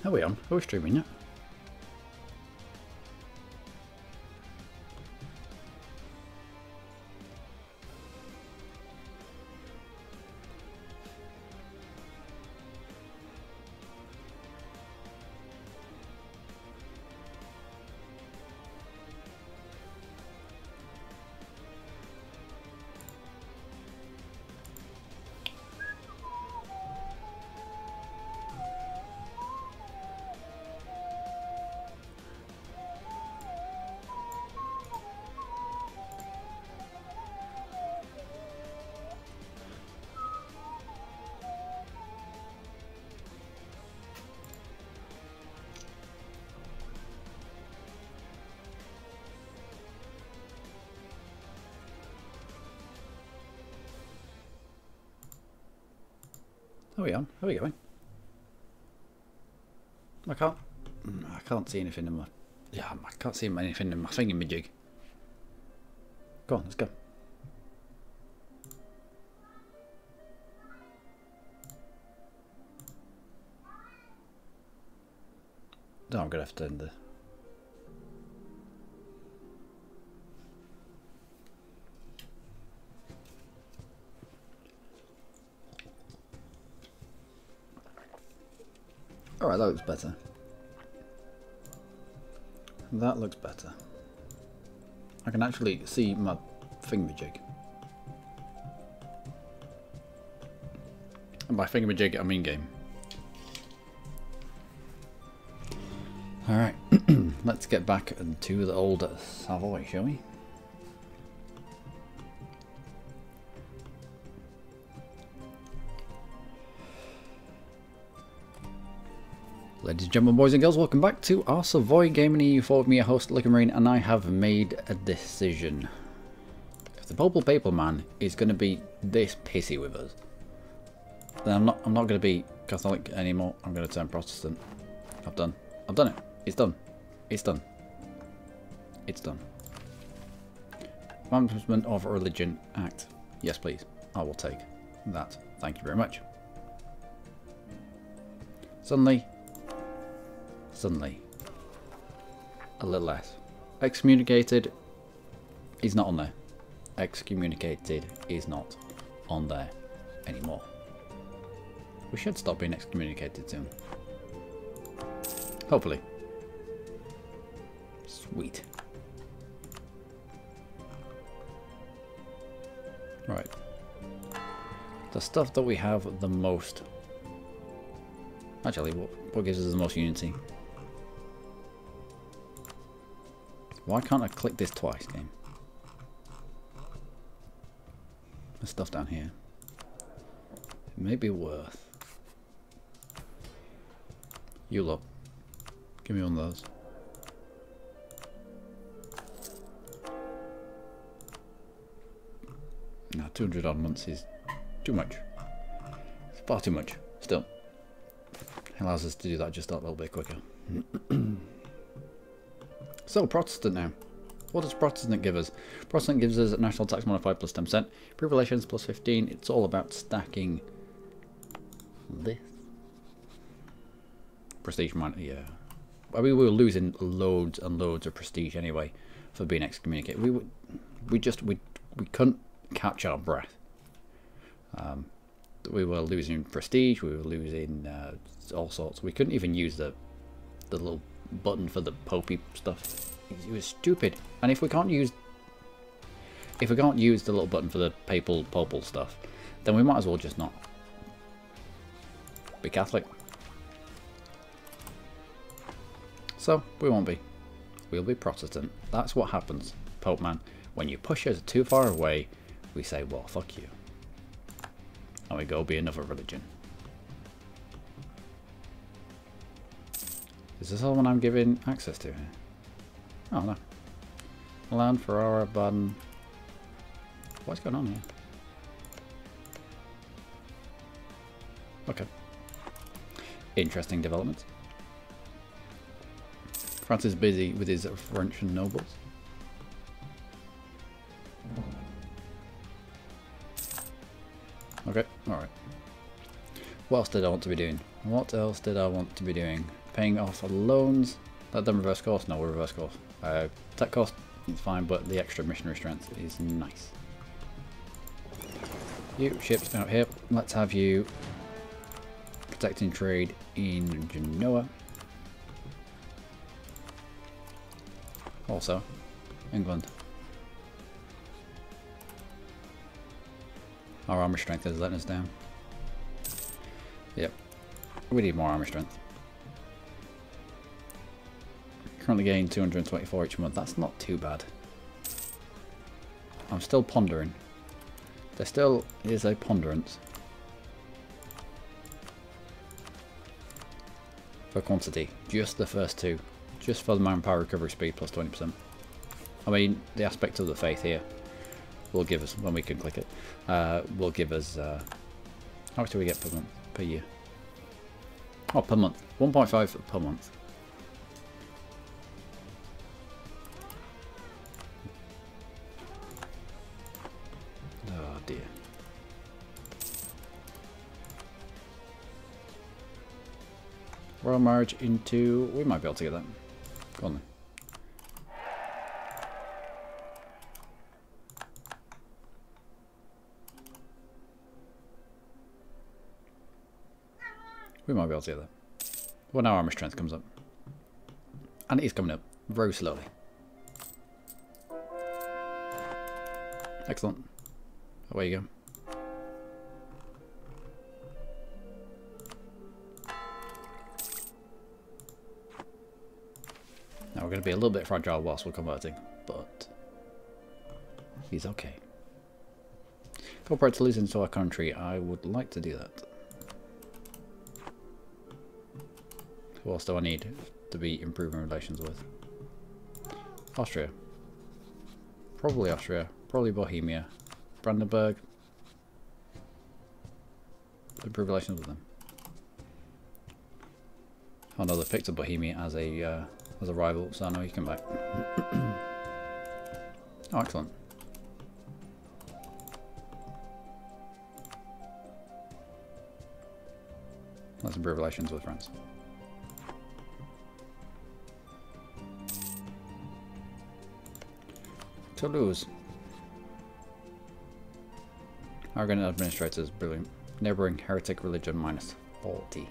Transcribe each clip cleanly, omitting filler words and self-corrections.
Are we on? Are we streaming yet? Are we on? Are we going? I can't see anything in my... Yeah, I can't see anything in my thingamajig. Go on, let's go. No, I'm gonna have to end the... Alright, that looks better. That looks better. I can actually see my thingamajig. And by thingamajig, I mean game. Alright, let's get back to the old Savoy, shall we? Ladies and gentlemen, boys and girls, welcome back to our Savoy Gaming EU4 with me, your host, Liquor Marine, and I have made a decision. If the Purple Paper Man is going to be this pissy with us, then I'm not going to be Catholic anymore. I'm going to turn Protestant. I've done it. It's done. It's done. It's done. Management of Religion Act. Yes, please. I will take that. Thank you very much. Suddenly, a little less. Excommunicated is not on there. Excommunicated is not on there anymore. We should stop being excommunicated soon. Hopefully. Sweet. Right. The stuff that we have the most... Actually, what gives us the most unity? Why can't I click this twice, game? There's stuff down here. It may be worth... You look. Give me one of those. No, 200 odd months is too much. It's far too much. Still. It allows us to do that just a little bit quicker. So, Protestant now. What does Protestant give us? Protestant gives us national tax modified plus 10%, pre-relations plus 15. It's all about stacking this. Prestige, man, yeah. I mean, we were losing loads and loads of prestige anyway for being excommunicated. We couldn't catch our breath. We were losing prestige. We were losing all sorts. We couldn't even use the little button for the popey stuff. It was stupid. And if we can't use the little button for the popal stuff, then we might as well just not be Catholic. So we won't be. We'll be Protestant. That's what happens, Pope Man. When you push us too far away, we say, well, fuck you. And we go be another religion. Is this the one I'm giving access to here? Oh no. Milan, Ferrara, Baden. What's going on here? Okay. Interesting developments. France is busy with his French nobles. Okay, alright. What else did I want to be doing? What else did I want to be doing? Paying off loans. That done reverse course? No, we're reverse course. Tech cost is fine, but the extra missionary strength is nice. You, ships out here. Let's have you protecting trade in Genoa. Also, England. Our armor strength is letting us down. Yep. We need more armor strength. Currently getting 224 each month. That's not too bad. I'm still pondering. There still is a ponderance. For quantity. Just the first two. Just for the manpower recovery speed plus 20%. I mean, the aspect of the faith here will give us, when we can click it, will give us, how much do we get per month, per year? Oh, per month. 1.5 per month. Oh dear. Royal marriage into, we might be able to get that. Go on then. We might be able to get that. Well, now armor strength comes up. And it is coming up very slowly. Excellent. Away you go. Now we're going to be a little bit fragile whilst we're converting, but he's okay. Corporate to lose into our country. I would like to do that. Who else do I need to be improving relations with? Austria. Probably Austria. Probably Bohemia. Brandenburg. Improve relations with them. Oh no, they picked up Bohemia as a rival, so no, you come back. Oh, excellent. Let's improve relations with France. Toulouse. Arrogant administrators, brilliant. Neighbouring heretic religion minus 40.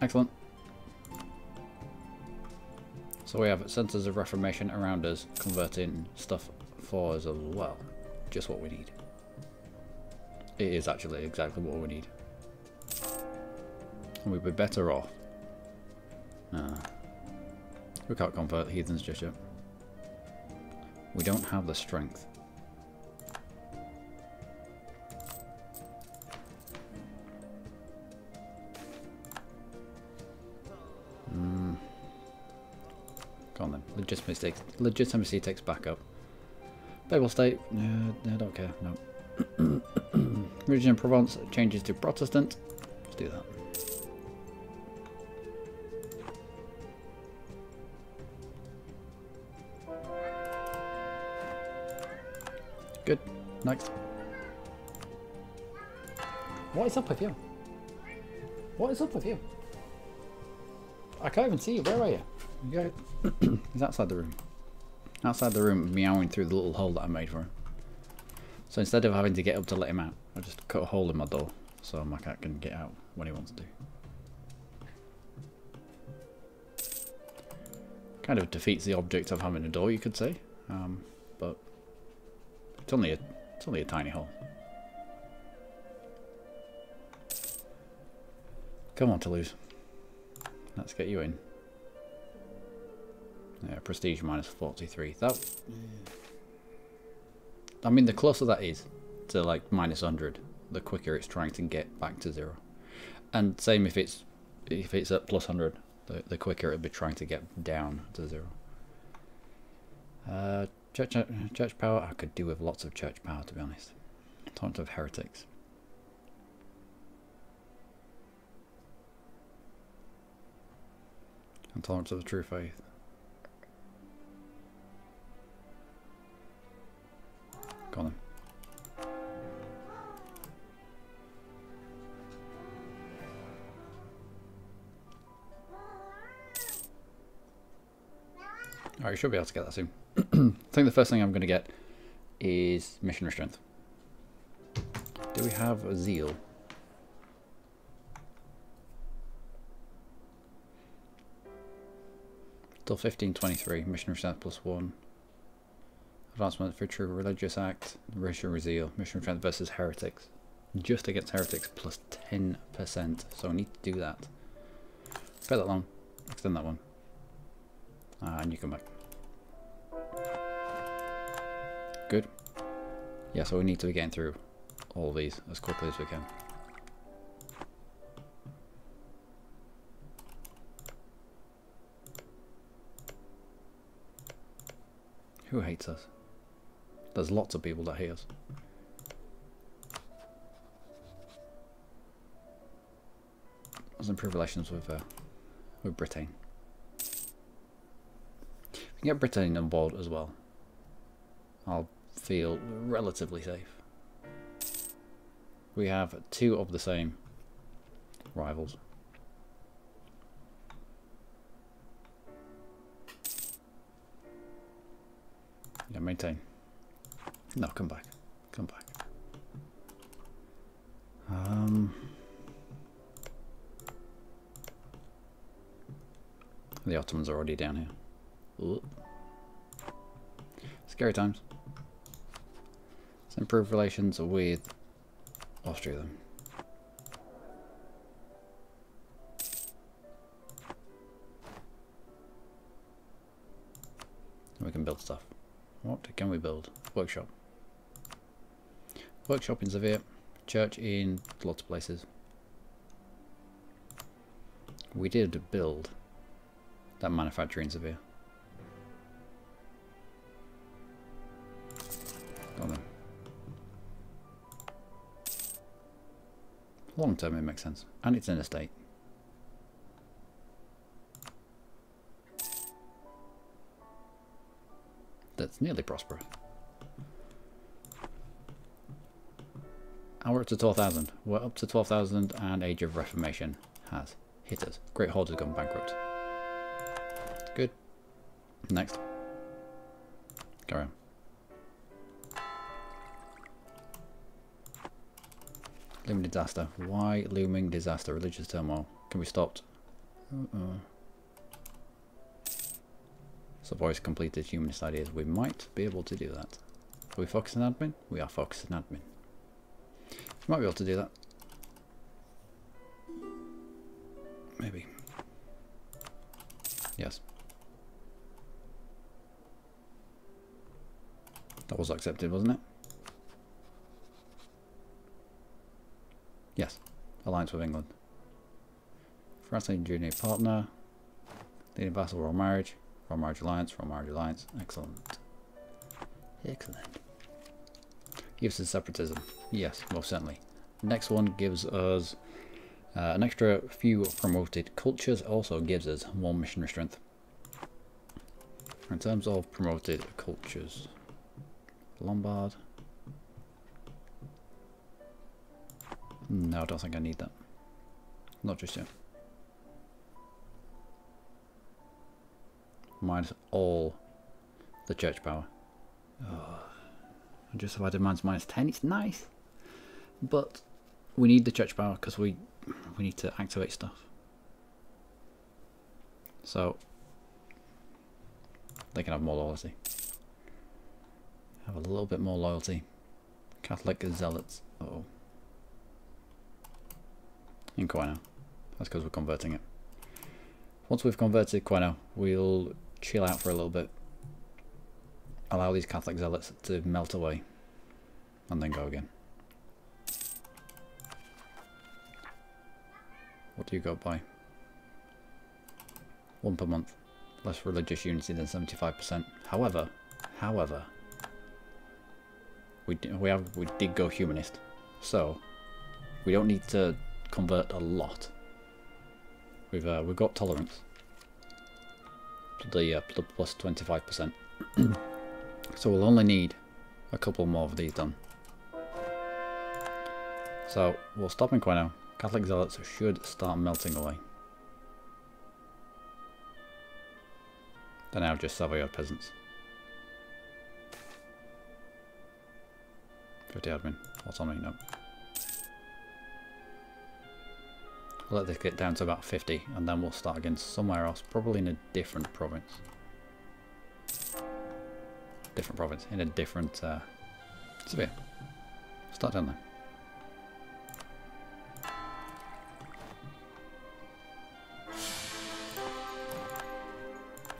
Excellent. So we have centres of reformation around us, converting stuff for us as well. Just what we need. It is actually exactly what we need. And we'd be better off. We can't convert heathens just yet. We don't have the strength. Go on then. Legitimacy takes back up. Babel state. I don't care. No. Region of Provence changes to Protestant. Let's do that. Good. Next. What is up with you? What is up with you? I can't even see you. Where are you? He's outside the room. Outside the room, meowing through the little hole that I made for him. So instead of having to get up to let him out, I just cut a hole in my door so my cat can get out when he wants to. Kind of defeats the object of having a door, you could say, but it's only a tiny hole. Come on, Toulouse. Let's get you in. Yeah, prestige minus 43. That. I mean, the closer that is to like minus 100, the quicker it's trying to get back to 0. And same if it's at plus 100, the quicker it'll be trying to get down to 0. Church power, I could do with lots of church power, to be honest. Taunt of heretics. Intolerance of the true faith. Go on then. Alright, you should be able to get that soon. I think the first thing I'm going to get is missionary strength. Do we have a zeal? Still 1523, missionary strength +1. Advancement for true religious act, missionary zeal, missionary strength versus heretics. Just against heretics +10%, so I need to do that. Play that long, extend that one. And you come back. Good. Yeah, so we need to be getting through all these as quickly as we can. Who hates us? There's lots of people that hate us. Let's improve relations with Britain. If we can get Britain on board as well, I'll feel relatively safe. We have 2 of the same rivals. Yeah, maintain. No, come back. Come back. The Ottomans are already down here. Ooh. Scary times. Let's improve relations with Austria then. We can build stuff. What can we build? Workshop. Workshop in Savoy. Church in lots of places. We did build that manufacturer in Savoy. Go on then. Long term it makes sense. And it's in a state. That's nearly prosperous. And we're up to 12,000. We're up to 12,000 and Age of Reformation has hit us. Great Horde has gone bankrupt. Good. Next. Carry on. Looming disaster. Why looming disaster? Religious turmoil. Can be stopped? Savoy's completed humanist ideas. We might be able to do that. Are we focused on admin? We are focused on admin. We might be able to do that. Maybe. Yes. That was accepted, wasn't it? Yes. Alliance with England. France and junior partner. Leading vassal royal marriage. Royal marriage alliance. Royal marriage alliance. Excellent. Excellent. Gives us separatism. Yes, most certainly. Next one gives us an extra few promoted cultures. Also gives us 1 missionary strength. In terms of promoted cultures, Lombard. No, I don't think I need that. Not just yet. Minus all the church power. Oh, just if I demands -10, it's nice. But we need the church power because we need to activate stuff. So they can have more loyalty. Have a little bit more loyalty. Catholic zealots. Uh-oh. In Quino. That's because we're converting it. Once we've converted Quino, we'll chill out for a little bit. Allow these Catholic zealots to melt away. And then go again. What do you go by? 1 per month. Less religious unity than 75%. However, we did go humanist, so we don't need to convert a lot. We've got tolerance to the plus 25%, so we'll only need a couple more of these done. So we'll stop in Queno. Catholic zealots should start melting away. They're now just Savoy peasants. 50 admin. What's on me? No. We'll let this get down to about 50 and then we'll start again somewhere else, probably in a different province. In a different sphere. Start down there.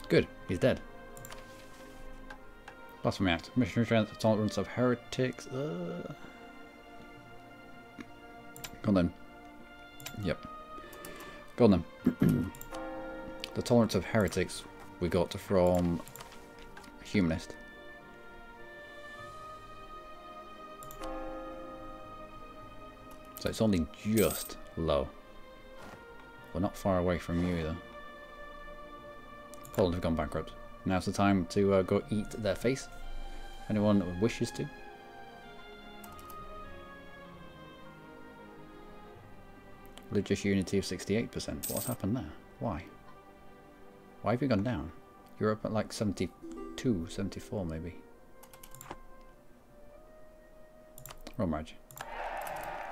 Good, he's dead. Blasphemy Act. Missionary strength, tolerance of heretics. Go on then. Yep. Go on then. The tolerance of heretics we got from humanist. So it's only just low. We're not far away from you either. Poland have gone bankrupt. Now's the time to go eat their face. If anyone wishes to. Religious unity of 68%. What's happened there? Why? Why have you gone down? You're up at like 72, 74 maybe. Wrong marriage.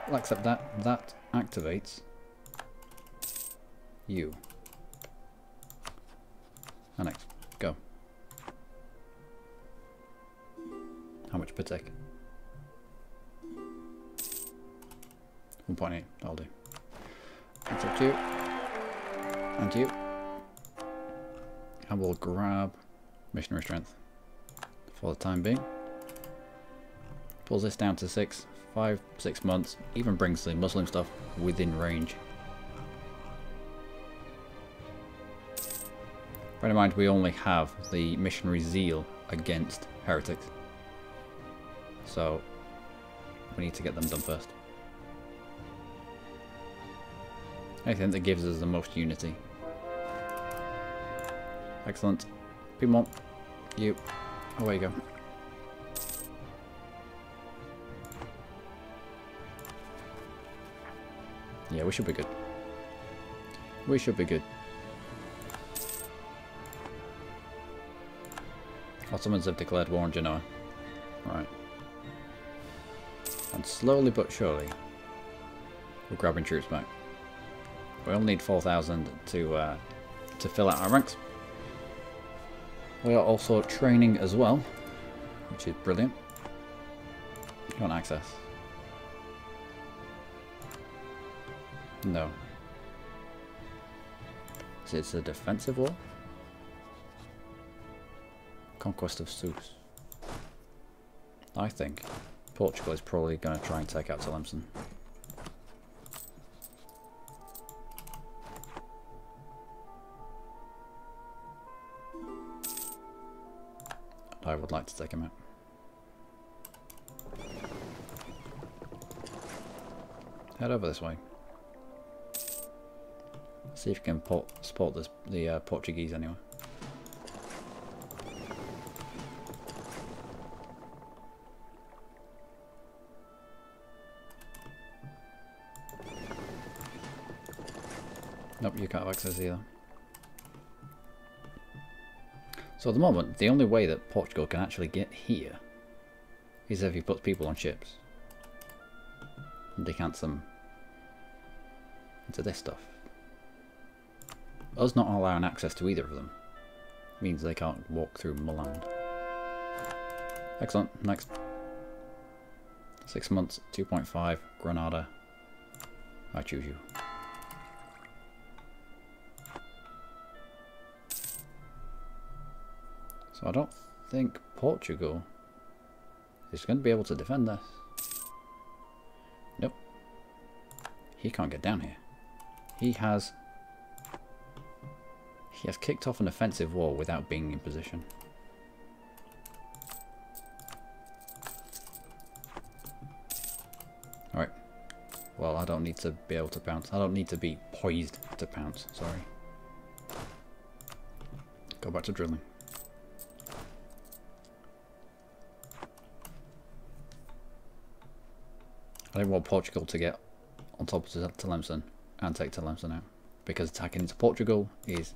Well, except that activates you. Annex. Go. How much per tick? 1.8. That'll do. Accept you. And you. And we'll grab missionary strength for the time being. Pulls this down to 6 months. Even brings the Muslim stuff within range. Bear in mind, we only have the missionary zeal against heretics. So, we need to get them done first. Anything that gives us the most unity. Excellent. Piedmont, you. Away you go. Yeah, we should be good. We should be good. Ottomans have declared war on Genoa. Right. And slowly but surely, we're grabbing troops back. We only need 4,000 to fill out our ranks. We are also training as well, which is brilliant. You want access? No. It's a defensive war? Conquest of Sousse. I think Portugal is probably going to try and take out Tlemcen. I would like to take him out. Head over this way. See if you can support the Portuguese anyway. Nope, you can't have access either. So at the moment, the only way that Portugal can actually get here is if he puts people on ships and decants them into this stuff. Us not allowing access to either of them means they can't walk through Milan. Excellent. Next. 6 months, 2.5, Granada. I choose you. So I don't think Portugal is going to be able to defend this. Nope. He can't get down here. He has kicked off an offensive war without being in position. Alright. Well, I don't need to be able to pounce. I don't need to be poised to pounce. Sorry. Go back to drilling. I don't want Portugal to get on top of Tlemcen and take Tlemcen out. Because attacking into Portugal is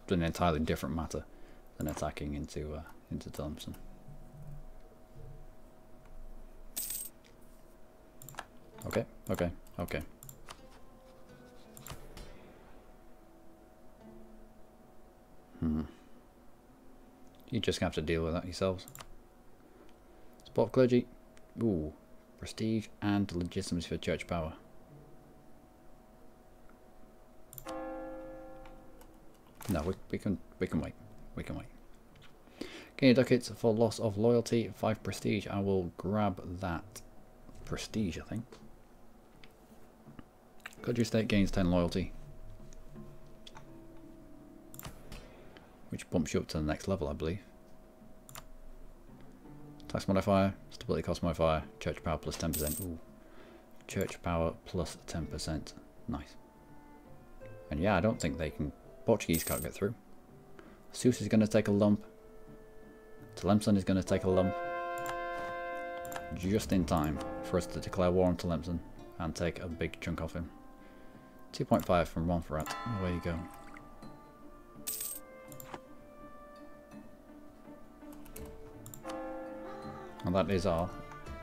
an entirely different matter than attacking into Tlemcen. Okay, okay, okay. You just have to deal with that yourselves. Support clergy. Ooh. Prestige and legitimacy for church power. No, we can wait. We can wait. Gain ducats for loss of loyalty, 5 prestige. I will grab that prestige, I think. Clergy state gains 10 loyalty, which bumps you up to the next level, I believe. Tax modifier, stability cost modifier, church power plus 10%. Ooh. Church power plus 10%. Nice. And yeah, I don't think they can. Portuguese can't get through. Sousse is going to take a lump. Tlemcen is going to take a lump. Just in time for us to declare war on Tlemcen and take a big chunk off him. 2.5 from Montferrat. Away you go. And that is our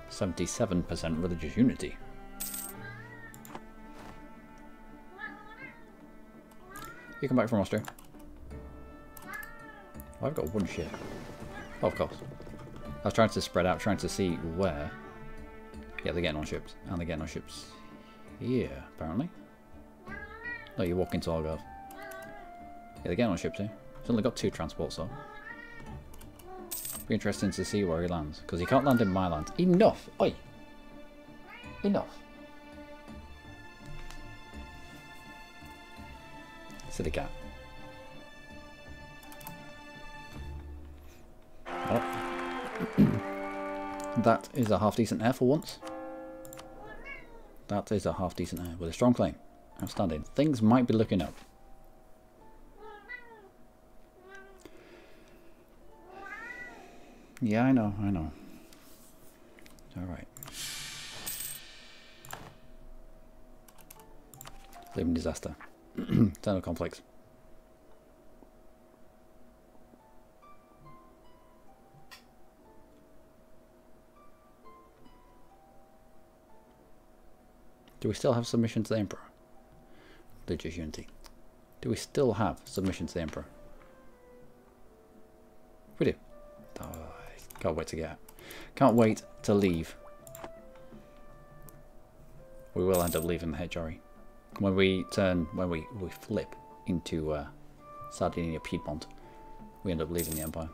77% religious unity. You come back from Austria. Oh, I've got one ship. Oh, of course. I was trying to spread out, trying to see where. Yeah, they're getting on ships. And they're getting on ships here, apparently. No, you're walking to Algarve. Yeah, they're getting on ships here. He's only got 2 transports, though. Be interesting to see where he lands, because he can't land in my land. Enough! Oi! Enough! Silly cat. Oh. That is a half decent air for once. That is a half decent air with a strong claim. Outstanding. Things might be looking up. Yeah, I know, I know. Alright. Living disaster. Internal conflicts. Do we still have submission to the Emperor? Religious unity. Do we still have submission to the Emperor? We do. Oh, I can't wait to get out. Can't wait to leave. We will end up leaving the HRE. When we flip into Sardinia Piedmont, we end up leaving the Empire.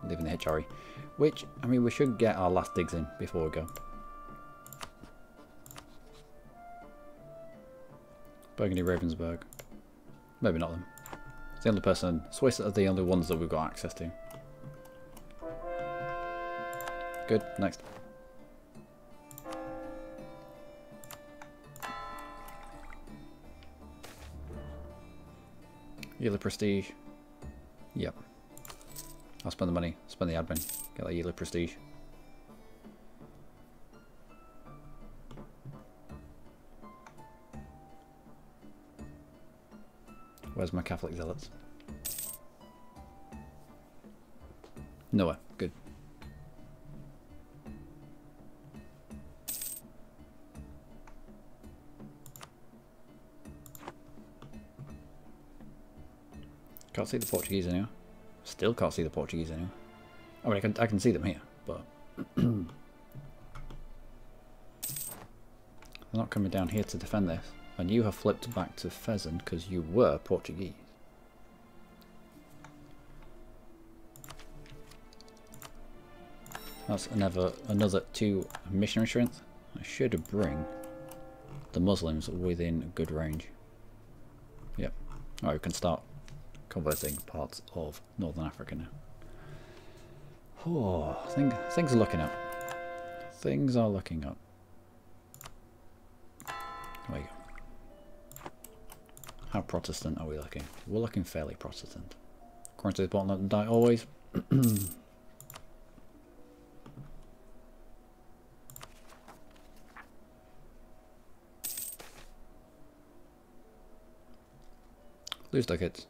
Leaving the HRE. Which, I mean, we should get our last digs in before we go. Burgundy, Ravensburg. Maybe not them. It's the only person. Swiss are the only ones that we've got access to. Good. Next. Yearly prestige. Yep. I'll spend the money. Spend the admin. Get that yearly prestige. Where's my Catholic zealots? Nowhere. Good. Can't see the Portuguese anywhere. Still can't see the Portuguese anywhere. I mean, I can see them here, but they're not coming down here to defend this. And you have flipped back to Fezzan because you were Portuguese. That's another 2 missionary strength. I should bring the Muslims within good range. Yep. Alright, we can start converting parts of Northern Africa now. Oh, things are looking up. Things are looking up. There we go. How Protestant are we looking? We're looking fairly Protestant. According to the bottom, let them die always. Lose ducats.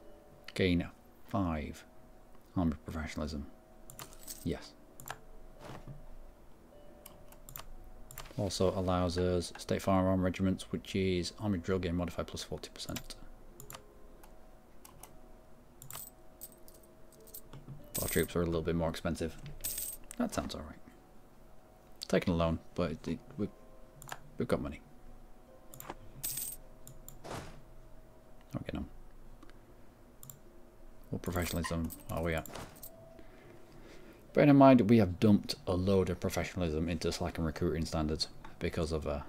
Gain 5. Army professionalism. Yes. Also allows us state firearm regiments, which is army drill game modified plus 40%. Our troops are a little bit more expensive. That sounds alright. Taking a loan, but we've got money. Okay, no. What professionalism are we at? Bearing in mind, we have dumped a load of professionalism into Slack and recruiting standards because of well,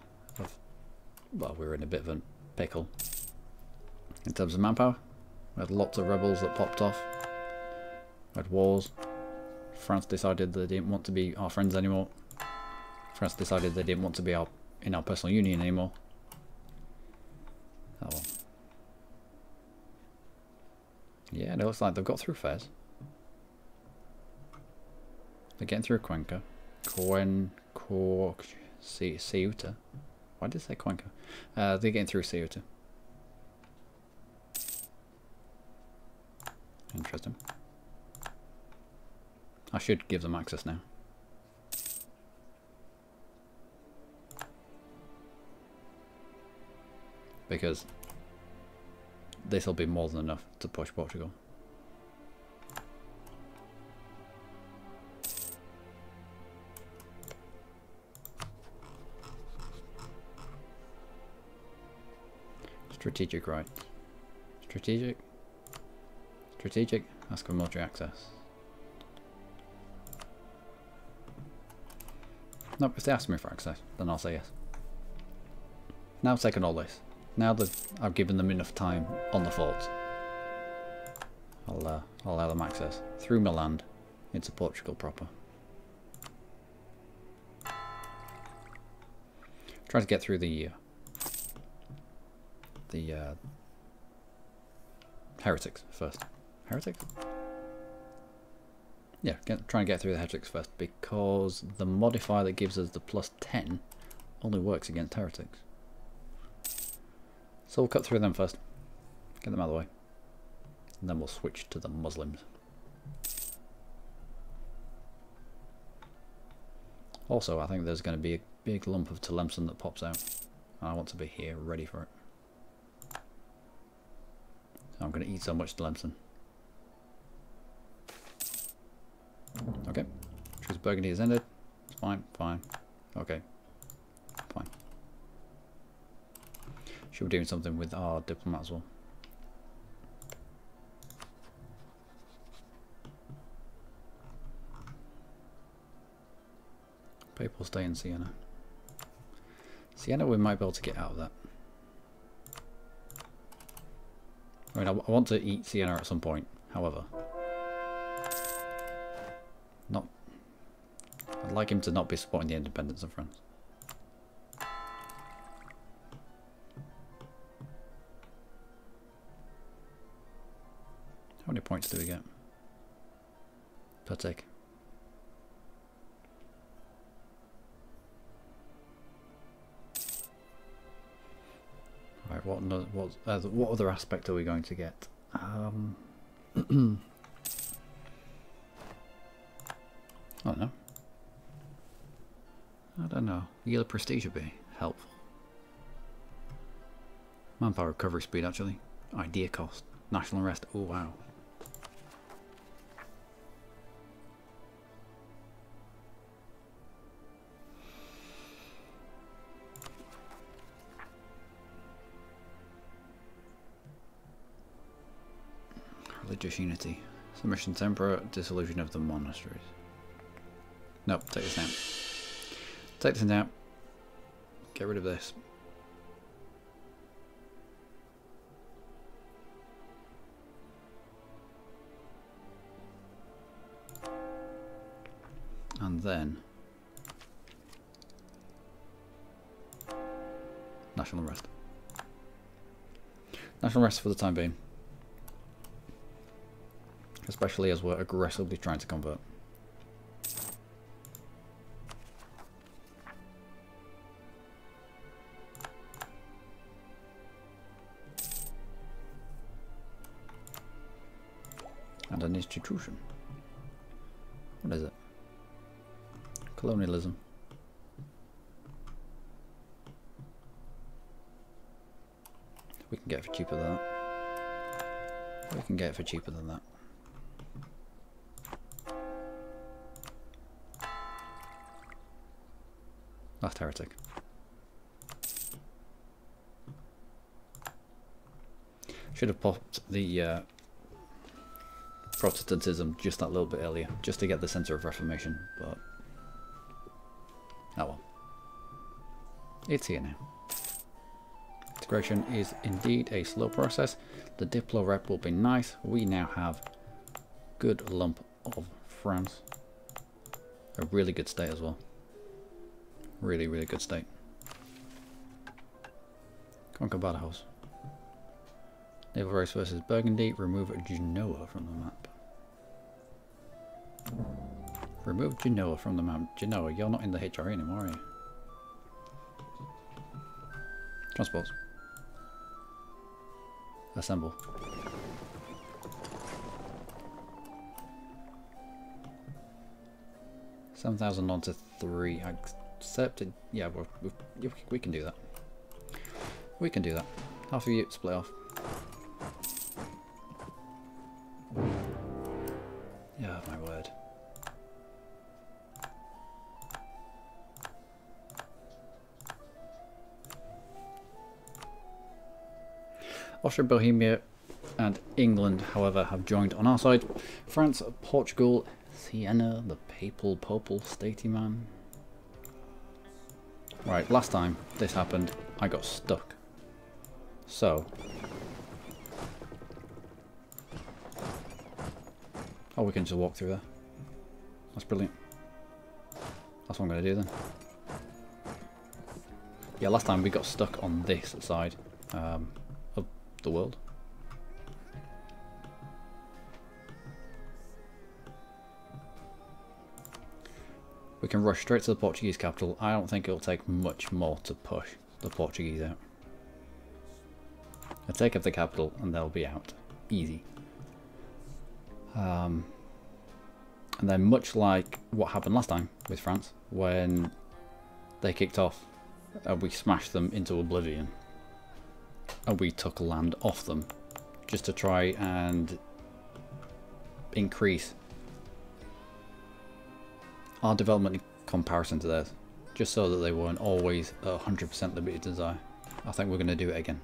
we were in a bit of a pickle. In terms of manpower, we had lots of rebels that popped off. We had wars. France decided they didn't want to be our friends anymore. France decided they didn't want to be in our personal union anymore. Oh well. Yeah, it looks like they've got through Fez. They're getting through Cuenca. Ceuta. Why did I say Cuenca? They're getting through Ceuta. Interesting. I should give them access now. Because this will be more than enough to push Portugal. Strategic right. Strategic. Strategic. Ask for military access. No, if they ask me for access, then I'll say yes. Now I've taken all this. Now that I've given them enough time on the fort, I'll allow them access through Milan into Portugal proper. Try to get through the heretics first. Heretics? Yeah, try and get through the heretics first, because the modifier that gives us the +10 only works against heretics. So we'll cut through them first, get them out of the way, and then we'll switch to the Muslims. Also, I think there's going to be a big lump of Tlemcen that pops out. I want to be here ready for it. So I'm going to eat so much Tlemcen. Okay, Truce of Burgundy has ended. It's fine, fine. Okay, fine. Should be doing something with our diplomat as well. Papal stay in Siena. Siena, we might be able to get out of that. I mean, I want to eat Siena at some point, however. I'd like him to not be supporting the independence of France. How many points do we get per take? Right, what other aspect are we going to get? I don't know. I don't know. Yield prestige would be helpful. Manpower recovery speed, actually. Idea cost. National arrest. Oh, wow. Religious unity. Submission to Emperor. Dissolution of the monasteries. Nope, take this down. Take this down. Get rid of this. and then national rest. National rest for the time being. Especially as we're aggressively trying to convert. And an institution. What is it? Colonialism. We can get it for cheaper than that. We can get it for cheaper than that. Last heretic. Should have popped the Protestantism just that little bit earlier, just to get the centre of Reformation, but oh well. It's here now. Integration is indeed a slow process. The Diplo rep will be nice. We now have good lump of France. A really good state as well. Really, really good state. Conquer Badajoz. Naval race versus Burgundy. Remove Genoa from the map. Remove Genoa from the map. Genoa, you're not in the HRE anymore, are you? Transports. Assemble. $7,000 on to 3. Accepted. Yeah, we can do that. We can do that. Half of you split off. Yeah, my word. Austria, Bohemia and England, however, have joined on our side. France, Portugal, Siena, the popal statey man. Right, last time this happened, I got stuck. So. Oh, we can just walk through there. That's brilliant. That's what I'm going to do then. Yeah, last time we got stuck on this side of the world. We can rush straight to the Portuguese capital. I don't think it'll take much more to push the Portuguese out. I'll take up the capital and they'll be out. Easy. And then much like what happened last time with France, when they kicked off and we smashed them into oblivion. And we took land off them just to try and increase our development in comparison to theirs, just so that they weren't always 100% limited desire. I think we're going to do it again.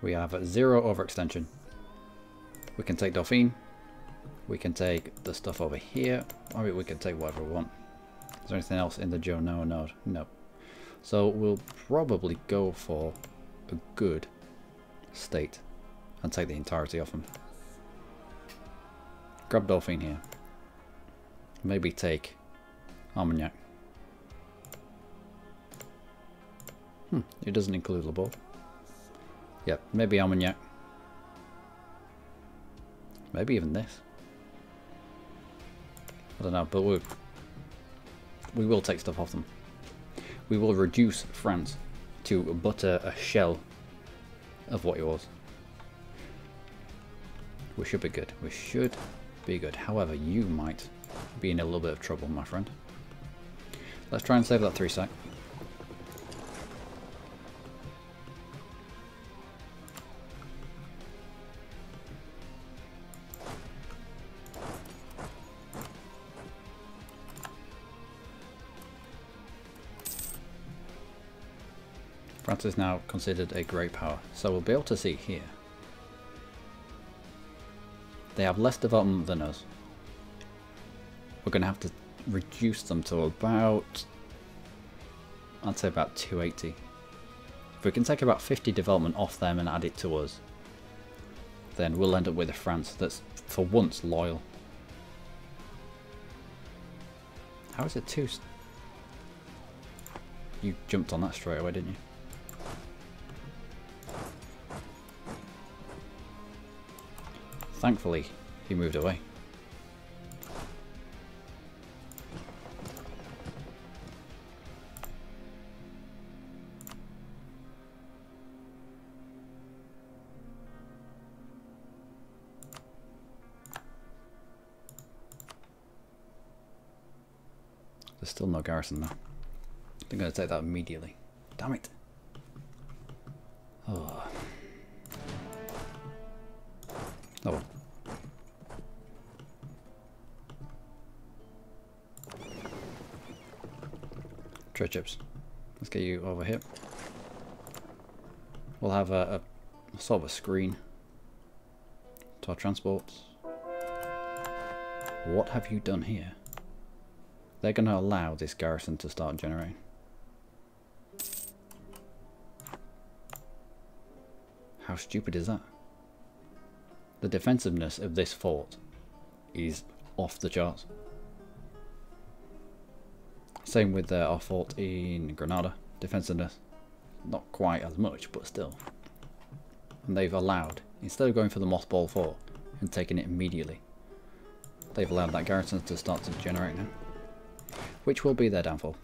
We have 0 overextension. We can take Dauphine. We can take the stuff over here. I mean, we can take whatever we want. Is there anything else in the Genoa node? No. So we'll probably go for a good state and take the entirety of them. Grab Dauphine here. Maybe take Armagnac. It doesn't include Le Bourg. Yep, maybe Armagnac. Maybe even this. I don't know, but we will take stuff off them. We will reduce France to but a shell of what it was. We should be good. We should be good. However, you might be in a little bit of trouble, my friend. Let's try and save that 3 sec. France is now considered a great power, so we'll be able to see here. They have less development than us. We're going to have to reduce them to about, I'd say about 280. If we can take about 50 development off them and add it to us, then we'll end up with a France that's for once loyal. How is it two? You jumped on that straight away, didn't you? Thankfully, he moved away. There's still no garrison though. I'm going to take that immediately. Damn it. Oh. Oh. Trade chips. Let's get you over here. We'll have a sort of a screen to our transports. What have you done here? They're going to allow this garrison to start generating. How stupid is that? The defensiveness of this fort is off the charts. Same with our fort in Granada. Defensiveness, not quite as much, but still. And they've allowed, instead of going for the mothball fort and taking it immediately, they've allowed that garrison to start to generate now. Which will be their downfall.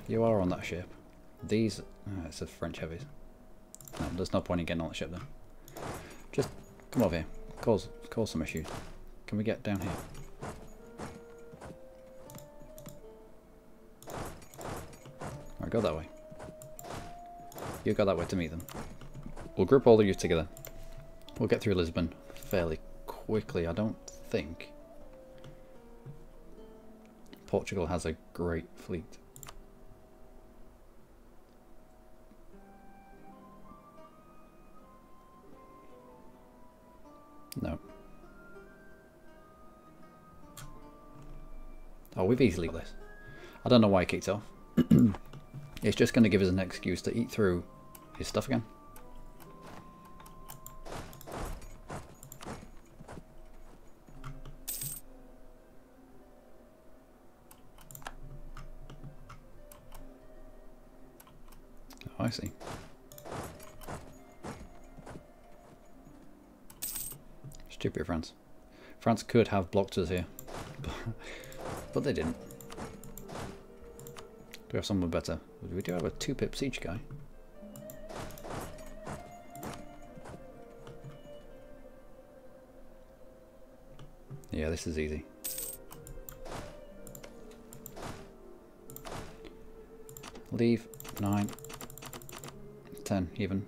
You are on that ship. These... it's a French heavies. No, there's no point in getting on the ship then. Just come over here. Cause some issues. Can we get down here? Alright, go that way. You go that way to meet them. We'll group all of you together. We'll get through Lisbon fairly quickly, I don't think. Portugal has a great fleet. No. Oh, we've easily got this. I don't know why he kicked off. It's just going to give us an excuse to eat through his stuff again. Oh, I see. Stupid France. France could have blocked us here, but they didn't. Do we have someone better? We do have a 2-pip siege guy. Yeah, this is easy. Leave 9, 10 even.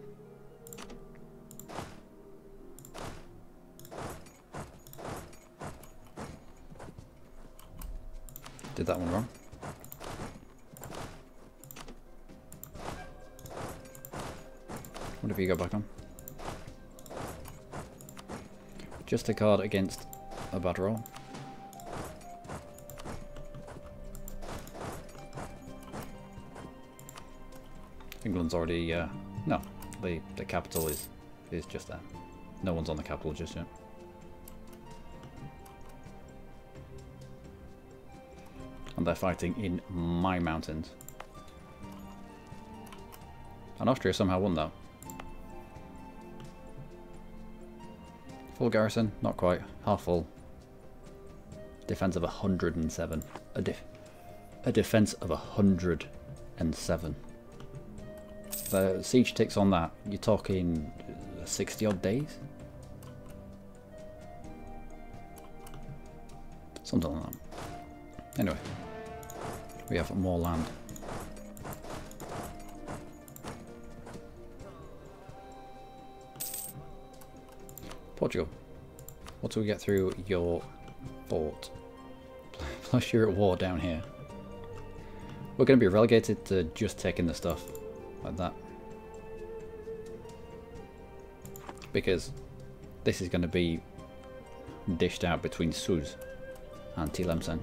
Did that one wrong. What have you got back on? Just a card against a bad roll. England's already no, the capital is just there. No one's on the capital just yet. And they're fighting in my mountains. And Austria somehow won that. Full garrison? Not quite. Half full. Defense of 107. A defense of 107. The siege ticks on that. You're talking 60 odd days? Something like that. Anyway. We have more land. Portugal. What do we get through your fort? Plus you're at war down here. We're going to be relegated to just taking the stuff like that. Because this is going to be dished out between Suz and Tlemcen.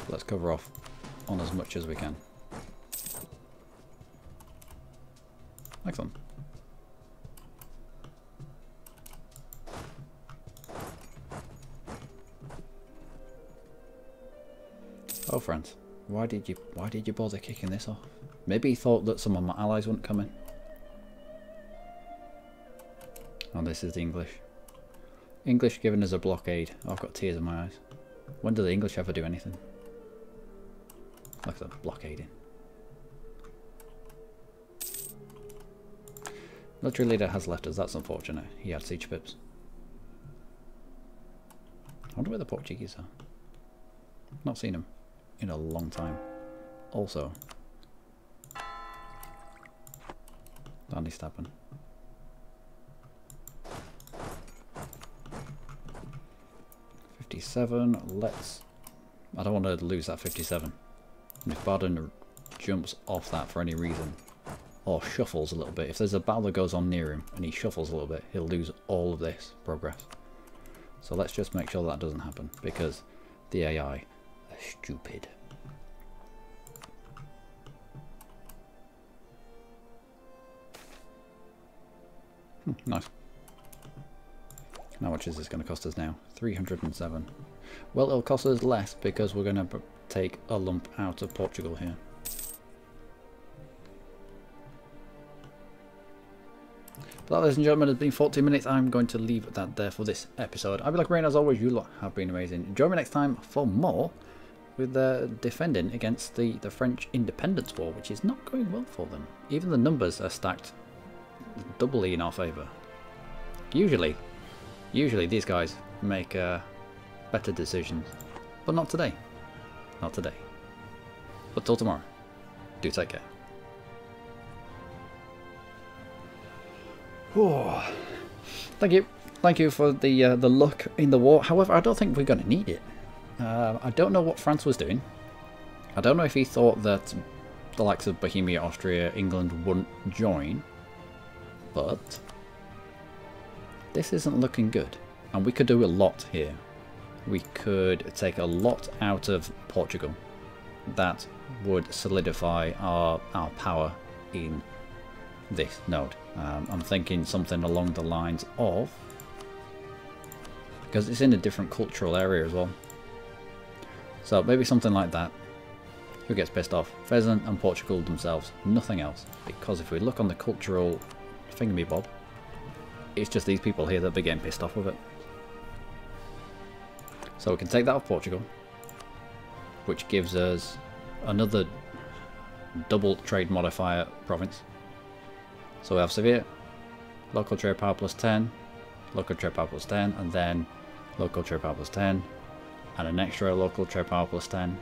Let's cover off on as much as we can. Excellent. Oh, France, why did you bother kicking this off? Maybe he thought that some of my allies wouldn't come in. Oh, this is the English. English giving us a blockade. Oh, I've got tears in my eyes. When do the English ever do anything? Look at them blockading. Military leader has left us. That's unfortunate. He had siege pips. I wonder where the Portuguese are. Not seen them in a long time. Also, that needs to happen. 57. Let's. I don't want to lose that 57. And if Baden jumps off that for any reason, or shuffles a little bit, if there's a battle that goes on near him and he shuffles a little bit, he'll lose all of this progress. So let's just make sure that doesn't happen, because the AI are stupid. Nice. How much is this going to cost us now? 307. Well, it'll cost us less because we're going to take a lump out of Portugal here. But that, ladies and gentlemen, has been 14 minutes. I'm going to leave that there for this episode. I've been like Rain, as always. You lot have been amazing. Join me next time for more with defending against the French Independence War, which is not going well for them. Even the numbers are stacked doubly in our favour. Usually these guys make better decisions, but not today. Not today. But till tomorrow, do take care. Oh, thank you for the luck in the war. However, I don't think we're going to need it. I don't know what France was doing. I don't know if he thought that the likes of Bohemia, Austria, England wouldn't join, but this isn't looking good, and we could do a lot here. We could take a lot out of Portugal. That would solidify our power in this node. I'm thinking something along the lines of, because it's in a different cultural area as well, so maybe something like that. Who gets pissed off? Pheasant and Portugal themselves, nothing else. Because if we look on the cultural thingamabob, it's just these people here that be getting pissed off with it. So we can take that off Portugal, which gives us another double trade modifier province. So we have Savoy, local trade power plus 10, local trade power plus 10, and then local trade power plus 10, and an extra local trade power plus 10.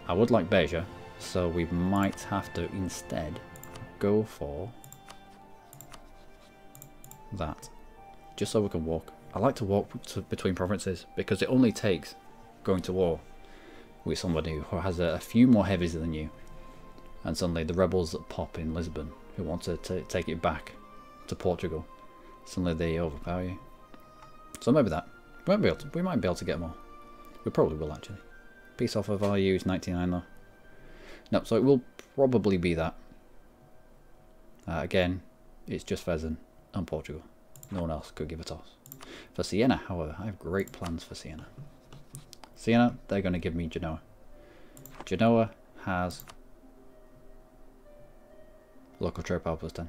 I would like Beja, so we might have to instead go for that, just so we can walk. I like to walk between provinces because it only takes going to war with somebody who has a few more heavies than you, and suddenly the rebels that pop in Lisbon who want to take it back to Portugal, suddenly they overpower you. So maybe that. We might be able to get more. We probably will actually. Peace offer value is 99 though. No, so it will probably be that. Again, it's just Pheasant and Portugal. No one else could give a toss. For Siena, however, I have great plans for Siena. Siena, they're going to give me Genoa. Genoa has local trade power plus 10.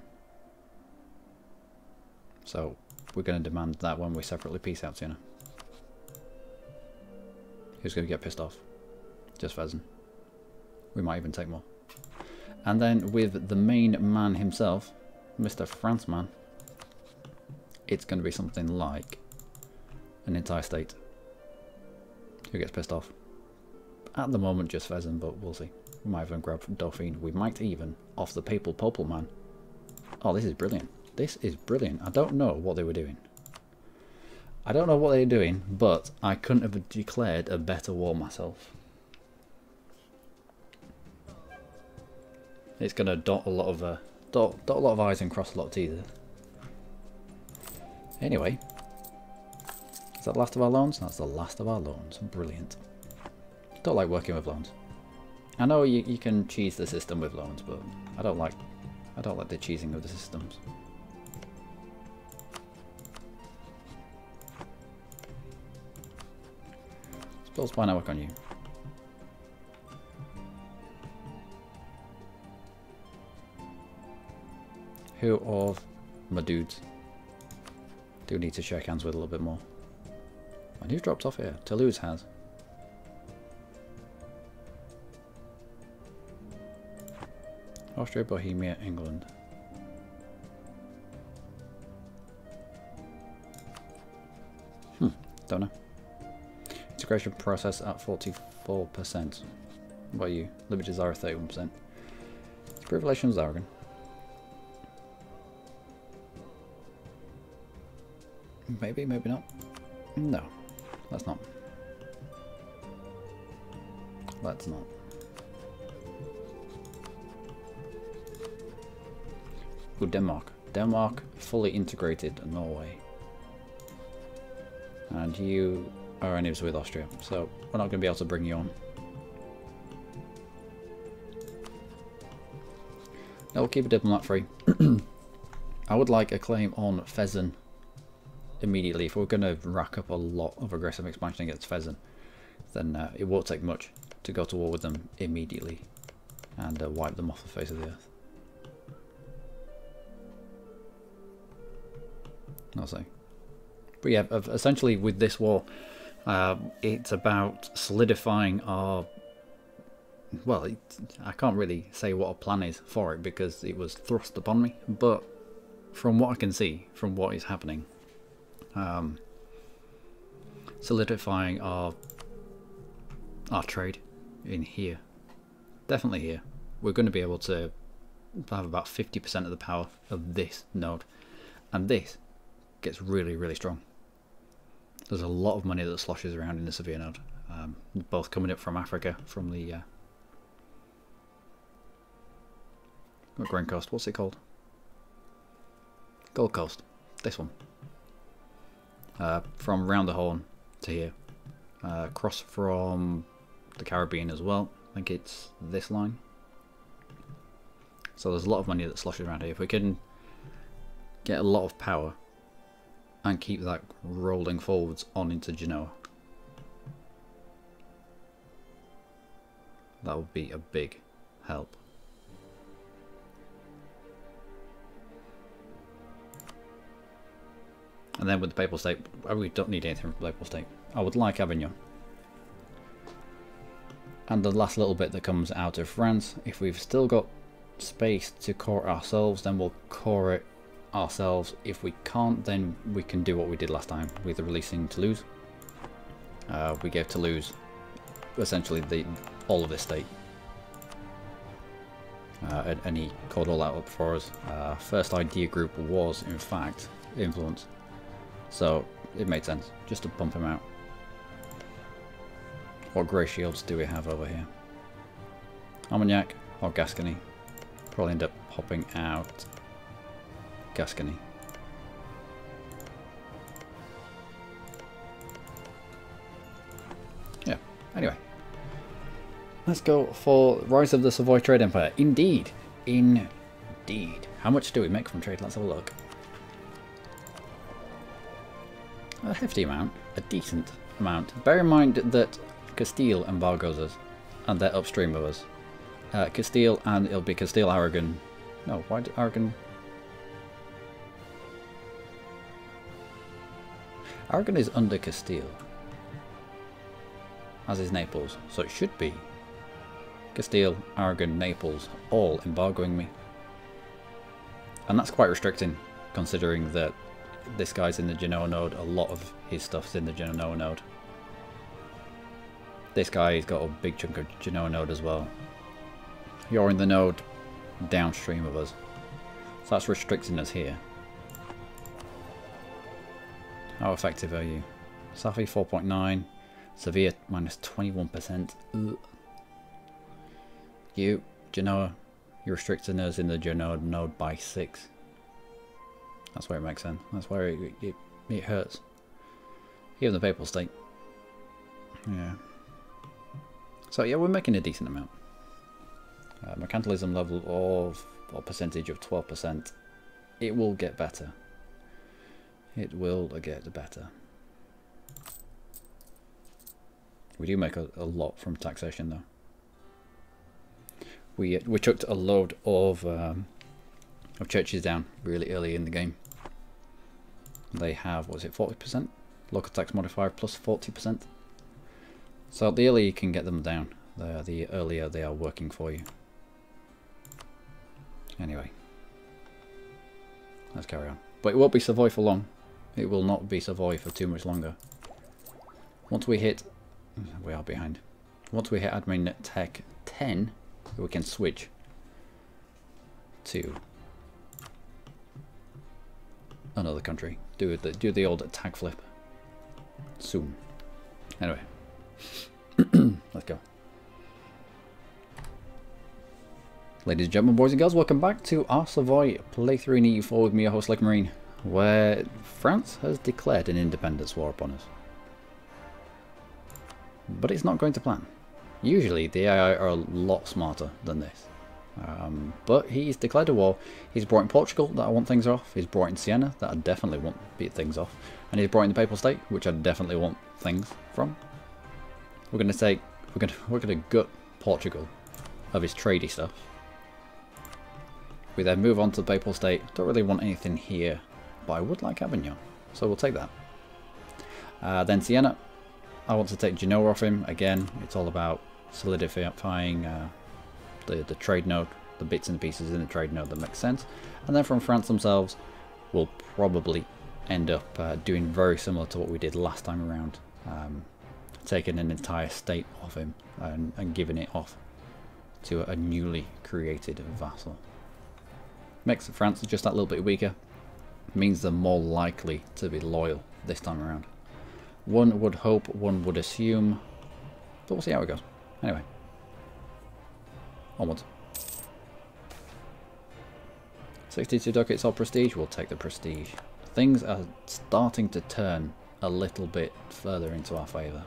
So we're going to demand that when we separately peace out Siena. Who's going to get pissed off? Just Pheasant. We might even take more. And then with the main man himself, Mr. Franceman, it's going to be something like an entire state. Who gets pissed off? At the moment, just Pheasant, but we'll see. We might even grab Dauphine. We might even off the Popal man. Oh, this is brilliant. This is brilliant. I don't know what they were doing. I don't know what they were doing, but I couldn't have declared a better war myself. It's going to dot a lot of I's and cross a lot of T's. Anyway, is that the last of our loans? That's the last of our loans. Brilliant. Don't like working with loans. I know you can cheese the system with loans, but I don't like the cheesing of the systems. Suppose why not work on you? Who of my dudes do need to shake hands with a little bit more? And who's dropped off here? Toulouse has. Austria, Bohemia, England. Don't know. Integration process at 44%. What about you? Liberties are at 31%. Improved relations with Aragon. Maybe, maybe not. No, let's not. Let's not. Good, Denmark. Denmark fully integrated Norway. And you are enemies with Austria, so we're not going to be able to bring you on. No, we'll keep a diplomat free. I would like a claim on Fezzan immediately. If we're going to rack up a lot of aggressive expansion against Fezzan, then it won't take much to go to war with them immediately and wipe them off the face of the earth. I'll say. But yeah, essentially with this war, it's about solidifying our... Well, I can't really say what a plan is for it because it was thrust upon me, but from what I can see, from what is happening, solidifying our trade in here, definitely here. We're going to be able to have about 50% of the power of this node, and this gets really, really strong. There's a lot of money that sloshes around in the Savoy node, both coming up from Africa, from the Grain Coast. What's it called? Gold Coast. This one. From round the Horn to here. Across from the Caribbean as well. I think it's this line. So there's a lot of money that sloshes around here. If we can get a lot of power and keep that rolling forwards on into Genoa, that would be a big help. And then with the Papal State, we don't need anything from the Papal State. I would like Avignon. And the last little bit that comes out of France, if we've still got space to core it ourselves, then we'll core it ourselves. If we can't, then we can do what we did last time with releasing Toulouse. We gave Toulouse essentially all of this state. And he called all that up for us. First idea group was, in fact, influence. So it made sense just to pump him out. What grey shields do we have over here? Armagnac or Gascony? Probably end up popping out Gascony. Yeah, anyway. Let's go for Rise of the Savoy Trade Empire. Indeed. Indeed. How much do we make from trade? Let's have a look. A hefty amount. A decent amount. Bear in mind that Castile embargoes us. And they're upstream of us. Castile, and it'll be Castile, Aragon. No, why did Aragon... Aragon is under Castile. As is Naples. So it should be Castile, Aragon, Naples, all embargoing me. And that's quite restricting, considering that this guy's in the Genoa node. A lot of his stuff's in the Genoa node. This guy's got a big chunk of Genoa node as well. You're in the node downstream of us. So that's restricting us here. How effective are you? Savoy 4.9. Sevilla minus 21%. Ugh. You, Genoa, you're restricting us in the Genoa node by 6. That's where it makes sense. That's where it hurts. Even the Papal State. Yeah. So yeah, we're making a decent amount. Mercantilism level of, or percentage of 12%. It will get better. It will get better. We do make a lot from taxation though. We chucked a load of churches down really early in the game. They have, what was it, 40%? Local tax modifier plus 40%. So the earlier you can get them down, the earlier they are working for you. Anyway, let's carry on. But it won't be Savoy for long. It will not be Savoy for too much longer. Once we hit, we are behind. Once we hit admin tech 10, we can switch to another country. Do the old tag flip soon. Anyway, let's go. Ladies and gentlemen, boys and girls, welcome back to our Savoy playthrough in EU4 with me, your host, Lick Marine, where France has declared an independence war upon us. But it's not going to plan. Usually the AI are a lot smarter than this. But he's declared a war. He's brought in Portugal, that I want things off. He's brought in Siena, that I definitely want beat things off. And he's brought in the Papal State, which I definitely want things from. We're gonna gut Portugal of his tradey stuff. We then move on to the Papal State. Don't really want anything here, but I would like Avignon, so we'll take that. Then Siena, I want to take Genoa off him. Again, it's all about solidifying the trade node, the bits and pieces in the trade node that make sense. And then from France themselves, we'll probably end up doing very similar to what we did last time around. Taking an entire state off him and giving it off to a newly created vassal. Makes France just that little bit weaker. Means they're more likely to be loyal this time around. One would hope, one would assume, but we'll see how it goes. Anyway, onwards. 62 ducats or prestige, we'll take the prestige. Things are starting to turn a little bit further into our favour.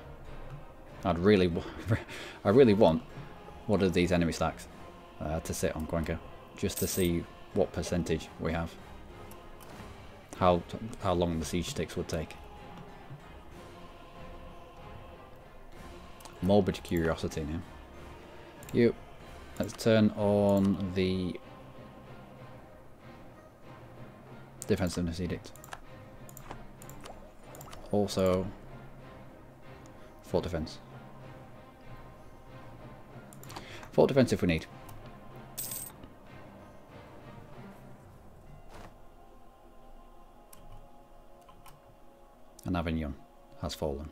I really want one of these enemy stacks to sit on Cuenca, just to see what percentage we have. How long the siege sticks would take. Morbid curiosity now. Let's turn on the defensiveness edict. Also, fort defense. Fort defense if we need. And Avignon has fallen.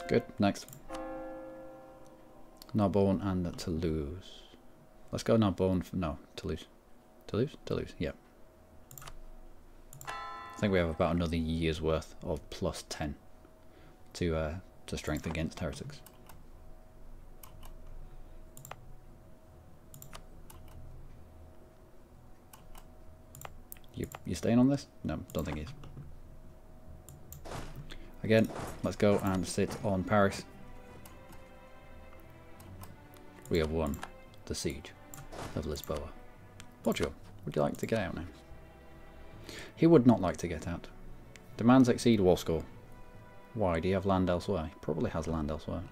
Good, next. Narbonne and Toulouse. Let's go Narbonne, no, Toulouse. Toulouse, yep. I think we have about another year's worth of plus 10 to strength against heretics. You staying on this? No, don't think he is. Again, let's go and sit on Paris. We have won the siege of Lisboa. Portugal, would you like to get out now? He would not like to get out. Demands exceed war score. Why? Do you have land elsewhere? He probably has land elsewhere.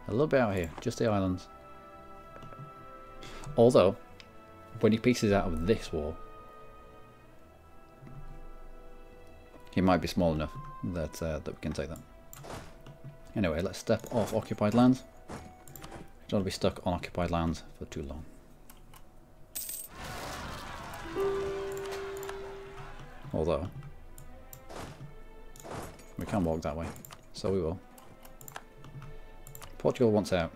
A little bit out here, just the islands. Although, when he pieces out of this war, he might be small enough that that we can take that. Anyway, let's step off occupied lands. Don't want to be stuck on occupied lands for too long. Although, we can walk that way, so we will. Portugal wants out.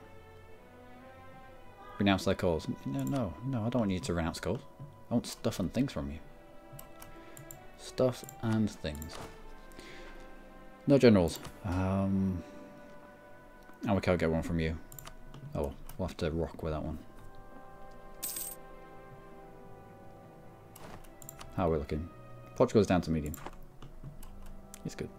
Renounce their cause. No, I don't want you to renounce cause. I want stuff and things from you. Stuff and things. No generals. And we can't get one from you. Oh well, we'll have to rock with that one. How are we looking? Portugal's down to medium. It's good.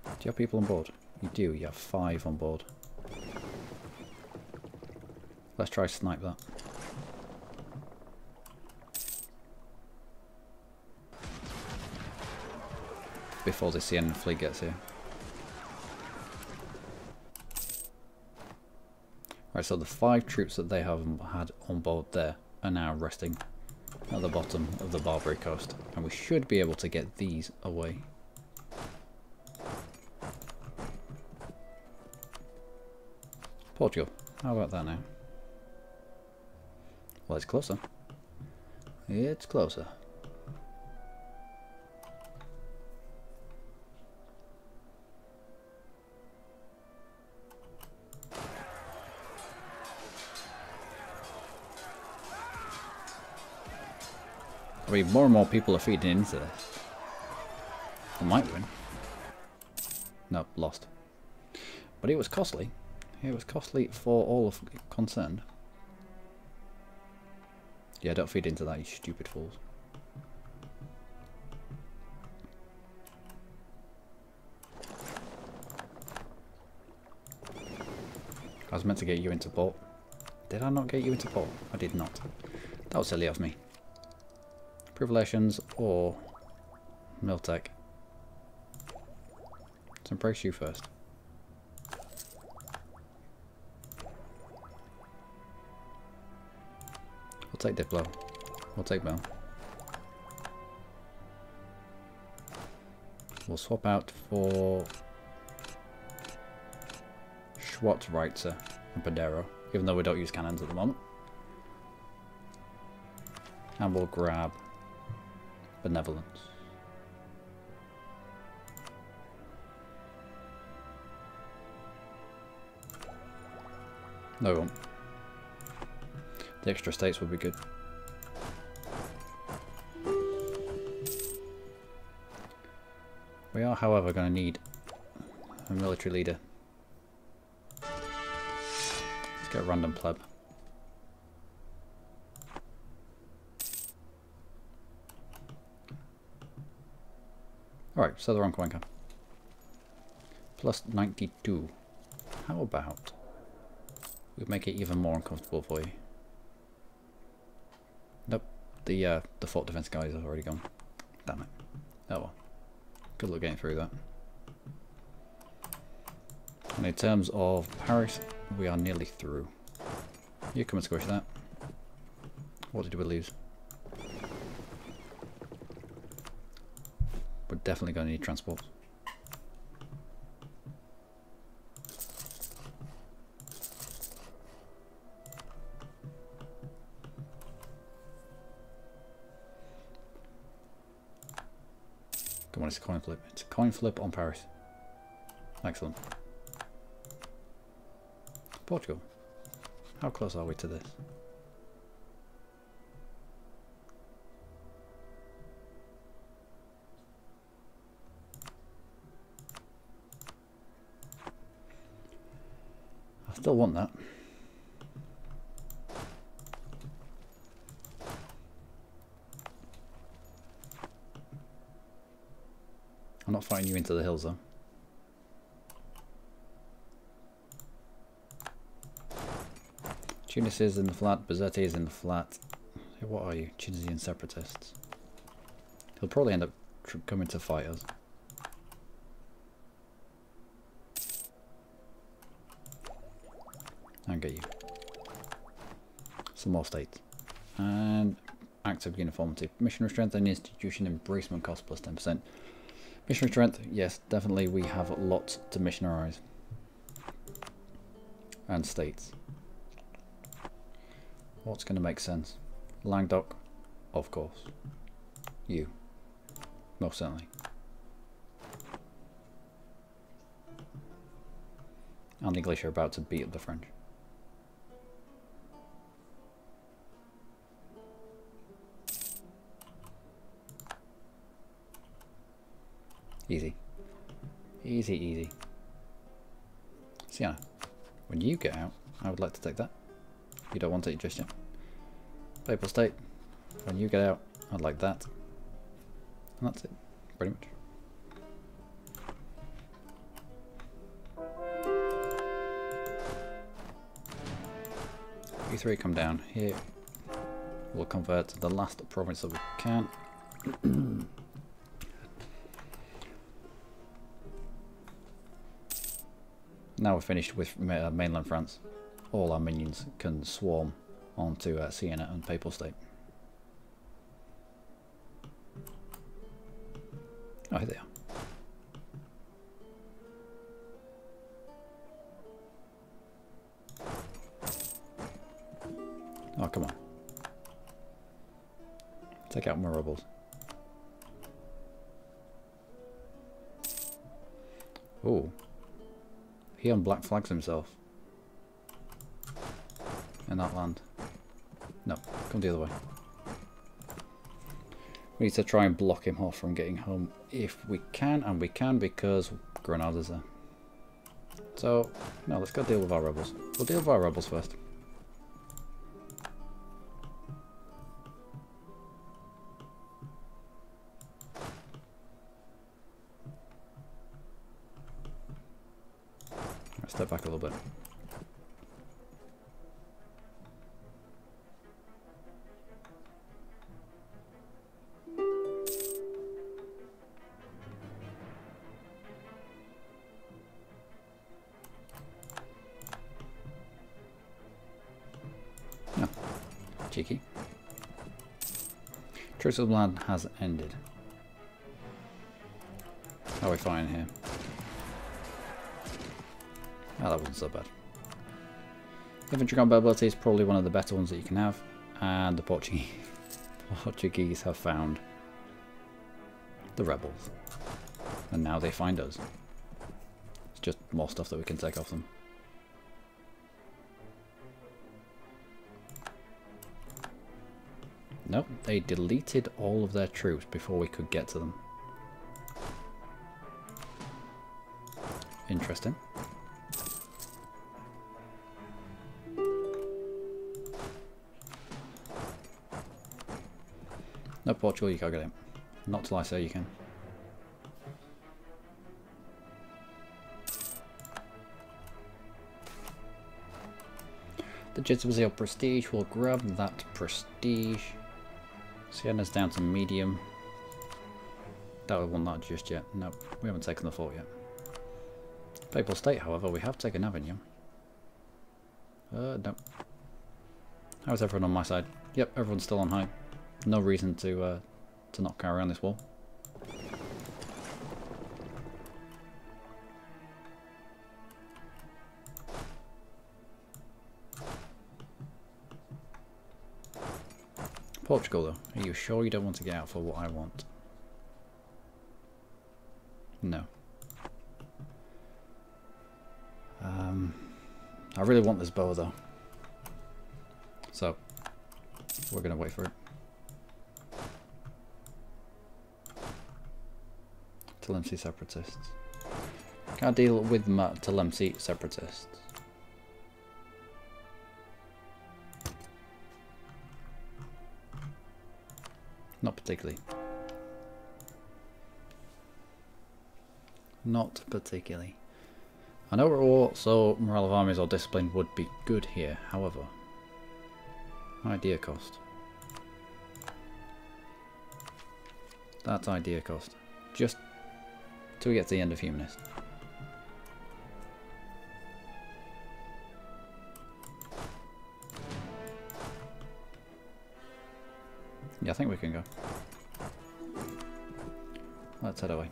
Do you have people on board? You do, you have 5 on board. Let's try snipe that. Before the CN fleet gets here. Right, so the 5 troops that they have had on board there are now resting at the bottom of the Barbary coast. And we should be able to get these away. Portugal, how about that now? Well, it's closer. It's closer. I mean, more and more people are feeding into this. We might win. Nope, lost. But it was costly. It was costly for all of concerned. Yeah, don't feed into that, you stupid fools. I was meant to get you into port. Did I not get you into port? I did not. That was silly of me. Privilations or Miltech. So embrace you first. We'll take Diplo. We'll take Mel. We'll swap out for Schwarzreiter and Padero, even though we don't use cannons at the moment. And we'll grab Benevolence. No, we won't. The extra states would be good. We are, however, going to need a military leader. Let's get a random pleb. Alright, so the wrong Cuenca. Plus 92. How about we make it even more uncomfortable for you? Nope, the fort defense guys have already gone. Damn it. Oh well. Good luck getting through that. And in terms of Paris, we are nearly through. You come and squish that. What did we lose? We're definitely going to need transport. Come on, it's a coin flip. It's a coin flip on Paris. Excellent. Portugal. How close are we to this? I still want that. I'm not fighting you into the hills though. Tunis is in the flat, Bizerte is in the flat. Hey, what are you? Tunisian separatists. He'll probably end up coming to fight us. And get you. Some more states. And acts of uniformity. Missionary strength and institution embracement cost plus 10%. Missionary strength, yes, definitely we have lots to missionarize. And states. What's going to make sense? Languedoc, of course. You, most certainly. And the English are about to beat up the French. Easy. Easy, easy. Sienna, When you get out, I would like to take that. You don't want it just yet. Papal State. When you get out, I'd like that. And that's it, pretty much. E3 come down here. We'll convert to the last province that we can. Now we're finished with mainland France. All our minions can swarm onto Siena and Papal State. Oh, here they are. Oh, come on. Take out my rebels. Oh. He unblack flags himself. In that land. No, come the other way. We need to try and block him off from getting home if we can, and we can because Granada's there. So, no, let's go deal with our rebels. We'll deal with our rebels first. Right, step back a little bit. No. Cheeky. Truce of Blood has ended. How are we finding here? Oh, that wasn't so bad. Infantry combat ability is probably one of the better ones that you can have, and the Portuguese have found the rebels, and now they find us. It's just more stuff that we can take off them. Nope, they deleted all of their troops before we could get to them. Interesting. No, Portugal, you can't get it. Not till I say you can. Legitimacy or prestige, we'll grab that prestige. Siena's down to medium. That we want that just yet. No, we haven't taken the fort yet. Papal State, however, we have taken Avignon. No. How's everyone on my side? Yep, everyone's still on high. No reason to not carry around this wall. Portugal, though, are you sure you don't want to get out for what I want? No. I really want this bow, though. So, we're going to wait for it. Tlemcen separatists. Can't deal with Tlemcen separatists. Not particularly. Not particularly. I know also morale of armies or discipline would be good here, however. Idea cost. That's idea cost. Just till we get to the end of Humanist. Yeah, I think we can go. Let's head away.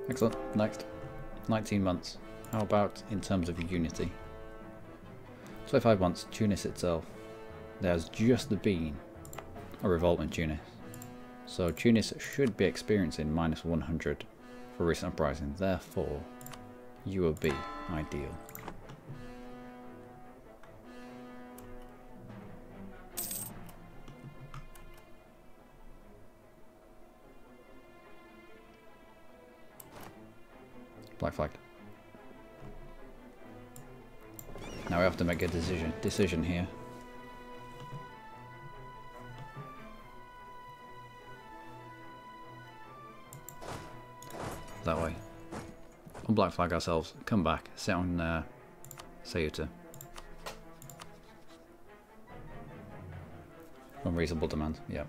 Excellent. Next. 19 months. How about in terms of unity? 25 months. Tunis itself. There's just been a revolt in Tunis. So Tunis should be experiencing minus 100 for recent uprising. Therefore, you will be ideal. Black flagged. Now we have to make a decision here. That way. Unblack flag ourselves. Come back. Sit on Ceuta. Unreasonable demand. Yeah.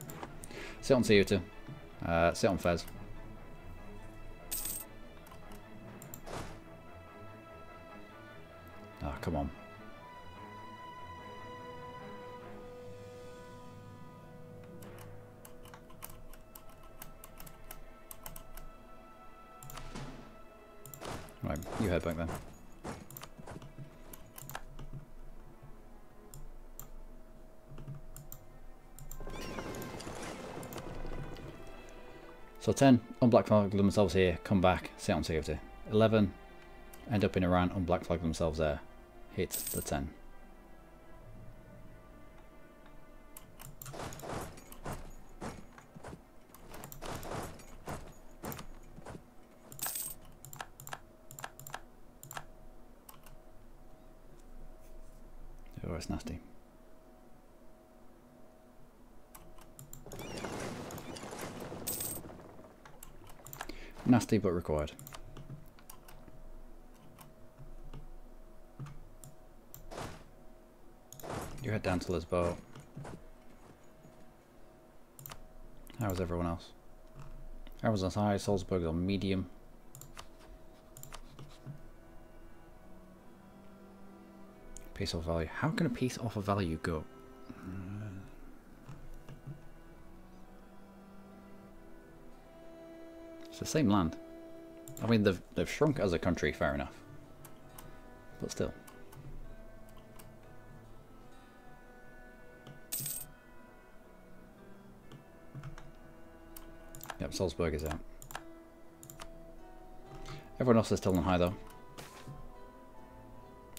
Sit on Ceuta. Sit on Fez. Ah, come on. Right, you head back then. So 10, unblack flag themselves here, come back, sit on Ceuta. 11, end up in Iran, unblack flag themselves there, hit the 10. Oh, it's nasty. Nasty but required. You head down to Lisboa. How is everyone else? Everyone's on high, Salzburg on medium. Peace off value. How can a peace off a value go? It's the same land. I mean, they've shrunk as a country, fair enough. But still. Yep, Salzburg is out. Everyone else is still on high though.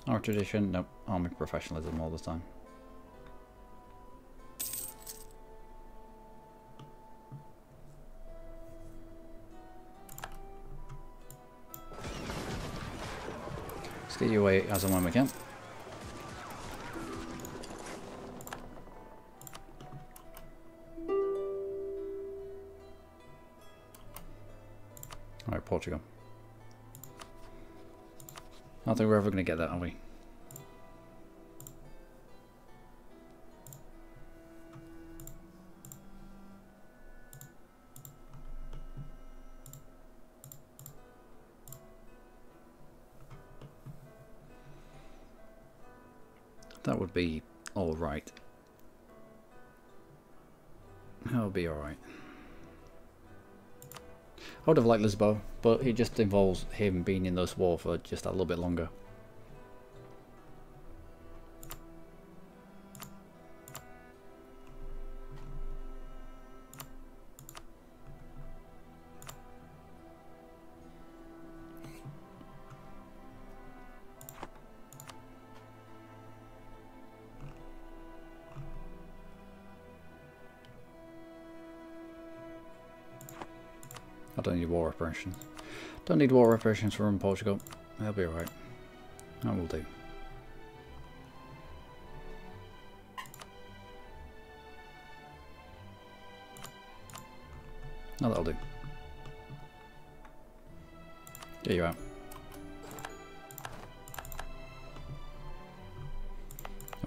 Our tradition, nope, army professionalism all the time. Let's get you away as and when we can. Alright, Portugal. I don't think we're ever going to get that, are we? That would be alright. That would be alright. I would have liked Lisboa, but it just involves him being in this war for just a little bit longer. I don't need war reparations. Don't need war reparations from Portugal. They'll be alright. That will do. Oh, that'll do. Get you out.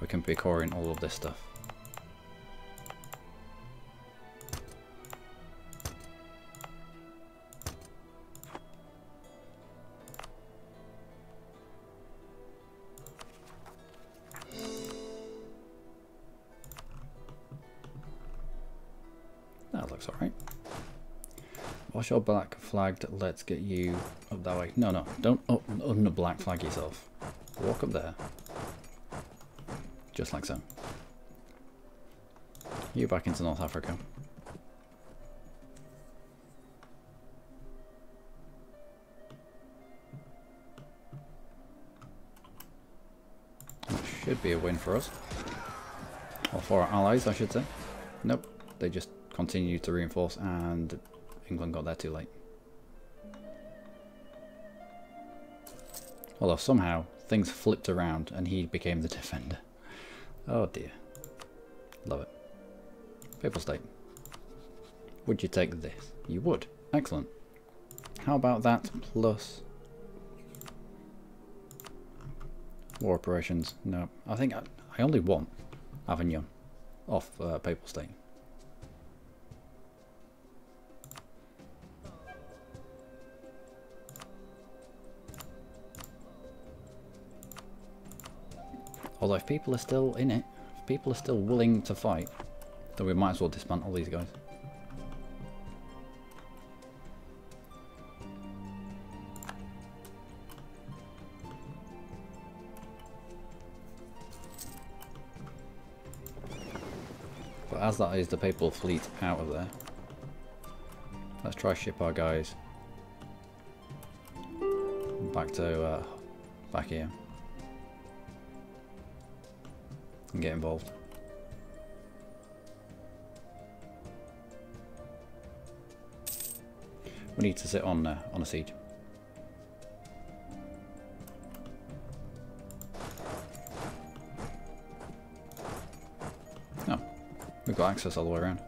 We can be coring all of this stuff. That looks alright. Wash your black flagged, let's get you up that way. No, no, don't under black flag yourself. Walk up there. Just like so. You back into North Africa. That should be a win for us. Or for our allies, I should say. Nope, they just continue to reinforce and England got there too late. Although somehow things flipped around and he became the defender. Oh dear. Love it. Papal State. Would you take this? You would. Excellent. How about that plus war operations? No. I think I only want Avignon off Papal State. Although if people are still in it, if people are still willing to fight, then we might as well dismantle these guys. But as that is the papal fleet out of there, let's try ship our guys back to back here and get involved. We need to sit on a siege. Oh, we've got access all the way around.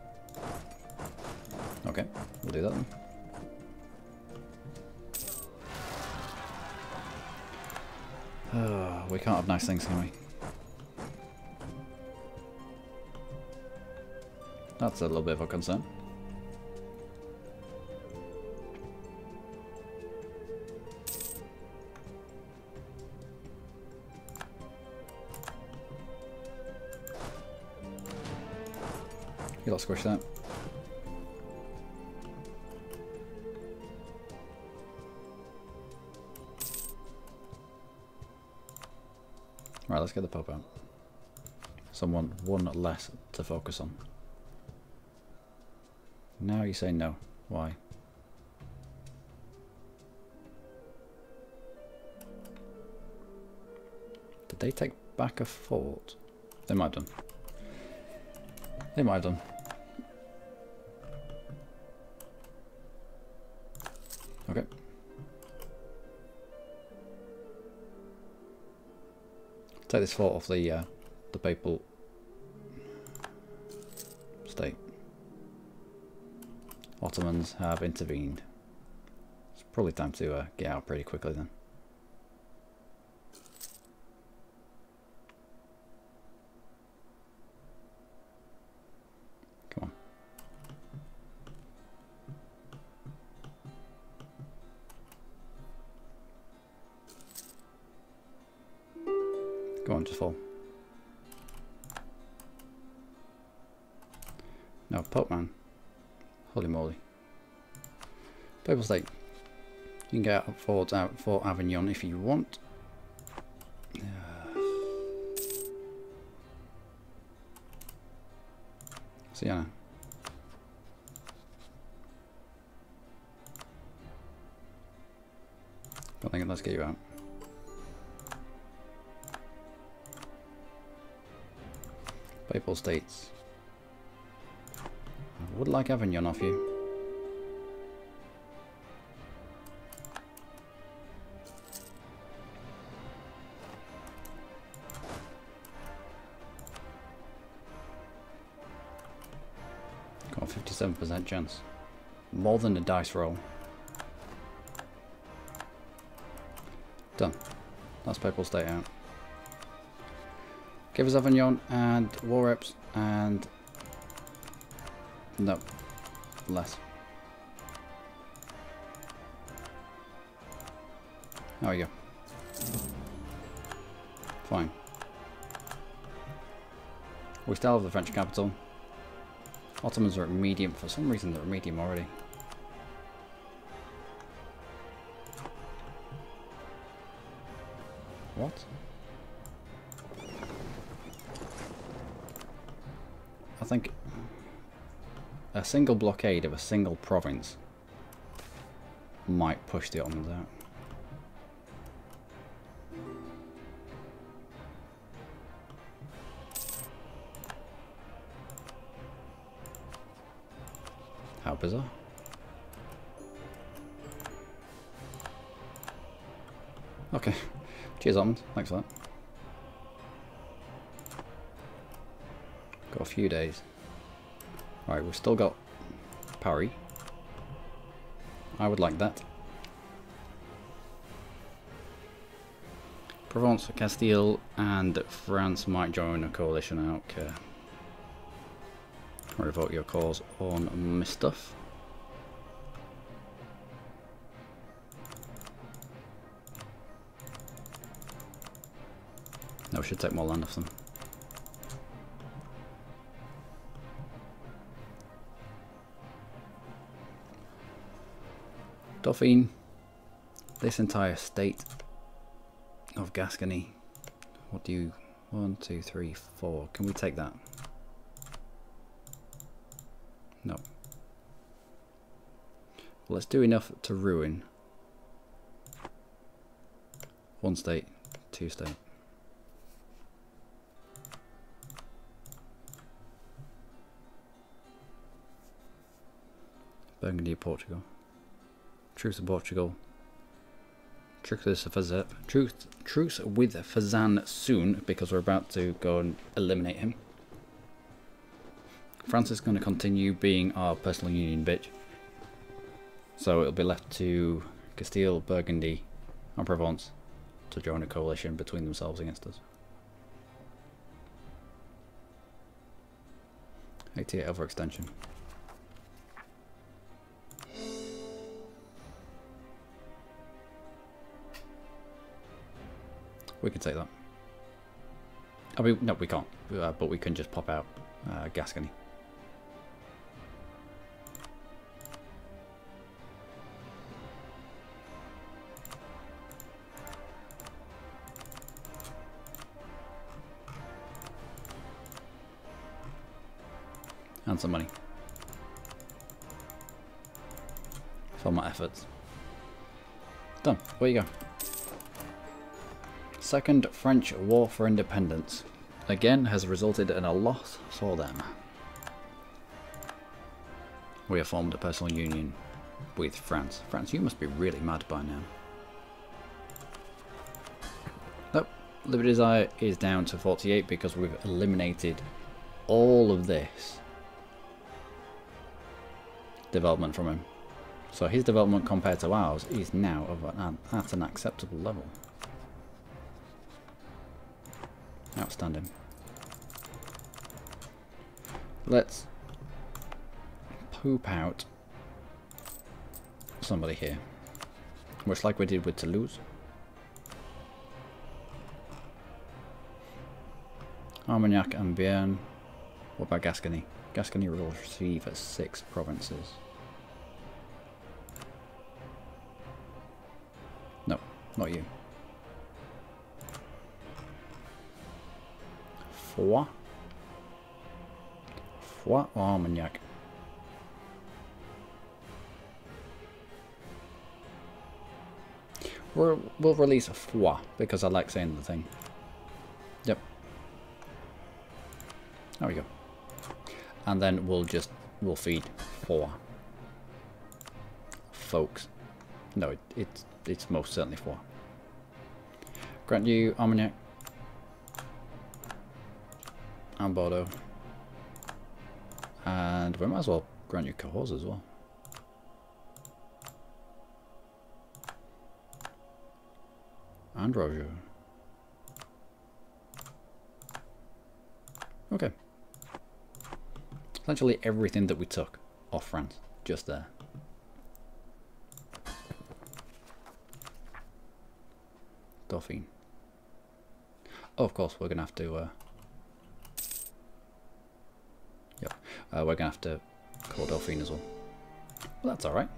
Okay, we'll do that then. Oh, we can't have nice things, can we? That's a little bit of a concern. You got squish that. Right, let's get the Pope out. Someone one less to focus on. Now you say no. Why? Did they take back a fort? They might have done. They might have done. Okay. Take this fort off the papal state. Ottomans have intervened. It's probably time to get out pretty quickly then. Come on. Go on, just fall. No, Pope man. Holy moly. Papal State. You can get forwards out for Avignon if you want. Siena. Don't think let's get you out. Papal States. I would like Avignon off you. Got a 57% chance. More than a dice roll. Done. That's Papal State out. Give us Avignon and war reps and no, less. There we go. Fine. We still have the French capital. Ottomans are at medium. For some reason they're at medium already. What? I think a single blockade of a single province might push the Ottomans out. How bizarre. Okay, Cheers, Ottomans. Thanks for that. Got a few days. Right, we've still got Paris. I would like that. Provence, Castile, and France might join a coalition. I don't care. Revoke your cause on my stuff. No, we should take more land off them. Dauphine, this entire state of Gascony. What do you... 1, 2, 3, 4. Can we take that? No. Well, let's do enough to ruin 1 state, 2 state. Burgundy, Portugal. Truce with Portugal. Truce with Fazan soon, because we're about to go and eliminate him. France is going to continue being our personal union bitch. So it'll be left to Castile, Burgundy and Provence to join a coalition between themselves against us. 88 overextension. We can take that. I mean, no, we can't. But we can just pop out Gascony. And some money. For my efforts. Done. Where you go? Second French War for Independence again has resulted in a loss for them. We have formed a personal union with France. France, you must be really mad by now. Nope, Liberty Desire is down to 48 because we've eliminated all of this development from him. So his development compared to ours is now at an acceptable level. Outstanding. Let's poop out somebody here, much like we did with Toulouse. Armagnac and Béarn. What about Gascony? Gascony will receive 6 provinces. No, not you. Foix or Armagnac? We'll release a Foix because I like saying the thing. Yep. There we go. And then we'll feed 4 folks. No, it's most certainly 4. Grant you Armagnac and Bordeaux, and we might as well grant you Cahors as well. And Roger. Okay. Essentially everything that we took off France, just there. Dauphine. Oh, of course, we're going to have to... we're going to have to call Dauphine as well. Well, that's alright.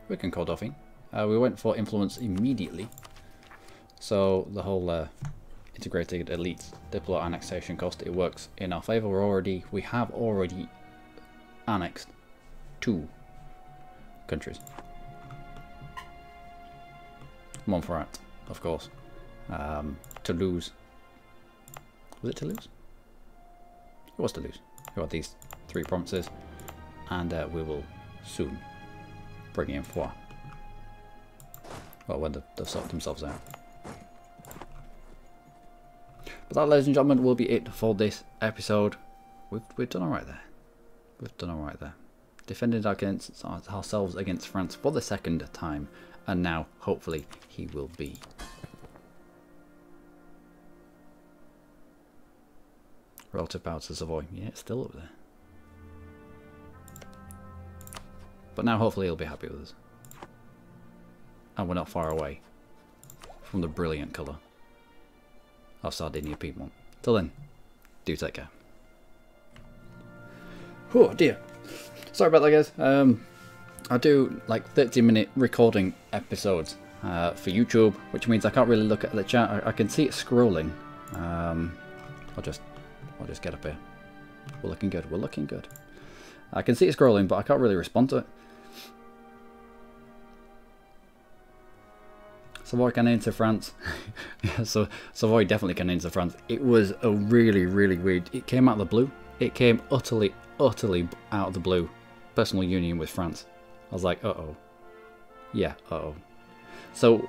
We can call Dauphine. We went for influence immediately. So the whole integrated elite diplo annexation cost, it works in our favour. We have already annexed 2 countries. Montferrat, of course. Toulouse. Was it Toulouse? It was Toulouse. We got these 3 provinces, and we will soon bring in Foix. Well, when they've sorted themselves out. But that, ladies and gentlemen, will be it for this episode. We've done alright there. We've done alright there. Defended against ourselves against France for the second time. And now, hopefully, he will be. Relative power to Savoy. Yeah, it's still up there. But now, hopefully, he'll be happy with us. And we're not far away from the brilliant colour of Sardinia Piedmont. Till then, do take care. Oh dear. Sorry about that, guys. I do like 30-minute recording episodes for YouTube, which means I can't really look at the chat. I can see it scrolling. I'll just get up here. We're looking good. We're looking good. I can see it scrolling, but I can't really respond to it. Savoy can enter France. Yeah, so Savoy definitely can enter France. It was a really, really weird. It came out of the blue. It came utterly out of the blue. Personal union with France. I was like, uh-oh. Yeah, uh-oh. So,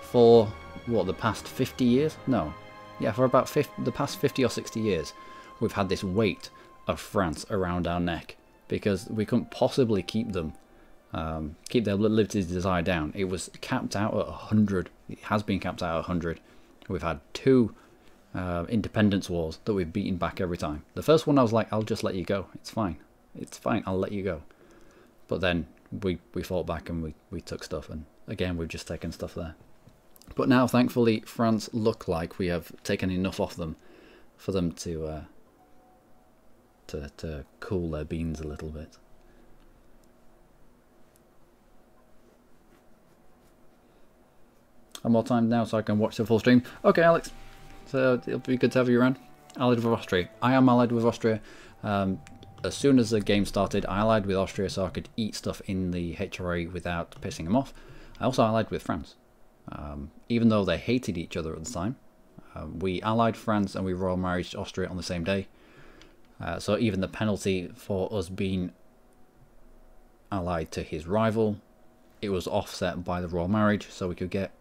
for what, the past 50 years? No. Yeah, for about the past 50 or 60 years, we've had this weight of France around our neck because we couldn't possibly keep them. Keep their liberty's desire down. It was capped out at 100. It has been capped out at 100. We've had 2 independence wars that we've beaten back every time. The first one I was like, I'll just let you go. It's fine. It's fine. I'll let you go. But then we fought back and we took stuff. And again, we've just taken stuff there. But now, thankfully, France look like we have taken enough off them for them to cool their beans a little bit. And more time now so I can watch the full stream. Okay, Alex. So it'll be good to have you around. Allied with Austria. I am allied with Austria. As soon as the game started, I allied with Austria so I could eat stuff in the HRA without pissing them off. I also allied with France. Even though they hated each other at the time. We allied France and we royal married Austria on the same day. So even the penalty for us being allied to his rival, it was offset by the royal marriage, so we could get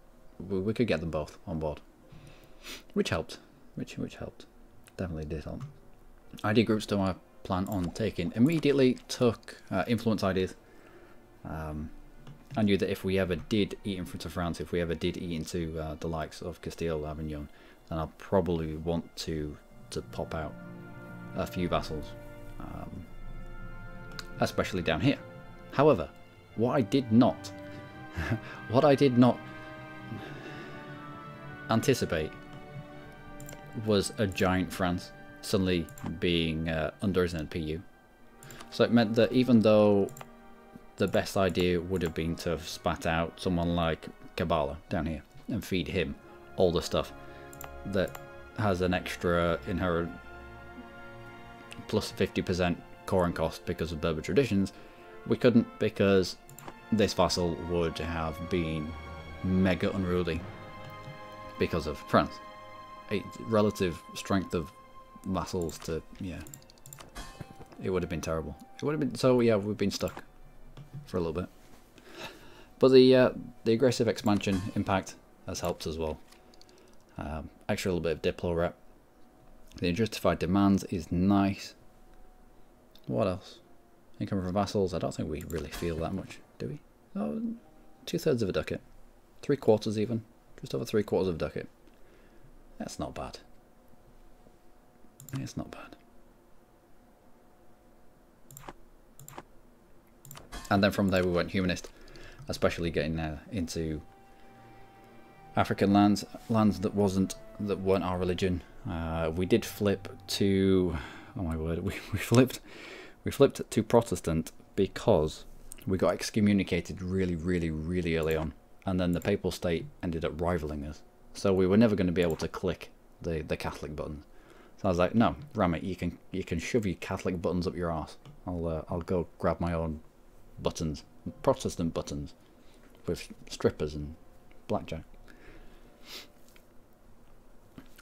them both on board, which helped. Which helped. Definitely did help. ID groups to my plan on taking immediately took influence ideas. I knew that if we ever did eat in front of France, if we ever did eat into the likes of Castile, Avignon, then I'll probably want to pop out a few vassals, especially down here. However, what I did not anticipate was a giant France suddenly being under his NPU. So it meant that even though the best idea would have been to have spat out someone like Kabbalah down here and feed him all the stuff that has an extra inherent plus 50% coring cost because of Berber traditions, we couldn't, because this vassal would have been mega unruly because of France. A relative strength of vassals to, yeah, it would have been terrible. It would have been, so yeah, we've been stuck for a little bit. But the aggressive expansion impact has helped as well. Extra little bit of Diplo rep. The unjustified demands is nice. What else? Income from vassals. I don't think we really feel that much, do we? Oh, 2/3 of a ducat. 3/4 even. Just over 3/4 of a ducat. That's not bad. It's not bad. And then from there we went humanist, especially getting into African lands that weren't our religion. We did flip to, oh my word, we flipped to Protestant because we got excommunicated really early on, and then the papal state ended up rivaling us. So we were never going to be able to click the Catholic button. So I was like, no, ram it, you can shove your Catholic buttons up your arse. I'll go grab my own buttons, Protestant buttons, with strippers and blackjack.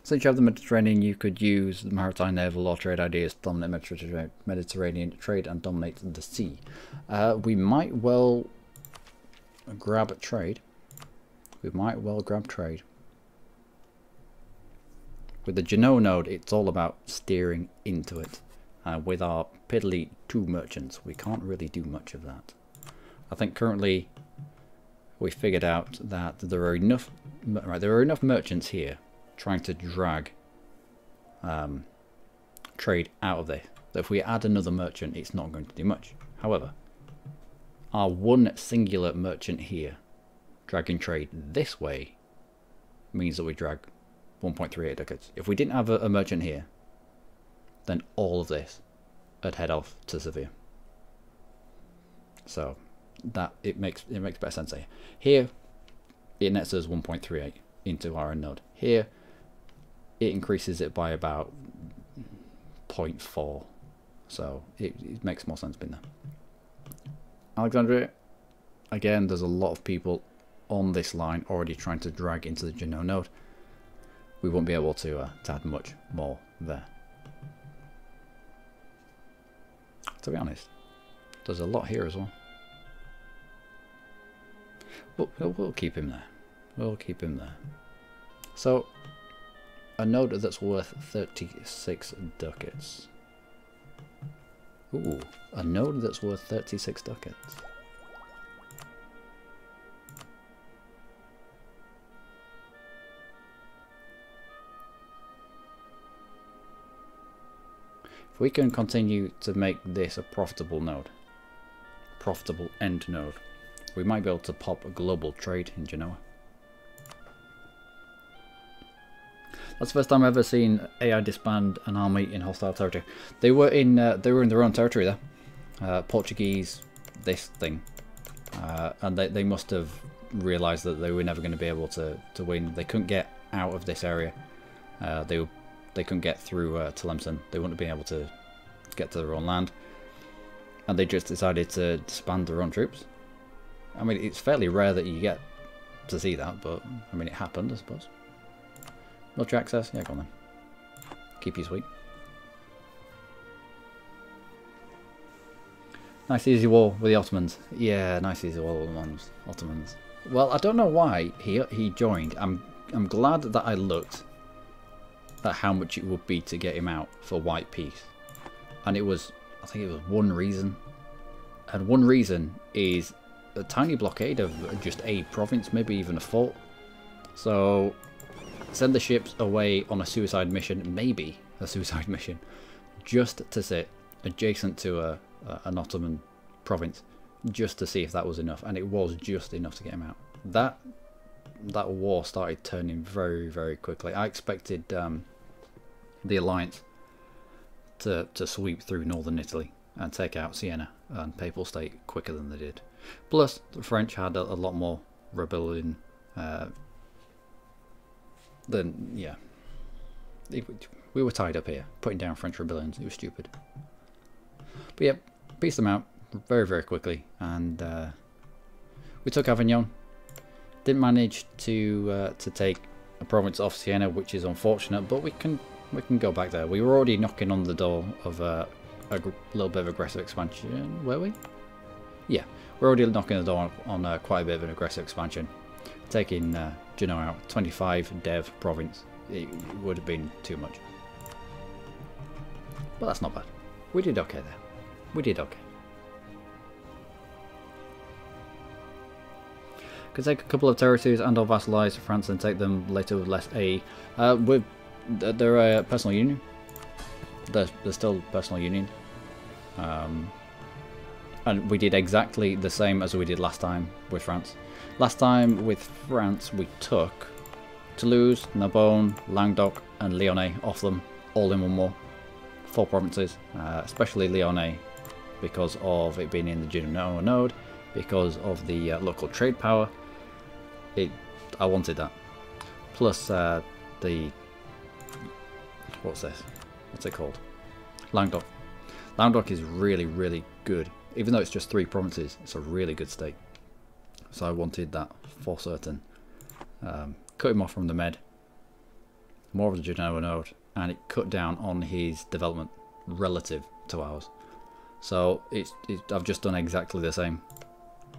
Since you have the Mediterranean, you could use the maritime, naval, or trade ideas to dominate Mediterranean trade and dominate the sea. We might well grab trade. We might well grab trade. With the Genoa node, it's all about steering into it. With our piddly 2 merchants, we can't really do much of that. I think currently we figured out that there are enough merchants here trying to drag trade out of this. That if we add another merchant, it's not going to do much. However, our one singular merchant here dragging trade this way means that we drag 1.38 ducats. If we didn't have a merchant here, then all of this would head off to Savoy. So that it makes better sense here. Here it nets us 1.38 into our node. Here it increases it by about 0.4. So it makes more sense being there. Alexandria, again, there's a lot of people on this line already trying to drag into the Genoa node. We won't be able to add much more there. To be honest, there's a lot here as well. We'll keep him there. We'll keep him there. So, a node that's worth 36 ducats. Ooh, a node that's worth 36 ducats. If we can continue to make this a profitable node, profitable end node, we might be able to pop a global trade in Genoa. That's the first time I've ever seen AI disband an army in hostile territory. They were in their own territory there, Portuguese this thing, and they must have realised that they were never going to be able to win. They couldn't get out of this area. They couldn't get through Tlemcen. They wouldn't be able to get to their own land, and they just decided to disband their own troops. I mean, it's fairly rare that you get to see that, but I mean, it happened, I suppose. Military access? Yeah, go on then. Keep you sweet. Nice easy war with the Ottomans. Yeah, nice easy war with the Ottomans. Well, I don't know why he joined. I'm glad that I looked at how much it would be to get him out for white peace. And it was, I think it was one reason. And one reason is a tiny blockade of just a province, maybe even a fort. So send the ships away on a suicide mission, maybe a suicide mission, just to sit adjacent to an Ottoman province, just to see if that was enough. And it was just enough to get him out. That war started turning very, very quickly. I expected the alliance to sweep through northern Italy and take out Siena and Papal State quicker than they did. Plus, the French had a lot more rebellion than, yeah. We were tied up here, putting down French rebellions. It was stupid. But yeah, pieced them out very, very quickly, and we took Avignon. Didn't manage to take a province off Siena, which is unfortunate, but we can go back there. We were already knocking on the door of a little bit of aggressive expansion, were we? Yeah, we're already knocking the door on quite a bit of an aggressive expansion. Taking Genoa out, 25 dev province, it would have been too much. But that's not bad. We did okay there. We did okay. Could take a couple of territories and or vassalize France and take them later with less aid. They're a personal union. They're still personal union. And we did exactly the same as we did last time with France. Last time with France we took Toulouse, Narbonne, Languedoc and Lyonnais off them all in one war. 4 provinces, especially Lyonnais because of it being in the Genoa node, because of the local trade power. I wanted that. Plus what's this? What's it called? Languedoc. Languedoc is really, really good. Even though it's just 3 provinces, it's a really good state. So I wanted that for certain. Cut him off from the Med. More of the Genoa node. And it cut down on his development relative to ours. So I've just done exactly the same.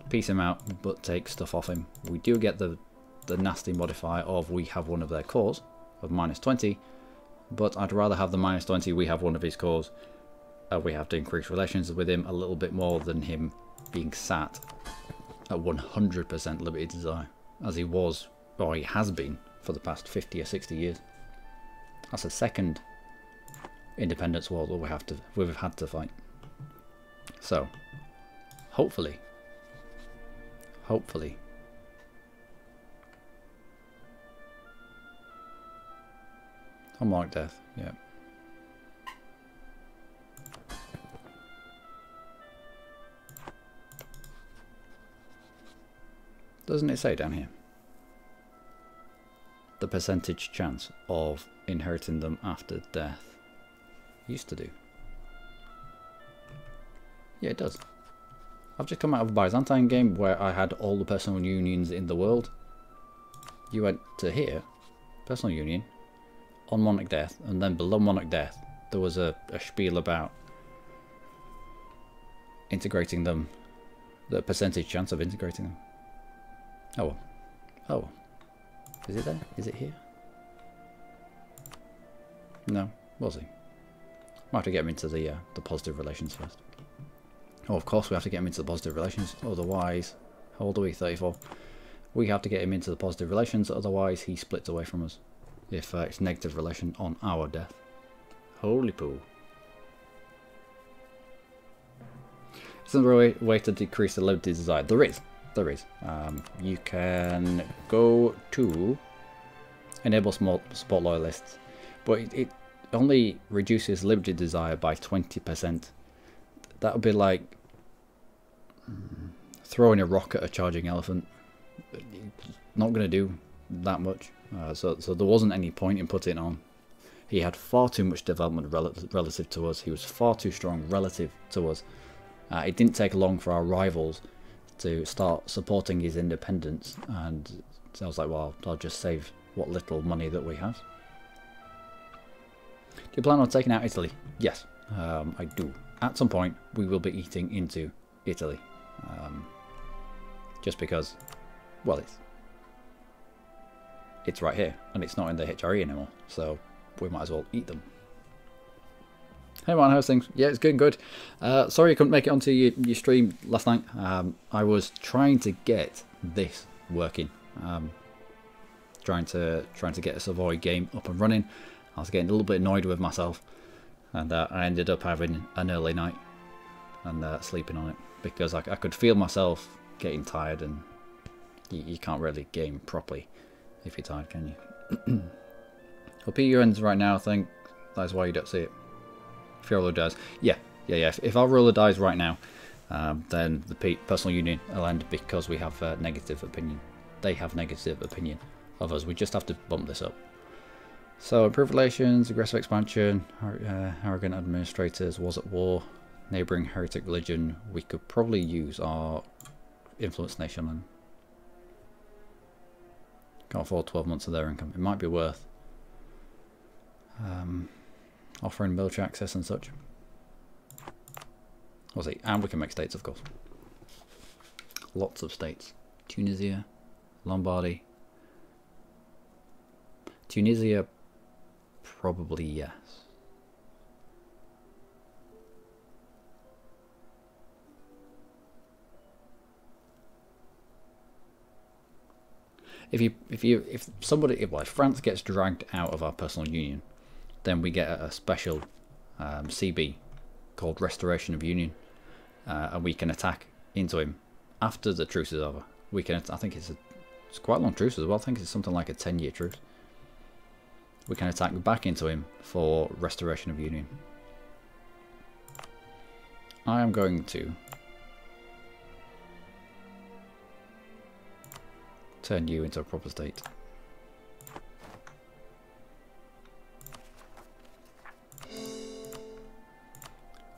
Piece him out, but take stuff off him. We do get the nasty modifier of we have one of their cores of -20, but I'd rather have the -20. We have one of his cores. We have to increase relations with him a little bit more than him being sat at 100% limited desire, as he was, or he has been, for the past 50 or 60 years. That's the second independence war that we've had to fight. So, hopefully, unmarked death, yeah. Doesn't it say down here? The percentage chance of inheriting them after death. Used to do. Yeah, it does. I've just come out of a Byzantine game where I had all the personal unions in the world. You went to here, personal union, on monarch death, and then below monarch death there was a spiel about integrating them, the percentage chance of integrating them. Oh well. Oh well. Is it there? Is it here? No, we'll see. Might have to get him into the positive relations first. Oh, of course we have to get him into the positive relations, otherwise, how old are we? 34. We have to get him into the positive relations, otherwise he splits away from us. If it's negative relation on our death. Holy poo. Is there a way to decrease the limited desire? There is. There is. You can go to enable support loyalists, but it only reduces limited desire by 20%. That would be like throwing a rock at a charging elephant. Not going to do that much. So there wasn't any point in putting it on. He had far too much development relative to us. He was far too strong relative to us. It didn't take long for our rivals to start supporting his independence, and so I was like, well, I'll just save what little money that we have. Do you plan on taking out Italy? Yes, I do. At some point, we will be eating into Italy. Just because, well, it's right here, and it's not in the HRE anymore, so we might as well eat them. Hey man, how's things? Yeah, it's going good. Sorry you couldn't make it onto your stream last night. I was trying to get this working. Trying to get a Savoy game up and running. I was getting a little bit annoyed with myself, and I ended up having an early night and sleeping on it because I could feel myself getting tired, and you can't really game properly if you're tired, can you? Well, PU ends right now. I think that's why you don't see it. If your ruler dies, yeah. If our ruler dies right now, then the personal union will end because we have negative opinion. They have negative opinion of us. We just have to bump this up. So improved relations, aggressive expansion, arrogant administrators, was at war, neighbouring heretic religion. We could probably use our influence nation and can't afford 12 months of their income. It might be worth offering military access and such. We'll see. And we can make states, of course. Lots of states. Tunisia, Lombardy. Tunisia, probably yes. If France gets dragged out of our personal union, then we get a special CB called Restoration of Union, and we can attack into him after the truce is over. We can. I think it's quite a long truce as well. I think it's something like a 10-year truce. We can attack back into him for Restoration of Union. I am going to turn you into a proper state.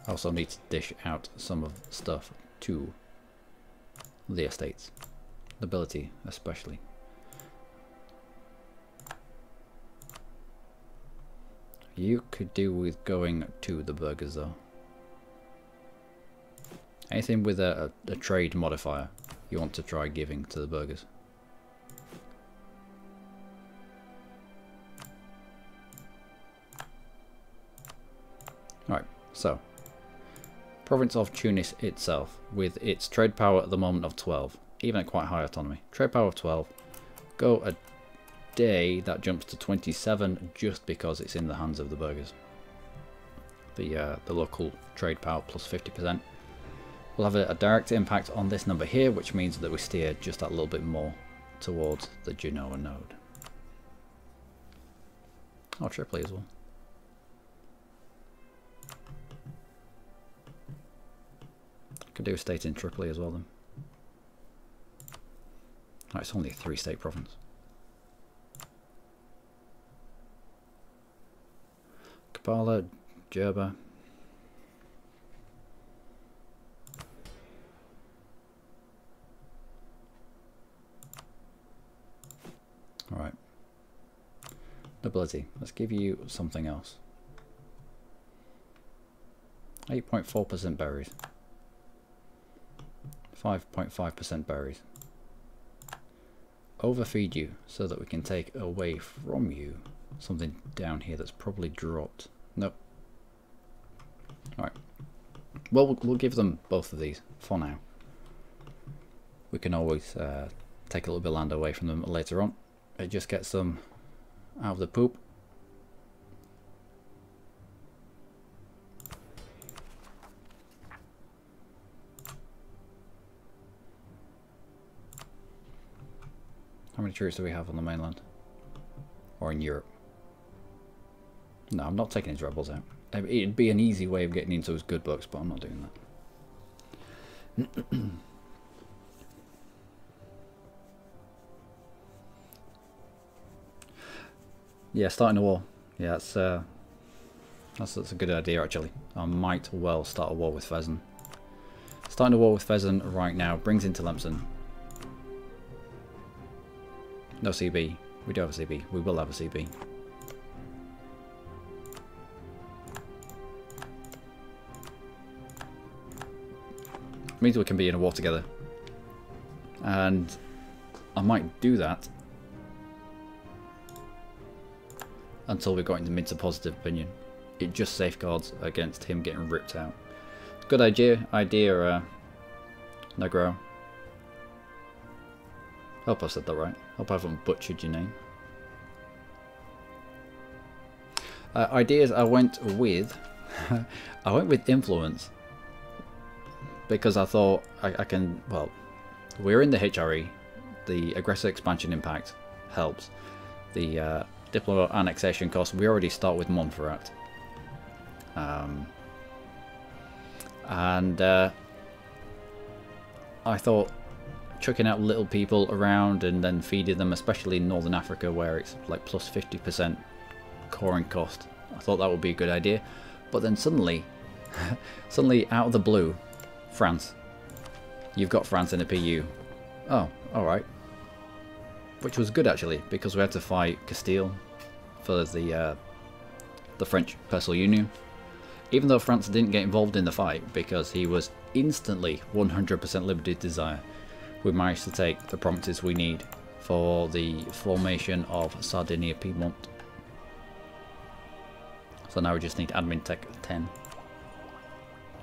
I also need to dish out some of the stuff to the estates. Nobility especially. You could do with going to the burghers though. Anything with a trade modifier you want to try giving to the burghers. Alright, so province of Tunis itself, with its trade power at the moment of 12, even at quite high autonomy. Trade power of 12. Go a day, that jumps to 27 just because it's in the hands of the burghers. The local trade power plus 50%. We'll have a direct impact on this number here, which means that we steer just that little bit more towards the Genoa node. Oh, Tripoli as well. Could do a state in Tripoli as well then. Oh, it's only a 3-state province. Kampala, Jerba. Alright. Nobility. Let's give you something else. 8.4% berries. 5.5% berries. Overfeed you so that we can take away from you something down here that's probably dropped. Nope. Alright. Well, we'll give them both of these for now. We can always take a little bit of land away from them later on. It just gets them out of the poop. How many troops do we have on the mainland? Or in Europe? No, I'm not taking his rebels out. It'd be an easy way of getting into his good books, but I'm not doing that. Yeah, starting a war. Yeah, that's a good idea actually. I might well start a war with Fezzan. Starting a war with Fezzan right now brings in Tlemcen. No CB. We do have a CB. We will have a CB. Means we can be in a war together. And I might do that until we got into mid to positive opinion. It just safeguards against him getting ripped out. Good idea, Negro. Hope I said that right. Hope I haven't butchered your name. Ideas I went with I went with influence because I thought I can, well, we're in the HRE, the aggressive expansion impact helps. The diplomat annexation cost, we already start with Montferrat. And I thought chucking out little people around and then feeding them, especially in Northern Africa where it's like plus 50% coring cost, I thought that would be a good idea. But then suddenly, suddenly out of the blue, France. You've got France in a PU. Oh, alright. Which was good actually, because we had to fight Castile for the French Personal Union. Even though France didn't get involved in the fight because he was instantly 100% limited desire, we managed to take the provinces we need for the formation of Sardinia Piedmont. So now we just need admin tech 10,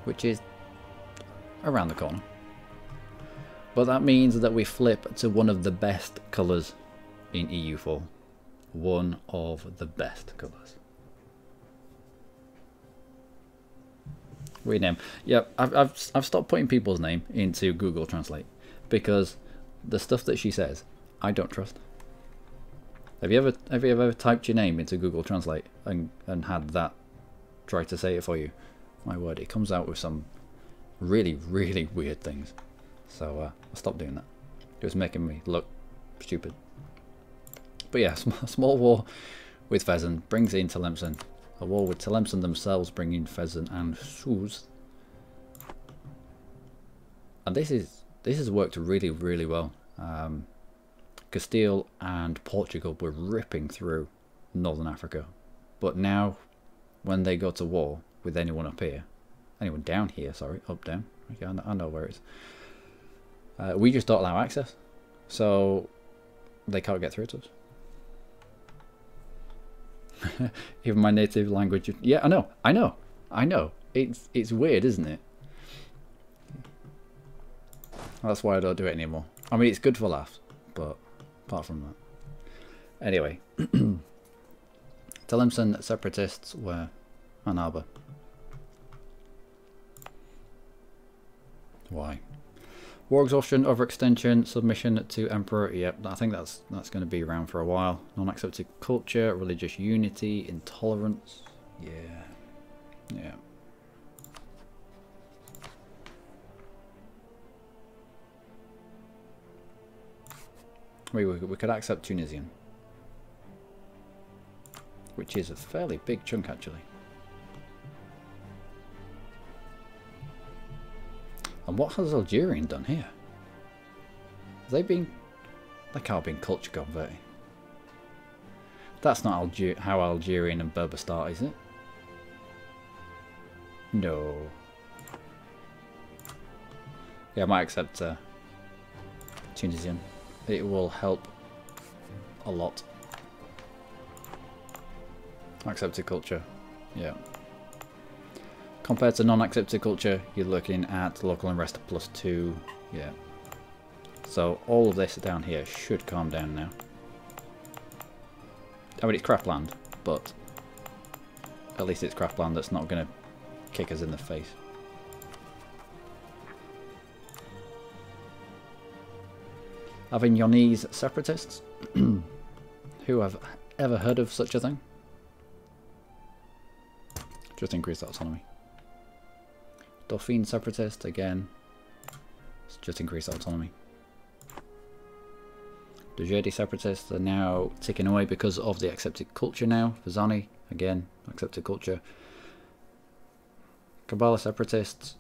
which is around the corner. But that means that we flip to one of the best colours in EU4. One of the best colours. Rename. Yeah, I've stopped putting people's name into Google Translate because the stuff that she says, I don't trust. Have you ever typed your name into Google Translate and had that try to say it for you? My word, it comes out with some really, really weird things. So I stopped doing that. It was making me look stupid. But yeah, small war with Fezzan brings in Tlemcen. A war with Tlemcen themselves bringing Fezzan and Souz. And this has worked really, really well. Castile and Portugal were ripping through Northern Africa. But now, when they go to war with anyone up here, anyone down here, sorry, up, down, okay, I know where it is. We just don't allow access. So, they can't get through to us. Even my native language, yeah, I know, I know. It's weird, isn't it? That's why I don't do it anymore. I mean, it's good for laughs, but apart from that. Anyway. Tlemcen separatists were Ann Arbor. Why? War exhaustion, overextension, submission to emperor. Yep, I think that's going to be around for a while. Non-accepted culture, religious unity, intolerance. Yeah. Yeah. We could accept Tunisian, which is a fairly big chunk actually. And what has Algerian done here? Have they been... They can't have been culture converting. That's not how Algerian and Berber start, is it? No. Yeah, I might accept Tunisian. It will help a lot. Accepted culture. Yeah. Compared to non-accepted culture, you're looking at local unrest +2. Yeah. So all of this down here should calm down now. I mean, it's crap land, but at least it's crap land that's not going to kick us in the face. Avignonese separatists? Who have ever heard of such a thing? Just increase autonomy. Dauphine separatist, again. Let's just increase autonomy. The Jedi separatists are now ticking away because of the accepted culture now. Vazani, again, accepted culture. Kabbalah separatists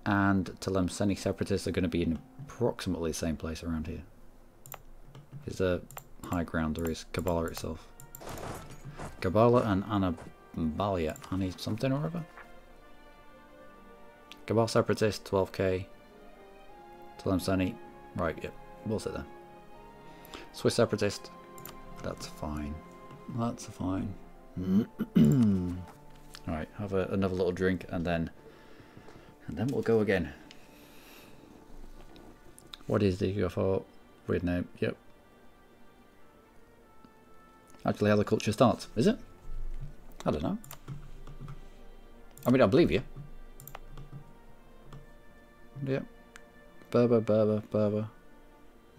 and Tlemceni separatists are going to be in approximately the same place around here. Is there high ground? There is Kabbalah itself. Kabbalah and Anabalia. Ani something or other? Kabbalah separatist, 12k. Tlemceni. Right, yep. We'll sit there. Swiss separatist. That's fine. That's fine. Alright, have another little drink and then we'll go again. What is the EU4? Weird name. Yep. Actually how the culture starts, is it? I don't know. I mean, I believe you. Yep. Berber.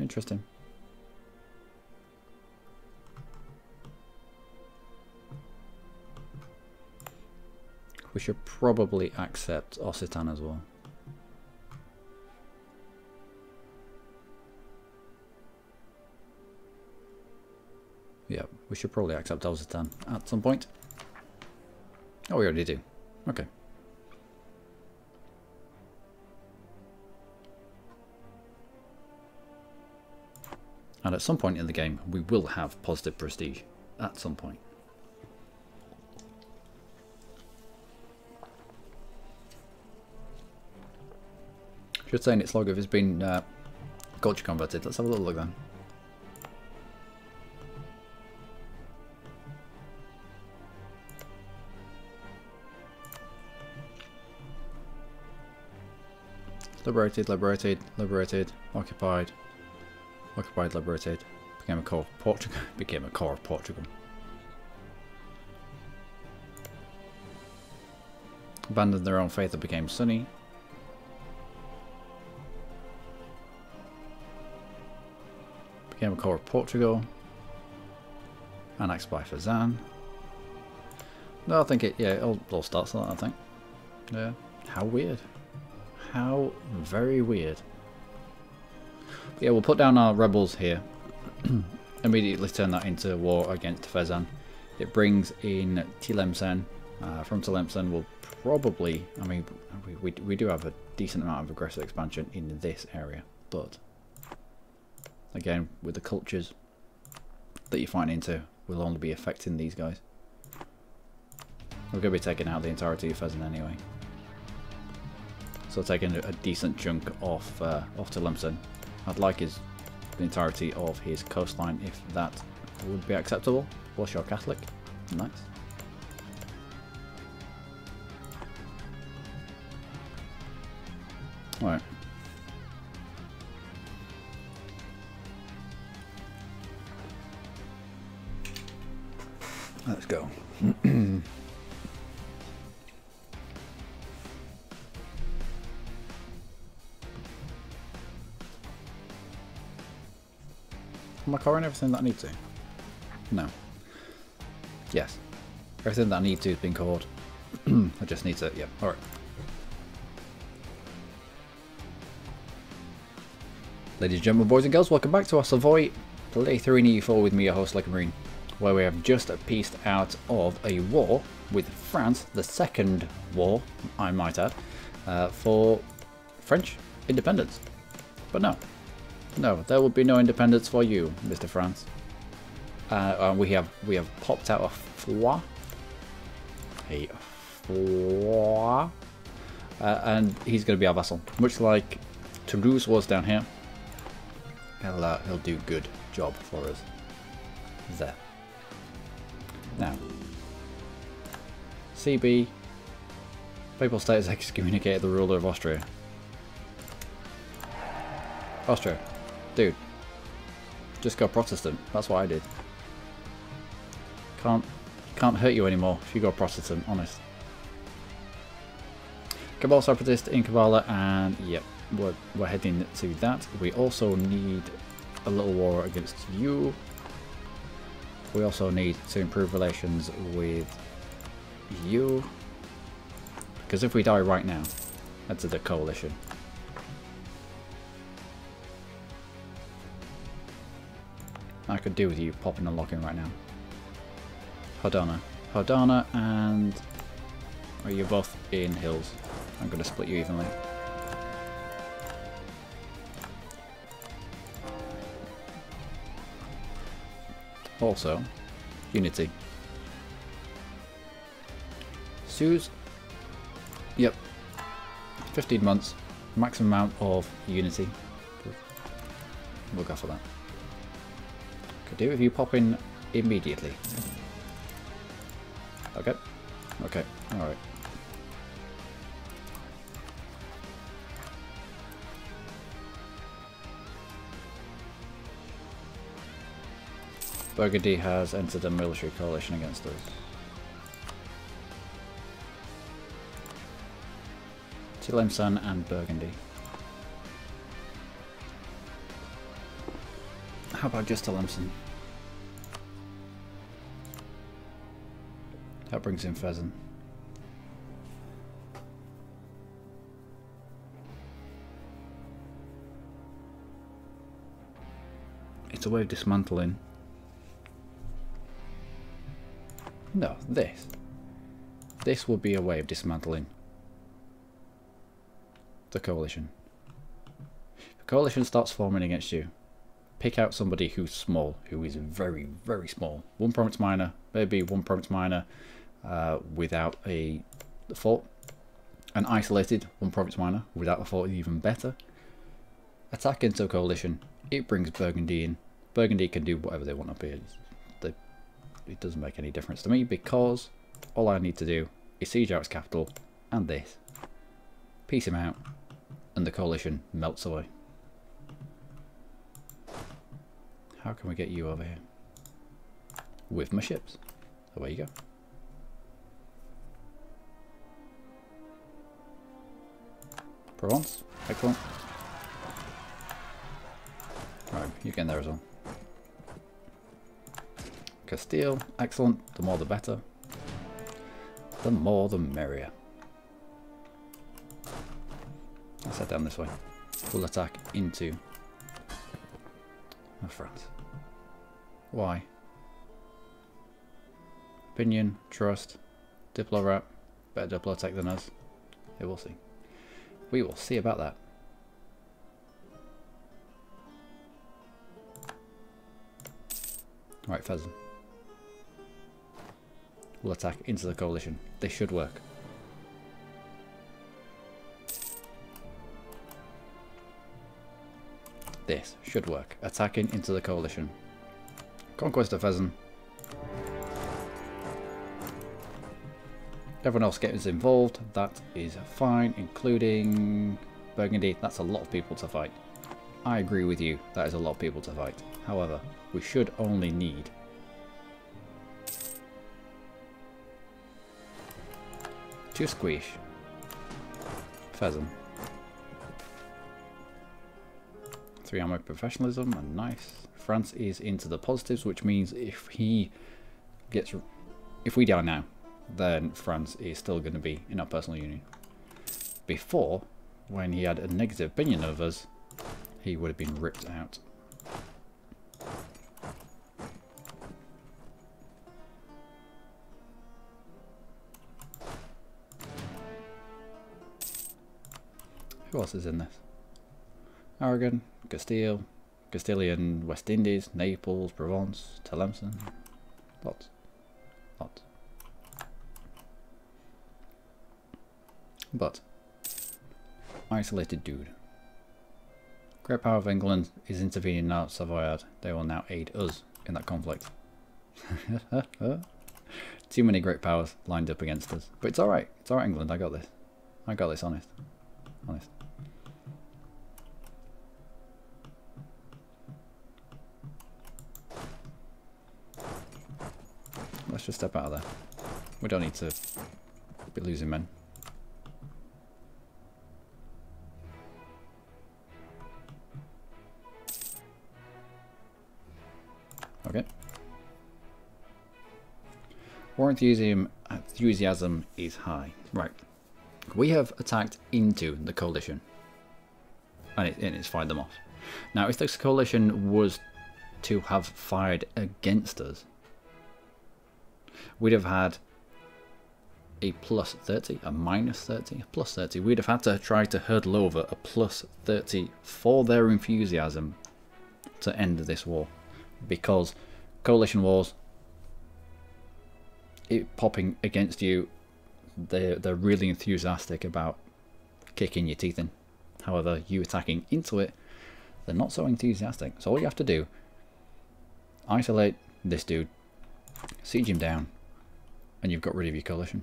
Interesting. We should probably accept Occitan as well. Yeah, we should probably accept Occitan at some point. Oh, we already do. Okay. And at some point in the game, we will have positive prestige. At some point. Should say in its log if it's been culture converted. Let's have a little look then. Liberated, occupied, liberated, became a core of Portugal, became a core of Portugal. Abandoned their own faith and became Sunni. Became a core of Portugal. Annexed by Fazan. No, I think it all starts like that, I think. Yeah. How weird. How very weird. But yeah, we'll put down our rebels here. Immediately turn that into war against Fezan. It brings in Tlemcen. From Tlemcen we'll probably, I mean, we do have a decent amount of aggressive expansion in this area. But, again, with the cultures that you find into, will only be affecting these guys. We're going to be taking out the entirety of Fezan anyway. So taking a decent chunk off Tlemcen. I'd like the entirety of his coastline if that would be acceptable. Plus you're Catholic. Nice. Alright. Let's go. Am I covering everything that I need to? No. Yes. Everything that I need to has been covered. I just need to, yeah, alright. Ladies and gentlemen, boys and girls, welcome back to our Savoy playthrough in EU4 with me, your host, Like a Marine, where we have just pieced out of a war with France, the second war, I might add, for French independence. But no. No, there will be no independence for you, Mr. France. We have popped out a foie, and he's going to be our vassal, much like Toulouse was down here. He'll do good job for us there. Now, CB, Papal State has excommunicated the ruler of Austria. Austria. Dude, just go Protestant. That's what I did. Can't hurt you anymore if you go Protestant, honest. Cabal Separatist in Kavala, and yep, we're heading to that. We also need a little war against you. We also need to improve relations with you, because if we die right now, that's the coalition. I could do with you popping and locking right now. Hodana, and are you both in hills? I'm going to split you evenly. Also, unity. Suze. Yep. 15 months. Maximum amount of unity. We'll go for that. Could do if you pop in immediately. Okay. Okay. Alright. Burgundy has entered a military coalition against us. Tlemcen and Burgundy. How about just Tlemcen? That brings in Fezzan. It's a way of dismantling. No, this. This would be a way of dismantling the coalition. If a coalition starts forming against you, pick out somebody who's small, who is very, very small. 1 province minor, maybe 1 province minor without a fort. An isolated 1 province minor without a fort is even better. Attack into a coalition. It brings Burgundy in. Burgundy can do whatever they want up here. It doesn't make any difference to me because all I need to do is siege out its capital and this. Piece him out and the coalition melts away. How can we get you over here? With my ships. Away you go. Provence. Excellent. Right, you get in there as well. Castile. Excellent. The more the better. The more the merrier. Let's head down this way. Full attack into France. Why? Opinion, trust, Diplo rap, better Diplo tech than us. Yeah, we'll see. We will see about that. Alright, Fezzan. We'll attack into the coalition. This should work. This should work. Attacking into the coalition. Conquest of Fezzan. Everyone else gets involved. That is fine, including Burgundy, that's a lot of people to fight. I agree with you, that is a lot of people to fight. However, we should only need two squish, pheasant, 3 armor professionalism, and nice. France is into the positives, which means if we die now, then France is still going to be in our personal union. Before, when he had a negative opinion of us, he would have been ripped out. Who else is in this? Aragon, Castile, Castilian West Indies, Naples, Provence, Tlemcen. Lots. Lots. But, isolated dude. Great power of England is intervening now. Savoy. They will now aid us in that conflict. Too many great powers lined up against us. But it's alright. It's alright, England. I got this. I got this, honest. Honest. Let's just step out of there. We don't need to be losing men. Okay. War enthusiasm is high. Right. We have attacked into the coalition. And it's fired them off. Now, if this coalition was to have fired against us, we'd have had a plus 30, a minus 30, a plus 30. We'd have had to try to hurdle over a plus 30 for their enthusiasm to end this war. Because coalition wars, it popping against you, they're really enthusiastic about kicking your teeth in. However, you attacking into it, they're not so enthusiastic. So all you have to do, isolate this dude, siege him down, and you've got rid of your coalition.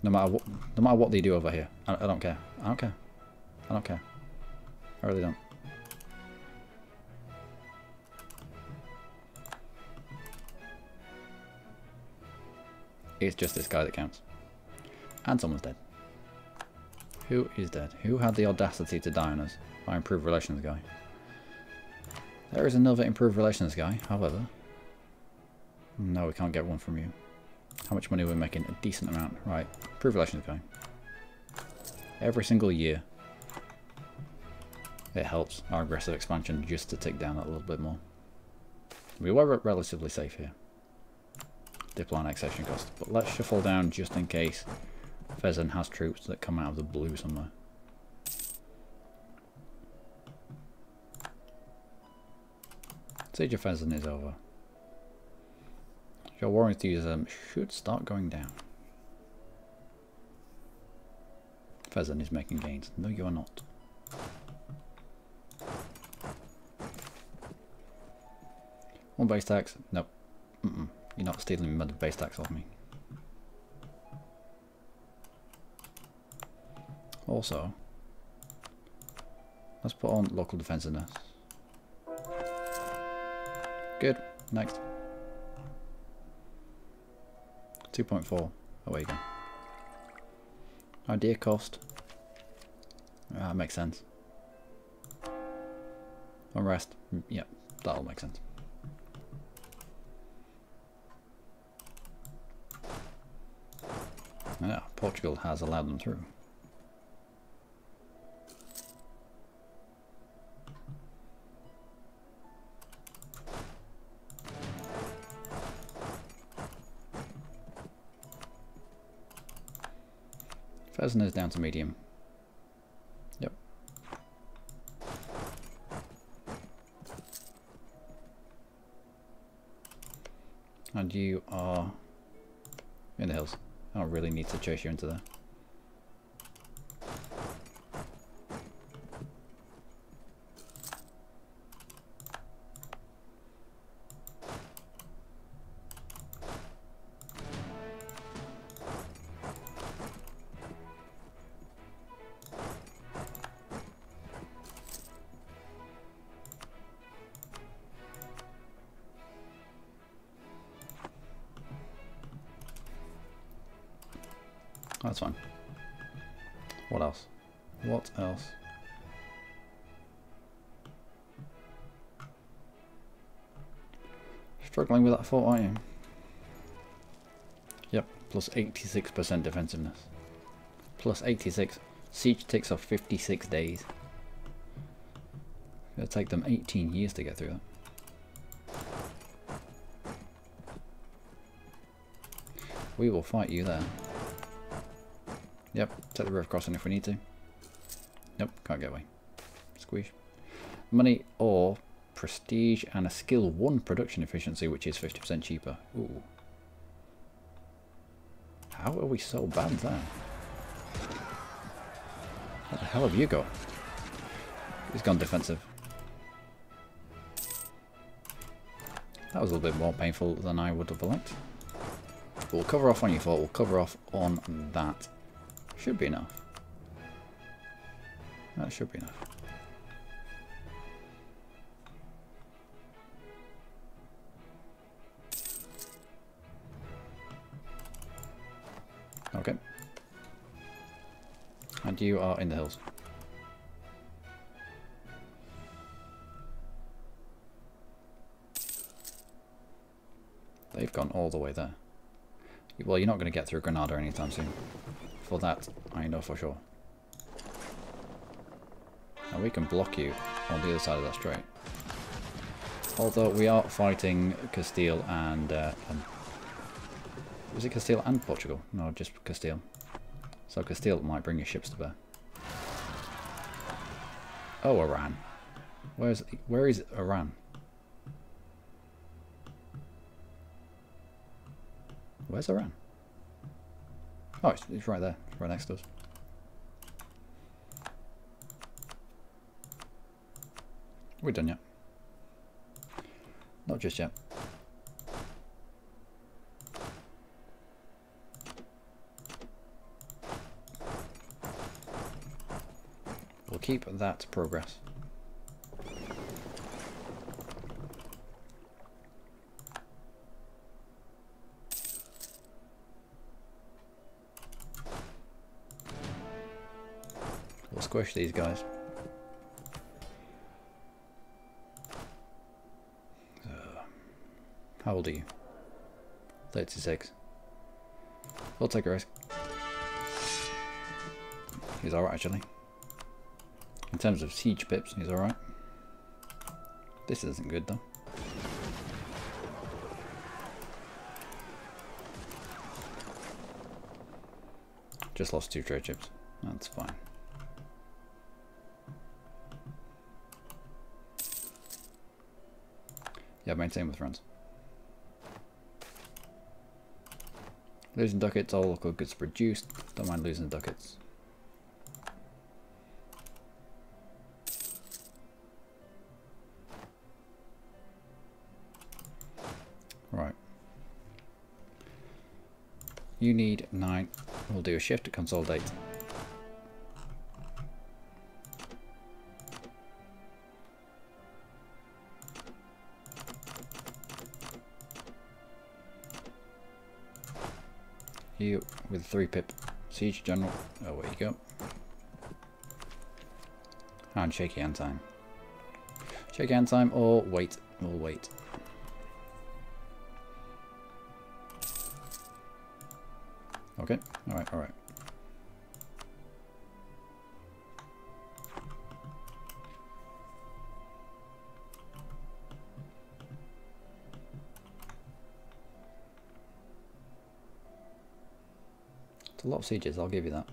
No matter what they do over here, I don't care. I don't care. I don't care. I really don't. It's just this guy that counts. And someone's dead. Who is dead? Who had the audacity to die on us? Our improved relations guy. There is another improved relations guy, however. No, we can't get one from you. How much money are we making? A decent amount. Right, improved relations guy. Every single year, it helps our aggressive expansion just to tick down a little bit more. We were relatively safe here. Diplo annexation cost. But let's shuffle down just in case Fezzen has troops that come out of the blue somewhere. Siege of Fezzen is over. Your war enthusiasm should start going down. Fezzen is making gains. No, you are not. One base tax? Nope. You're not stealing the base tax off me. Also, let's put on local defensiveness. Good. Next. 2.4. Away you go. Idea cost. That makes sense. Unrest. Yep, that'll make sense. Yeah, Portugal has allowed them through. Pheasant is down to medium. Yep. And you are in the hills. I don't really need to chase you into there. That's fine. What else? What else? Struggling with that fort, aren't you? Yep, plus 86% defensiveness. Plus 86. Siege takes off 56 days. It'll take them 18 years to get through that. We will fight you there. Yep, take the river crossing if we need to. Nope, can't get away. Squeeze. Money or prestige and a skill 1 production efficiency, which is 50% cheaper. Ooh. How are we so bad there? What the hell have you got? He's gone defensive. That was a little bit more painful than I would have liked. But we'll cover off on your fort, we'll cover off on that. Should be enough. That should be enough. Okay. And you are in the hills. They've gone all the way there. Well, you're not going to get through Granada anytime soon. For that, I know for sure. And we can block you on the other side of that strait. Although we are fighting Castile and... was it Castile and Portugal? No, just Castile. So Castile might bring your ships to bear. Oh, Iran. Where is Iran? Where's Iran? Oh, it's right there. It's right next to us. We're done yet? Not just yet. We'll keep that progress. We'll squish these guys. How old are you? 36. We'll take a risk. He's alright actually. In terms of siege pips, he's alright. This isn't good though. Just lost 2 trade ships. That's fine. Yeah, maintain with friends. Losing ducats, all local goods produced. Don't mind losing ducats. Right. You need 9. We'll do a shift to consolidate. You with 3 pip siege general. Oh, where you go. And shaky hand time. Shaky hand time or wait. We'll wait. Okay. Alright, alright. It's a lot of sieges, I'll give you that.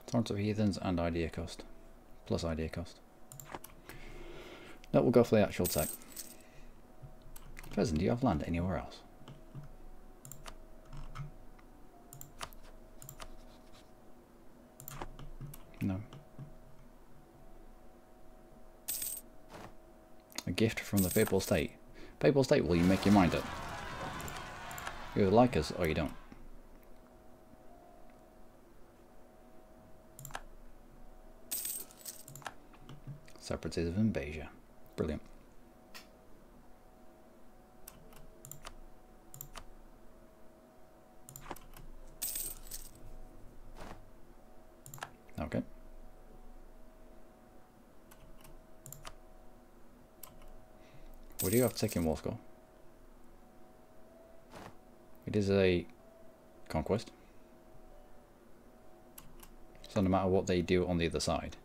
Torrents of heathens and idea cost. Plus idea cost. No, we'll go for the actual tech. Pheasant, do you have land anywhere else? No. A gift from the Papal State. Papal State, will you make your mind up? You either like us or you don't. Separatism in Beja. Brilliant. Okay. What do you have taken Moscow? It is a conquest. So no matter what they do on the other side,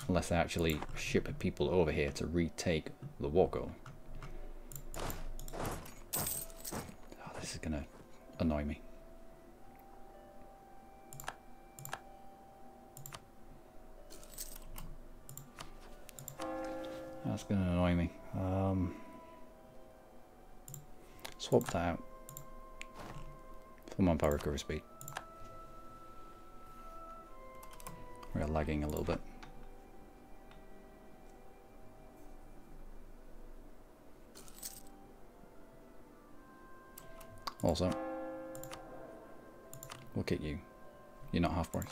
unless they actually ship people over here to retake the Wargo. Oh, this is gonna annoy me. That's gonna annoy me. Swap that out for manpower recovery speed. We're lagging a little bit. Also, look at you. You're not half price.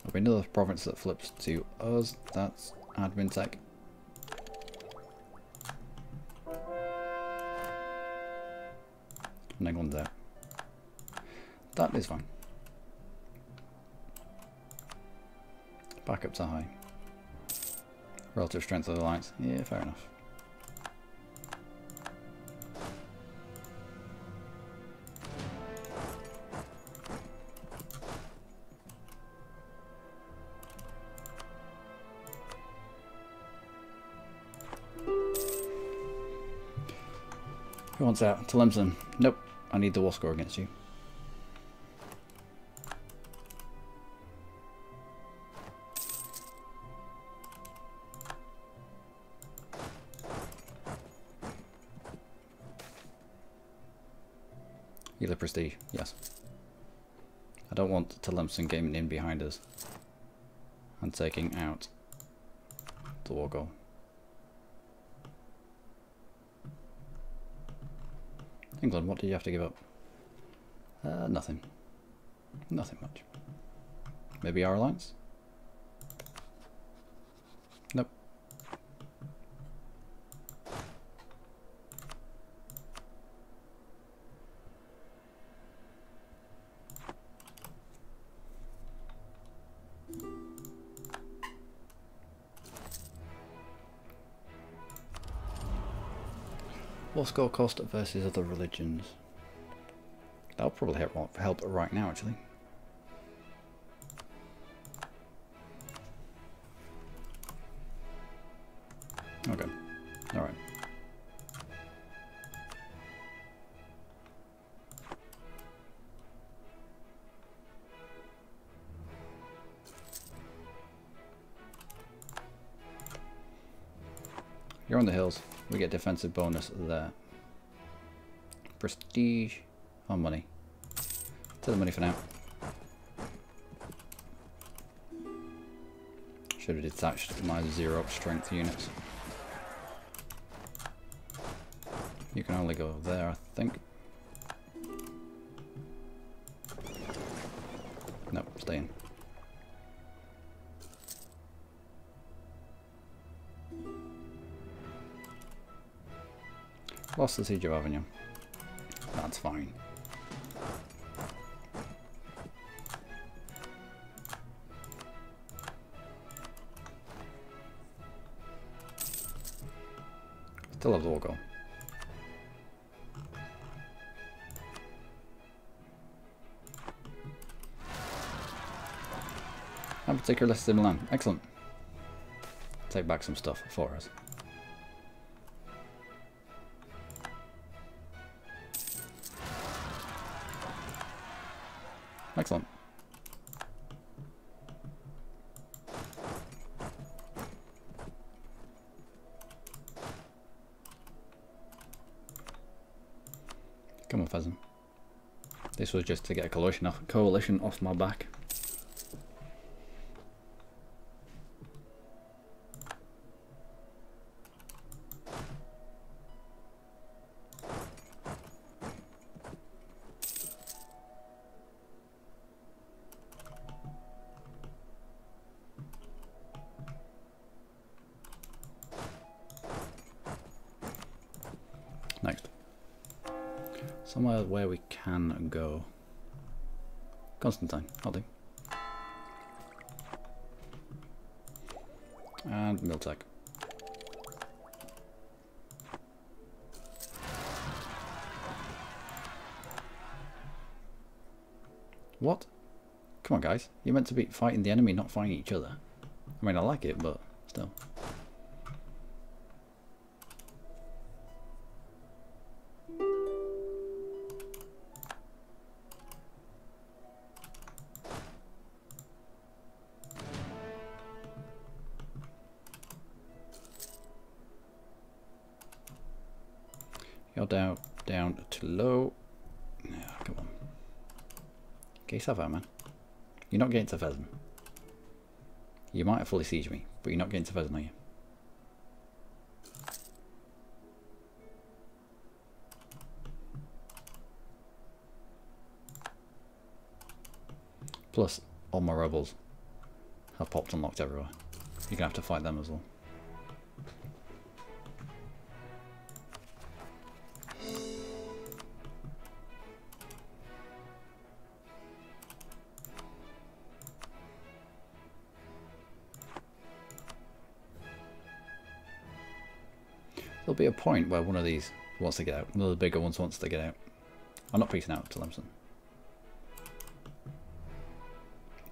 There'll be another province that flips to us. That's admin tech. And England's out. That is fine. Backups are high. Relative strength of the alliance. Yeah, fair enough. Who wants out? Tlemcen. Nope. I need the war score against you. Either prestige, yes. I don't want Tlemcen getting in behind us and taking out the war goal. England, what did you have to give up? Nothing. Nothing much. Maybe our alliance? Nope. War score cost versus other religions. That'll probably help right now, actually. Okay. Alright. You're on the hills. We get defensive bonus there. Prestige on money. To the money for now. Should have detached my 0 strength units. You can only go there, I think. Nope, stay in. Lost the Siege of Avignon. That's fine. Still have the war goal. Have a particular list in Milan. Excellent. Take back some stuff for us. Excellent. Come on, pheasant. This was just to get a coalition off my back. Somewhere where we can go. Constantine, I'll do. And Miltech. What? Come on guys, you're meant to be fighting the enemy, not fighting each other. I mean, I like it, but still. You're down to low. Yeah, come on. Okay, Savoy, man. You're not getting to Pheasant. You might have fully sieged me, but you're not getting to Pheasant, are you? Plus, all my rebels have popped and locked everywhere. You're gonna have to fight them as well. There'll be a point where one of these wants to get out, one of the bigger ones wants to get out. I'm not peacing out to Lemson.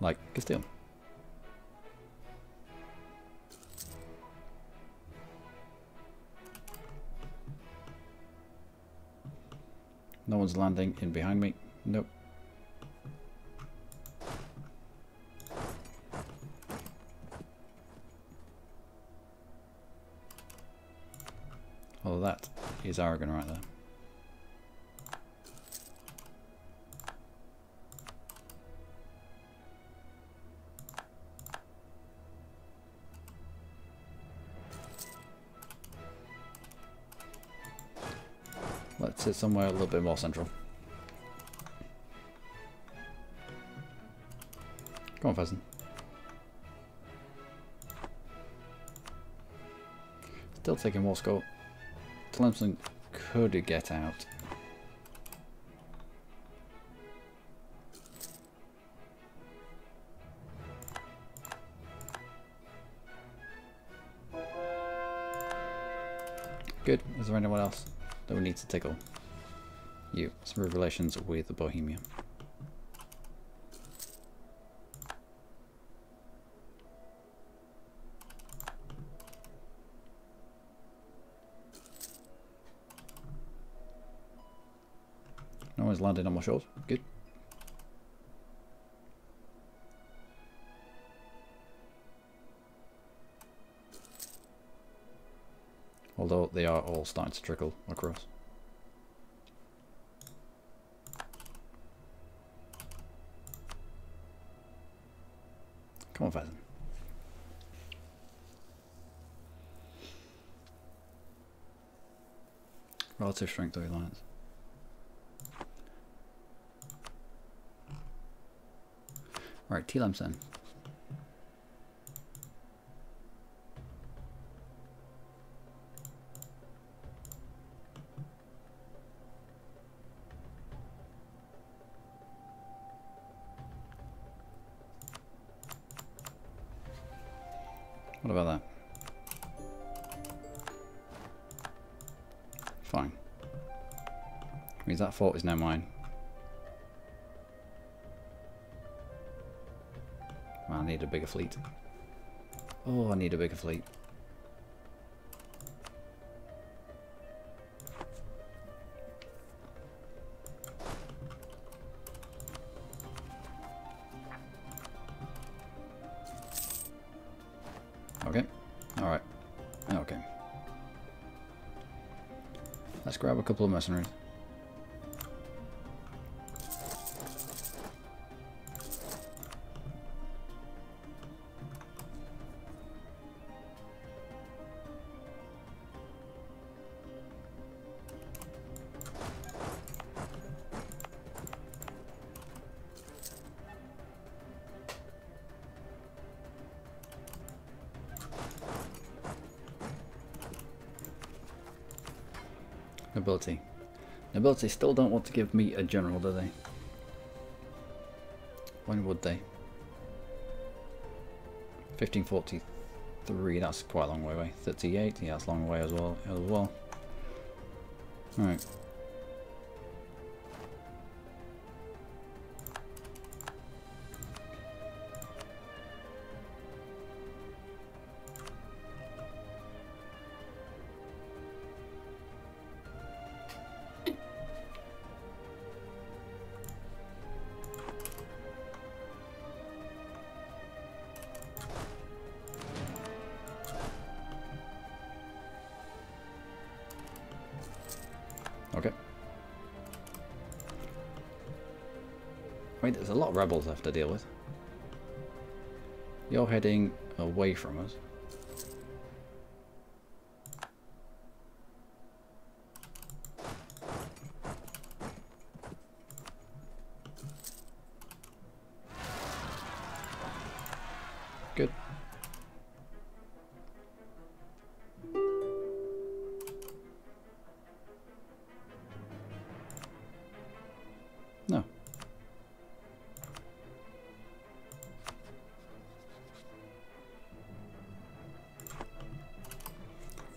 Like Castile. No one's landing in behind me. Nope. Oh, that is Aragon right there. Let's sit somewhere a little bit more central. Come on, Pheasant. Still taking war score. Tlemcen could get out. Good. Is there anyone else that we need to tickle? You. Smooth relations with Bohemia. No one's landed on my shores. Good. Although they are all starting to trickle across. Come on, Pheasant. Relative strength of the alliance. Right, Tlemcen. What about that? Fine. Means that fort is now mine. I need a bigger fleet. Oh, I need a bigger fleet. Okay. Alright. Okay. Let's grab a couple of mercenaries. Ability. Nobility still don't want to give me a general, do they? When would they? 1543, that's quite a long way away. 38, yeah, that's a long way as well. Alright. Okay. Wait, there's a lot of rebels I have to deal with. You're heading away from us. Good. No.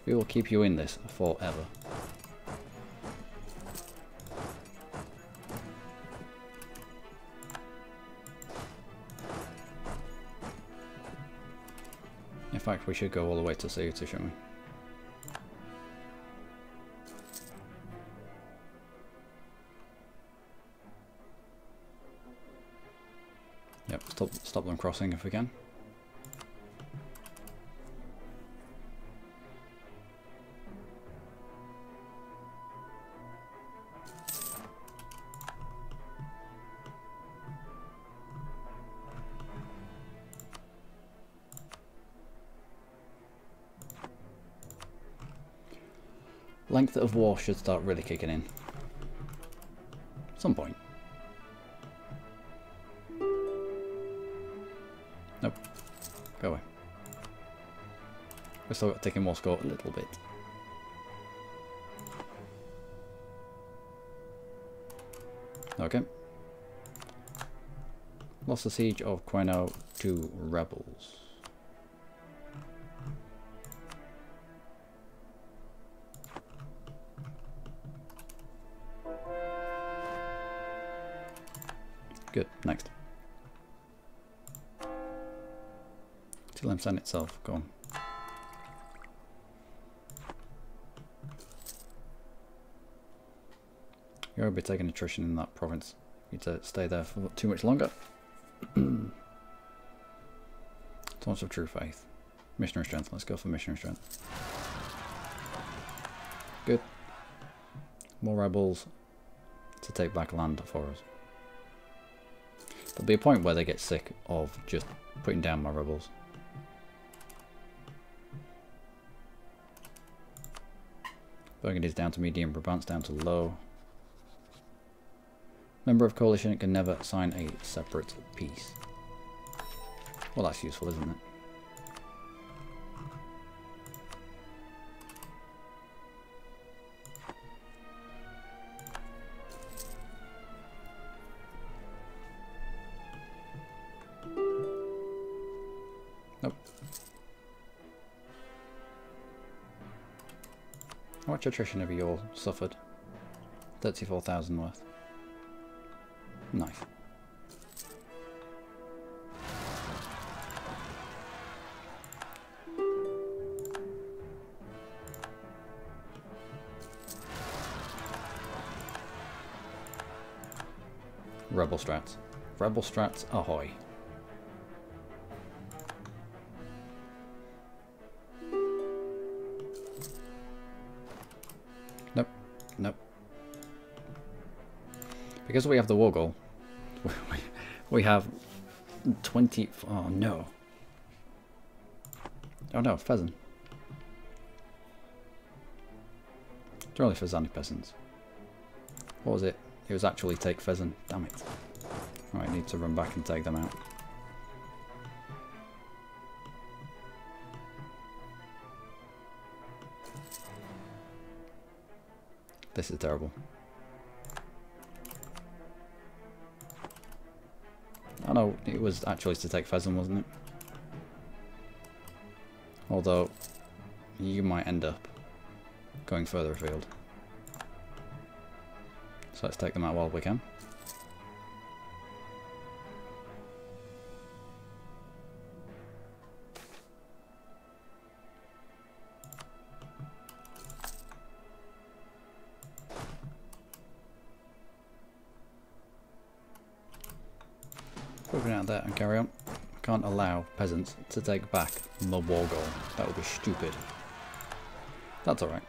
We will keep you in this forever. In fact, we should go all the way to Ceuta, shouldn't we? Yep, stop them crossing if we can. Length of war should start really kicking in. At some point. Nope. Go away. We're still taking more score a little bit. Okay. Lost the siege of Queno to rebels. Good, next. Tlemcen itself, go on. You're going to be taking attrition in that province. You need to stay there for too much longer. Taunts of True Faith. Missionary Strength, let's go for Missionary Strength. Good. More rebels to take back land for us. There'll be a point where they get sick of just putting down my rebels. Burgundy's down to medium, Brabant's down to low. Member of coalition can never sign a separate peace. Well, that's useful, isn't it? Nope. How much attrition have you all suffered? 34,000 worth. Nice. Rebel strats. Rebel strats ahoy. Nope. Nope. Because we have the war goal, we have 20... Oh no. Oh no, Fezzan. They're only Fezzani peasants. What was it? It was actually take Fezzan. Damn it. Right, need to run back and take them out. This is terrible. no, it was actually to take Fezzan, wasn't it? Although, you might end up going further afield. So let's take them out while we can. Moving out there and carry on. I can't allow peasants to take back the war goal. That would be stupid. That's alright.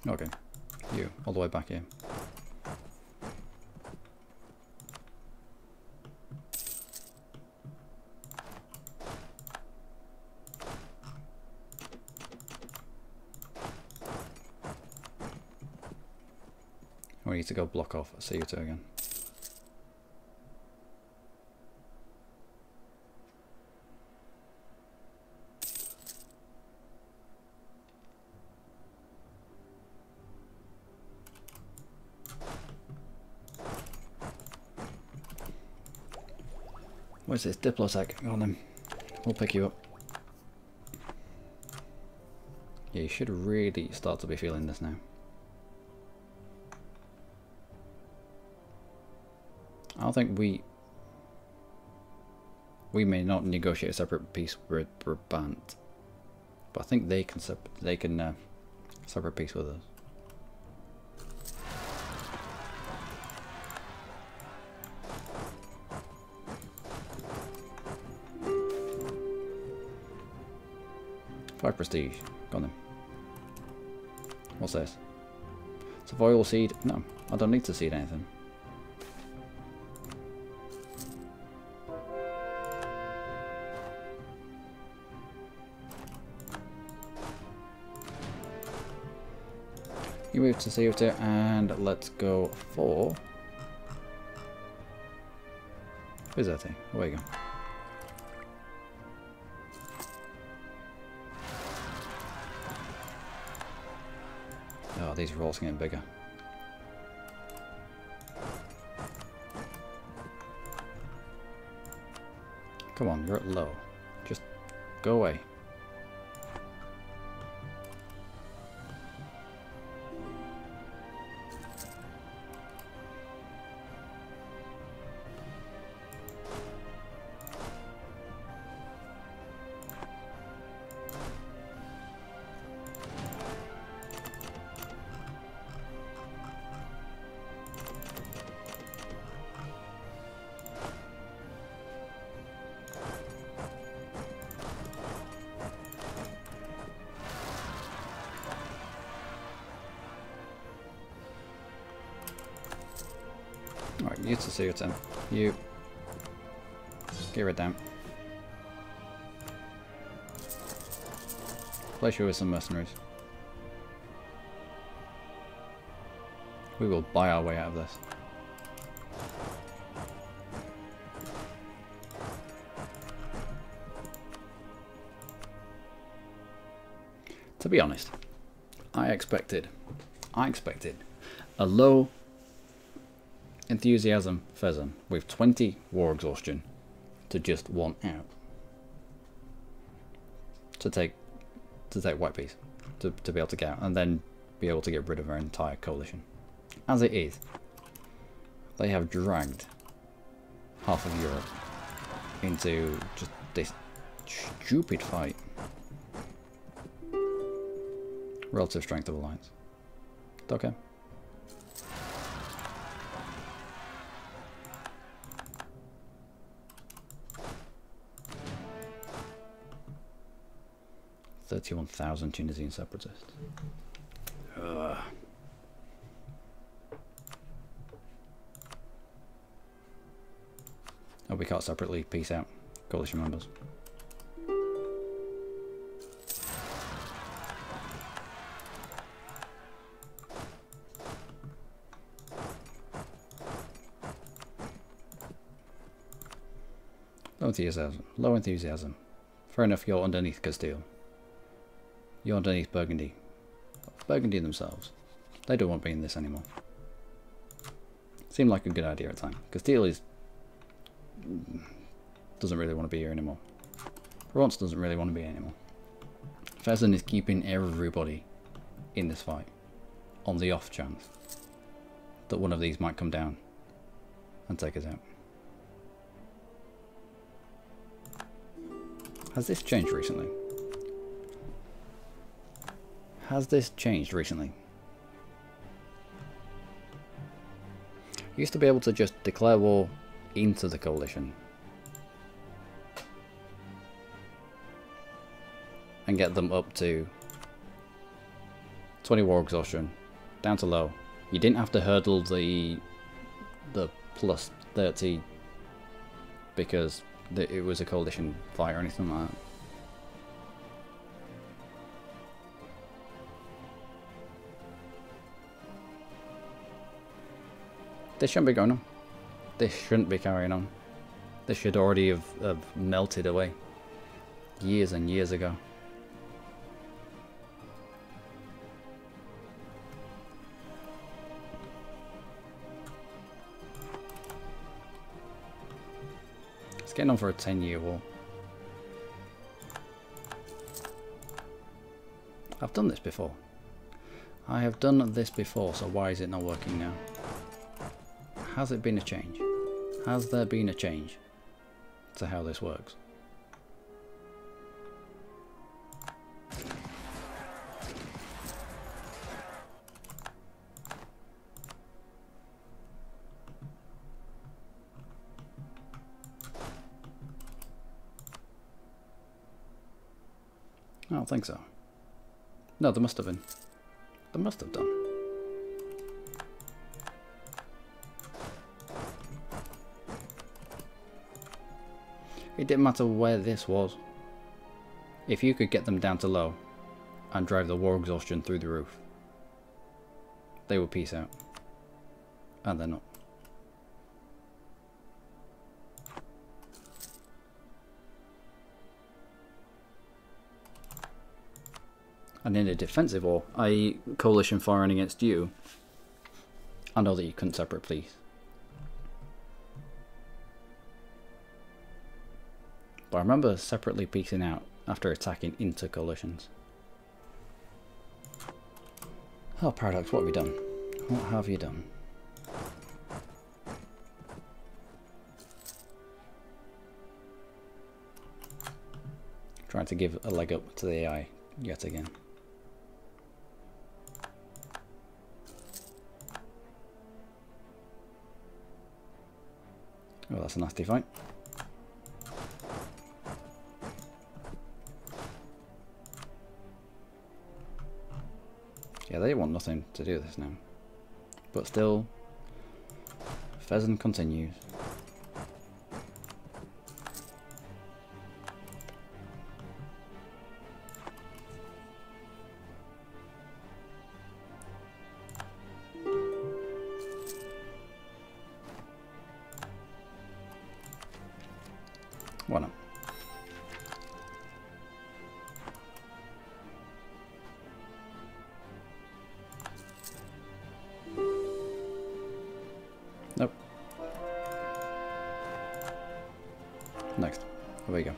Okay, you, all the way back here. We need to go block off CO2 again. Where's this Diplosec? Go on then. We'll pick you up. Yeah, you should really start to be feeling this now. I don't think we may not negotiate a separate peace with Brabant, but I think they can separate peace with us. Five prestige. Go on then. What's this? Savoy will seed? No, I don't need to seed anything. You move to CO2 and let's go for Bizzetti. Away you go. Oh, these rolls are getting bigger. Come on, you're at low. Just go away. Alright, you to see your turn. You gear it down. Place you with some mercenaries. We will buy our way out of this. To be honest, I expected a low enthusiasm Fezzan with 20 war exhaustion to just want out. To take White Peace. To be able to get out and then be able to get rid of our entire coalition. As it is, they have dragged half of Europe into just this stupid fight. Relative strength of alliance. Okay. $31,000 Tunisian separatists. Ugh. Oh, we can't separately peace out coalition members. Low enthusiasm. Low enthusiasm. Fair enough, you're underneath Castile. You're underneath Burgundy. Burgundy themselves. They don't want to be in this anymore. Seemed like a good idea at the time. Castile is... doesn't really want to be here anymore. Provence doesn't really want to be here anymore. Fezzan is keeping everybody in this fight. On the off chance that one of these might come down and take us out. Has this changed recently? Has this changed recently? You used to be able to just declare war into the coalition and get them up to 20 war exhaustion, down to low. You didn't have to hurdle the plus 30 because it was a coalition fight or anything like that. This shouldn't be going on. This shouldn't be carrying on. This should already have melted away years and years ago. It's getting on for a 10-year war. I've done this before. I have done this before, so why is it not working now? Has it been a change? Has there been a change to how this works? I don't think so. No, there must have been. There must have done. It didn't matter where this was. If you could get them down to low and drive the war exhaustion through the roof, they would peace out. And they're not. And in a defensive war, i.e. coalition firing against you, I know that you couldn't separate police. But I remember separately peacing out after attacking into coalitions. Oh, Paradox, what have you done? What have you done? Trying to give a leg up to the AI yet again. Oh, that's a nasty fight. Yeah, they want nothing to do with this now. But still, Fezzan continues. Why not? Nope. Next. Here we go.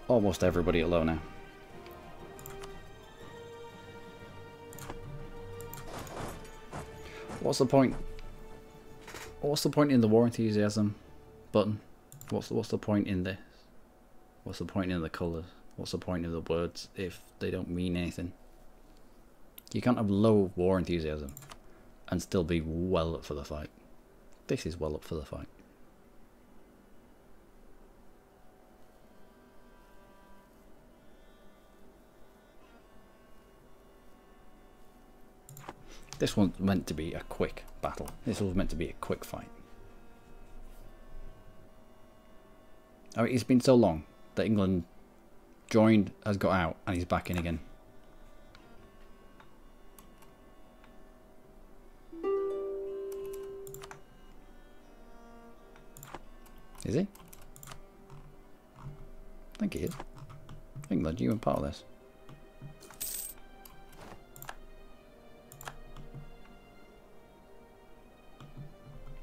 Almost everybody at low now. What's the point? What's the point in the war enthusiasm button? What's the point in this? What's the point in the colours? What's the point of the words if they don't mean anything? You can't have low war enthusiasm and still be well up for the fight. This is well up for the fight. This one's meant to be a quick battle. This was meant to be a quick fight. I mean, it's been so long that England joined, has got out, and he's back in again. Is he? I think he is. England, you were part of this.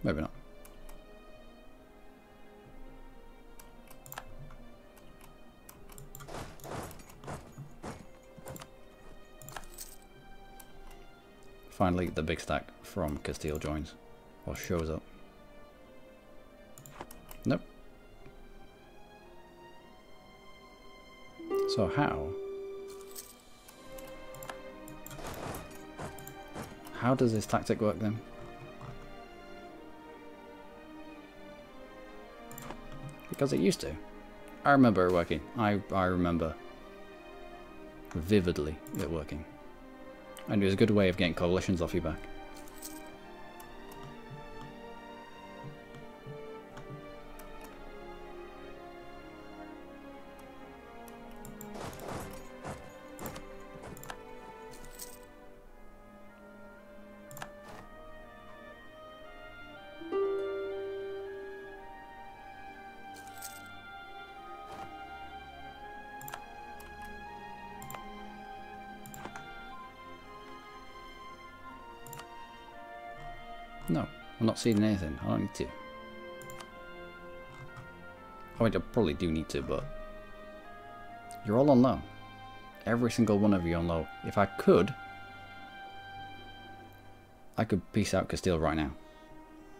Maybe not. Finally, the big stack from Castile joins, or shows up. Nope. So how does this tactic work then? Because it used to. I remember it working. I remember vividly it working. And it was a good way of getting coalitions off your back. No, I'm not seeing anything. I don't need to. I mean, I probably do need to, but you're all on low. Every single one of you on low. If I could peace out Castile right now.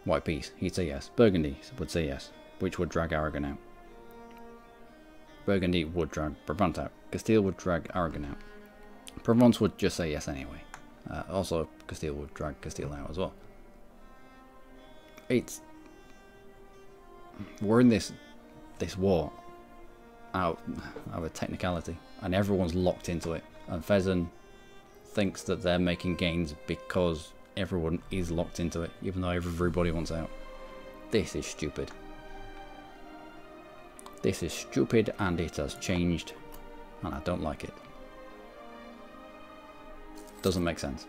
White peace, he'd say yes. Burgundy would say yes, which would drag Aragon out. Burgundy would drag Brabant out. Castile would drag Aragon out. Provence would just say yes anyway. Also, Castile would drag Castile out as well. We're in this war out of a technicality, and everyone's locked into it. And Fezzan thinks that they're making gains because everyone is locked into it, even though everybody wants out. This is stupid. This is stupid, and it has changed, and I don't like it. Doesn't make sense.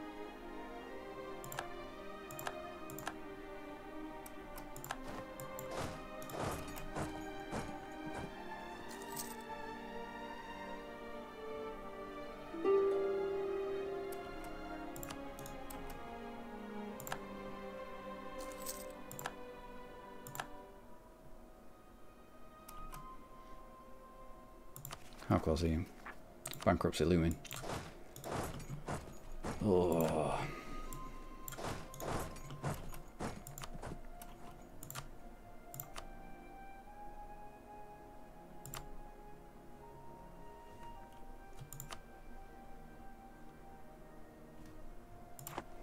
How close are you? Bankruptcy looming. Oh.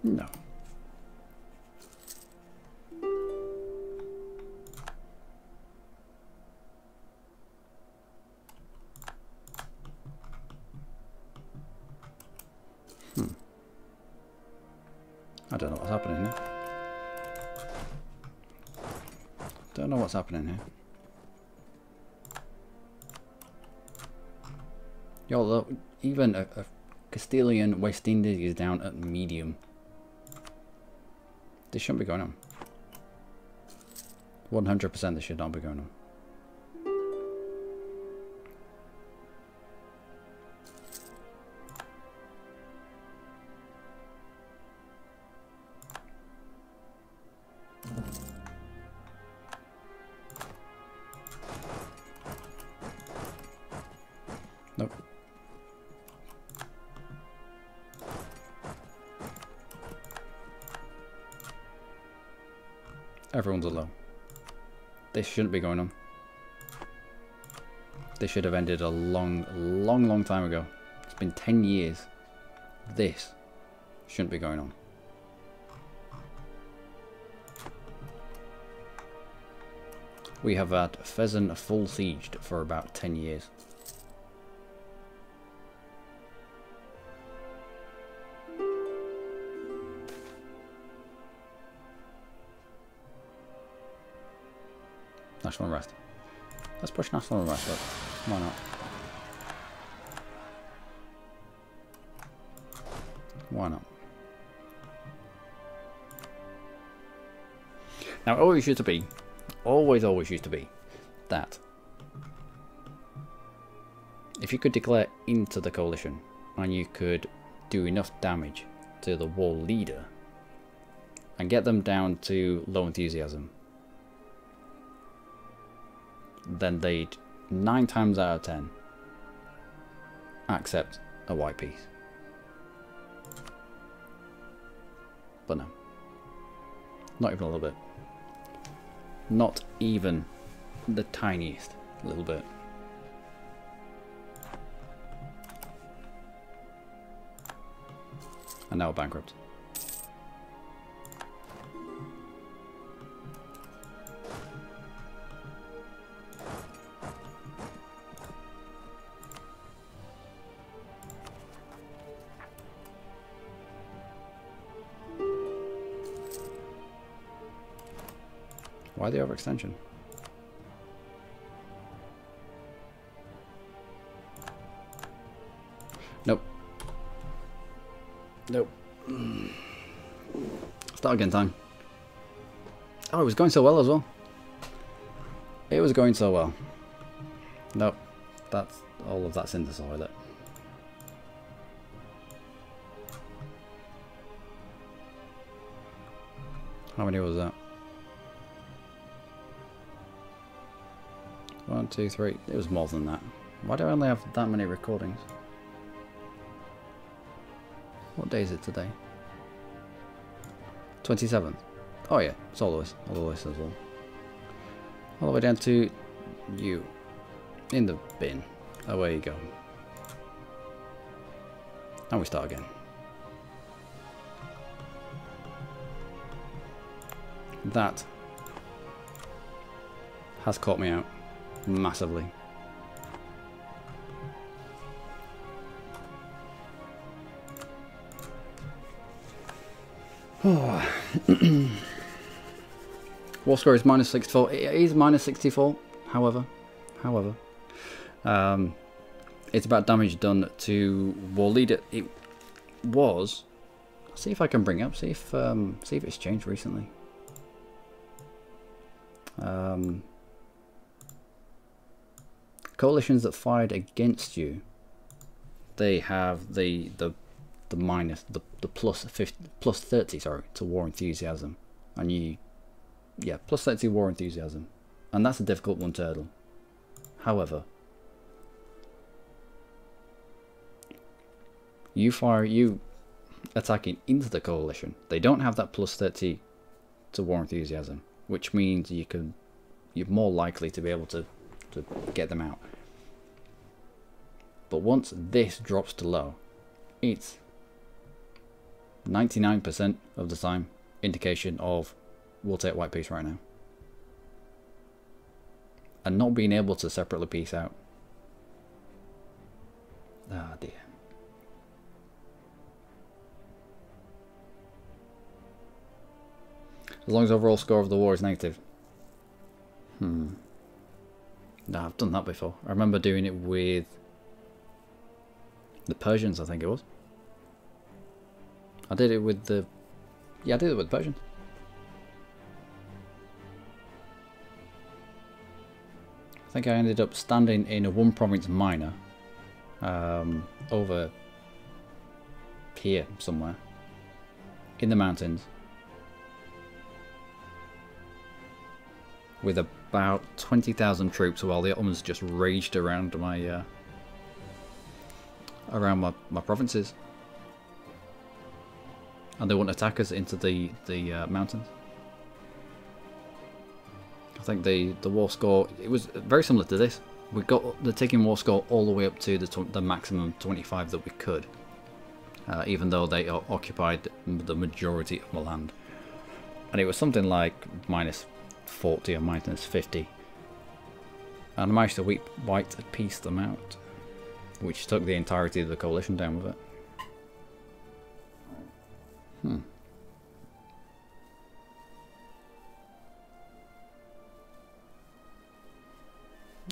No. I don't know what's happening here. Don't know what's happening here. Yo, look, even a Castilian West Indies is down at medium. This shouldn't be going on. 100% this should not be going on. Nope. Everyone's at low. This shouldn't be going on. This should have ended a long time ago. It's been 10 years. This shouldn't be going on. We have had Fezzan full sieged for about 10 years. National unrest. Let's push national unrest up. Why not? Why not? Now, it always used to be, always used to be, that if you could declare into the coalition and you could do enough damage to the war leader and get them down to low enthusiasm, then they'd 9 times out of 10 accept a white peace. But no, not even a little bit. Not even the tiniest little bit. And now we're bankrupt. Why the overextension? Nope. Nope. Start again time. Oh, it was going so well as well. It was going so well. Nope. That's all of that's in the toilet. How many was that? 1, 2, 3. It was more than that. Why do I only have that many recordings? What day is it today? 27th. Oh yeah, it's all the way as well. All the way down to you. In the bin. Away you go. And we start again. That has caught me out massively. War score is minus 64. It is minus 64. However, it's about damage done to war leader. It was. I'll see if I can bring up. See if it's changed recently. Coalitions that fired against you, they have the minus the plus 30, sorry, to war enthusiasm, and you, yeah, plus 30 war enthusiasm, and that's a difficult one to hurdle. However, you attacking into the coalition, they don't have that plus 30 to war enthusiasm, which means you're more likely to be able to get them out. But once this drops to low, it's 99% of the time indication of we'll take white peace right now. And not being able to separately peace out. Ah dear. As long as overall score of the war is negative. No, I've done that before. I remember doing it with the Persians, I think it was. I did it with the... Yeah, I did it with the Persians. I think I ended up standing in a 1 province minor over here somewhere in the mountains with about 20,000 troops while the Ottomans just raged around my my provinces, and they wouldn't attack us into the mountains. I think the war score, it was very similar to this. We got the taking war score all the way up to the maximum 25 that we could, even though they occupied the majority of the land, and it was something like minus 40 or minus 50, and I managed to white peace them out, which took the entirety of the coalition down with it.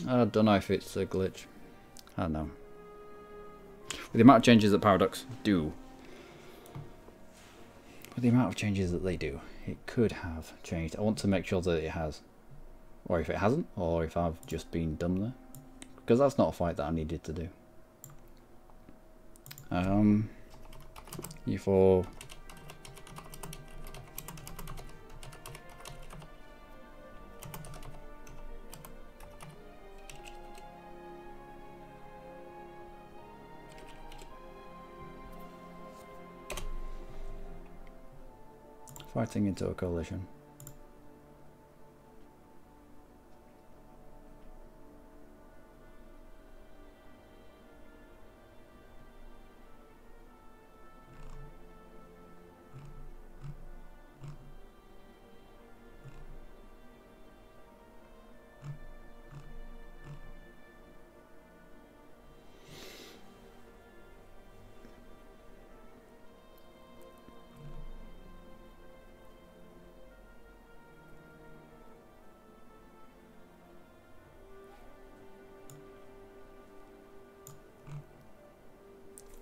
I don't know if it's a glitch. I don't know. With the amount of changes that Paradox do, with the amount of changes that they do, it could have changed. I want to make sure that it has. Or if it hasn't, or if I've just been dumb there. Because that's not a fight that I needed to do. EU4. Fighting into a coalition.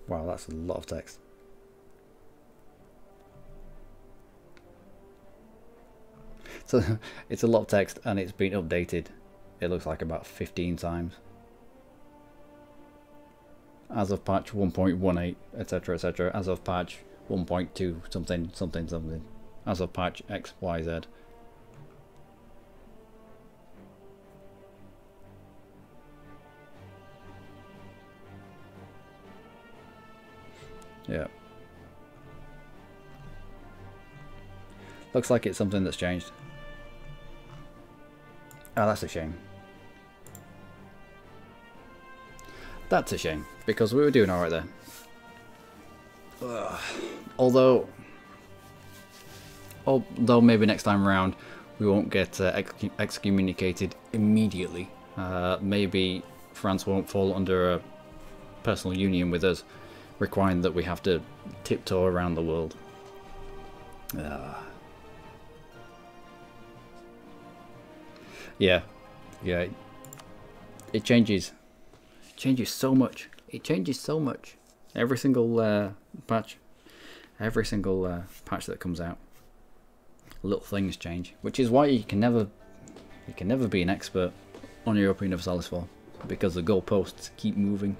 Wow, that's a lot of text. So it's a lot of text and it's been updated, it looks like about 15 times. As of patch 1.18, etc, etc. As of patch 1.2 something, something, something. As of patch XYZ. Yeah. Looks like it's something that's changed. Oh, that's a shame. That's a shame, because we were doing alright there. Although maybe next time around we won't get excommunicated immediately. Maybe France won't fall under a personal union with us, requiring that we have to tiptoe around the world. Yeah, it changes. It changes so much. It changes so much. Every single patch, patch that comes out, little things change. Which is why you can never be an expert on European Universalis 4, because the goalposts keep moving.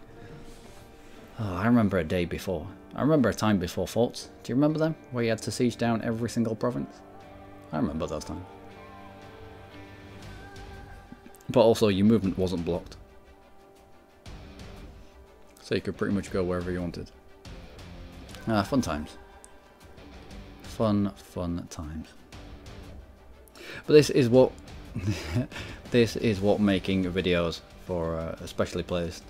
Oh, I remember a day before. I remember a time before forts. Do you remember them? Where you had to siege down every single province? I remember those times. But also your movement wasn't blocked. So you could pretty much go wherever you wanted. Fun times. Fun times. But this is what this is what making videos for especially players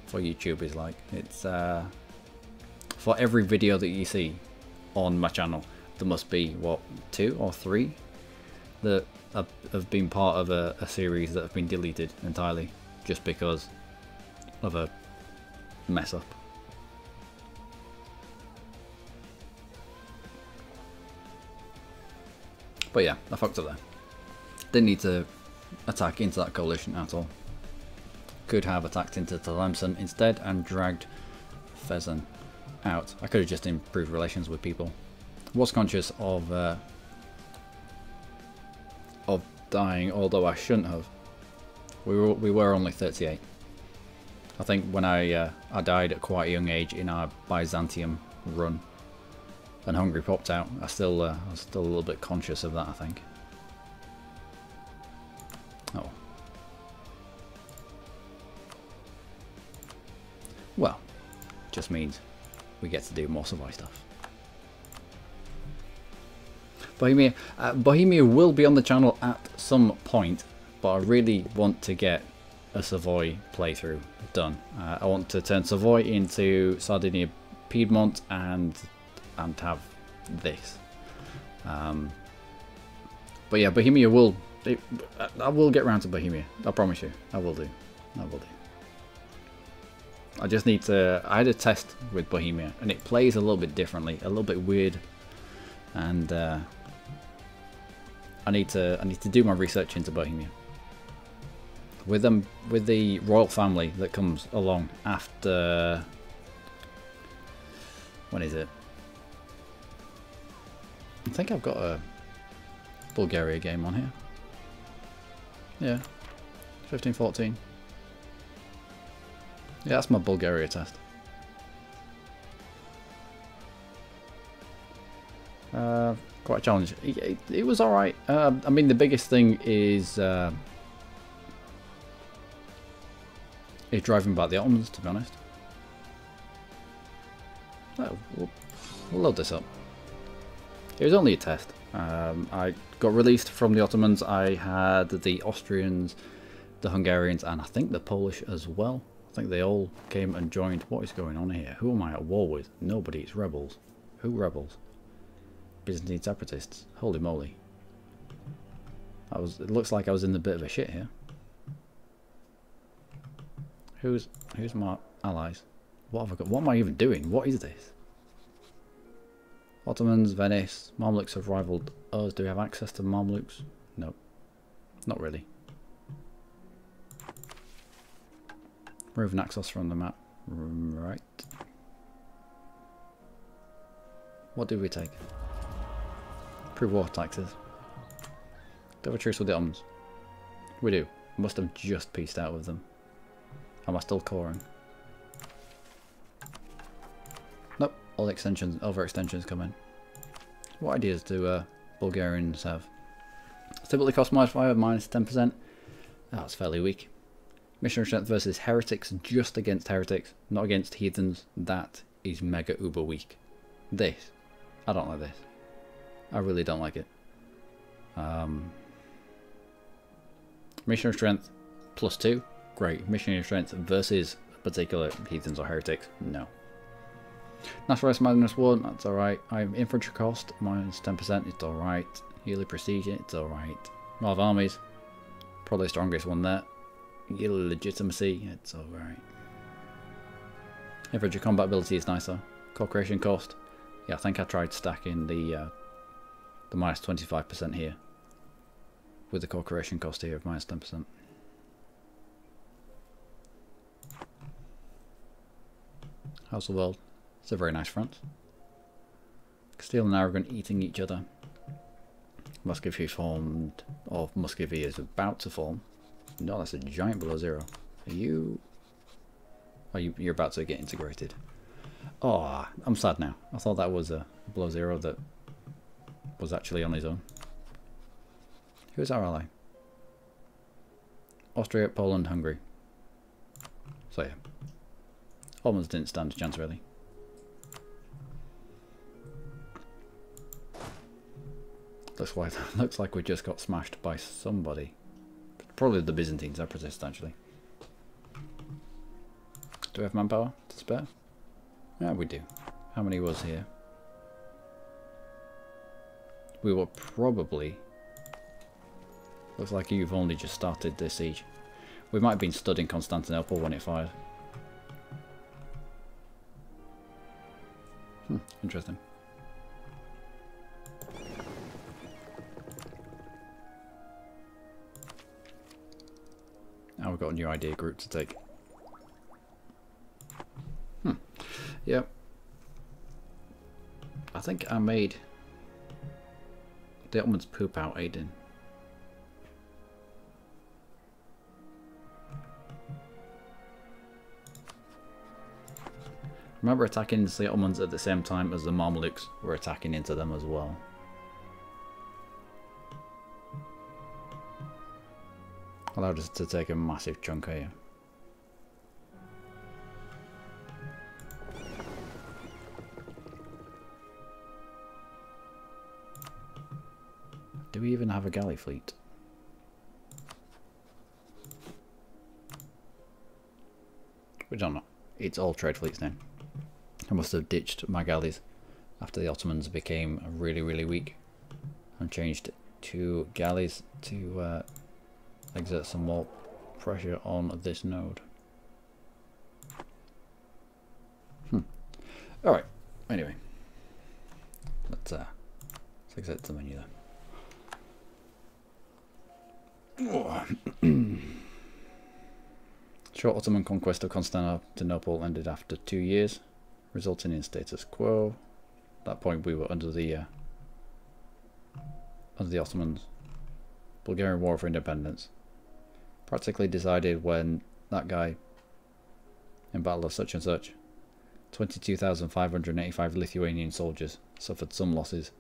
for YouTube is like. It's for every video that you see on my channel, there must be what, 2 or 3 that have been part of a series that have been deleted entirely just because of a mess up. But yeah, I fucked up there. Didn't need to attack into that coalition at all. Could have attacked into Tlemcen instead and dragged Fezzan out. I could have just improved relations with people. Was conscious of dying, although I shouldn't have. We were only 38. I think when I died at quite a young age in our Byzantium run, and Hungary popped out. I was still a little bit conscious of that, I think. Oh. Well, just means we get to do more Savoy stuff. Bohemia will be on the channel at some point, but I really want to get a Savoy playthrough done. I want to turn Savoy into Sardinia, Piedmont, and have this. But yeah, Bohemia will. I will get around to Bohemia. I promise you. I will do. I will do. I just need to. I had a test with Bohemia, and it plays a little bit differently, a little bit weird, and I need to do my research into Bohemia. with them, with the royal family that comes along after. When is it? I think I've got a Bulgaria game on here. Yeah, 15-14. Yeah, that's my Bulgaria test. Quite a challenge. It was alright. I mean, the biggest thing is driving back the Ottomans, to be honest. Oh, we'll load this up. It was only a test. I got released from the Ottomans. I had the Austrians, the Hungarians, and I think the Polish as well. I think they all came and joined. What is going on here? Who am I at war with? Nobody. It's rebels. Who rebels? Byzantine separatists. Holy moly. It looks like I was in a bit of a shit here. Who's my allies? What have I got? What am I even doing? What is this? Ottomans, Venice, Mamluks have rivaled us. Do we have access to Mamluks? No. Not really. Remove Naxos from the map. Right. What did we take? Prove war taxes. Do we have a truce with the Ottomans? We do. Must have just pieced out with them. Am I still coring? Nope. All extensions, overextensions come in. What ideas do Bulgarians have? Typically cost -5, -10%. That's fairly weak. Missionary strength versus heretics, just against heretics, not against heathens. That is mega uber weak. This, I don't like this. I really don't like it. Missionary strength +2, great. Missionary strength versus particular heathens or heretics, no. National rest -1, that's alright. I'm infantry cost -10%, it's alright. Yearly prestige, it's alright. Lot of armies, probably the strongest one there. Yearly legitimacy, it's alright. Infantry combat ability is nicer. Co-creation cost, yeah, I think I tried stacking the -25% here with the co-creation cost here of -10%. House of World, it's a very nice front. Castile and Aragon eating each other. Muscovy formed, or Muscovy is about to form. No, that's a giant below zero. Are you? Oh, you're about to get integrated. Oh, I'm sad now. I thought that was a below zero that was actually on his own. Who's our ally? Austria, Poland, Hungary. So yeah. Ottomans didn't stand a chance really. Looks like we just got smashed by somebody. Probably the Byzantine separatists actually. Do we have manpower to spare? Yeah, we do. How many was here? We were probably... Looks like you've only just started this siege. We might have been stood in Constantinople when it fired. Interesting. Now we've got a new idea group to take. Yep. I think I made the Ottomans poop out Aden. Remember attacking the Ottomans at the same time as the Mamluks were attacking into them as well. Allowed us to take a massive chunk here. Do we even have a galley fleet? We don't know. It's all trade fleets now. I must have ditched my galleys after the Ottomans became really, really weak and changed to galleys to exert some more pressure on this node. Alright, anyway. Let's exit the menu there. Short Ottoman conquest of Constantinople ended after 2 years, resulting in status quo. At that point we were under the Ottomans. Bulgarian War for Independence. Practically decided when that guy in Battle of such and such. 22,585 Lithuanian soldiers suffered some losses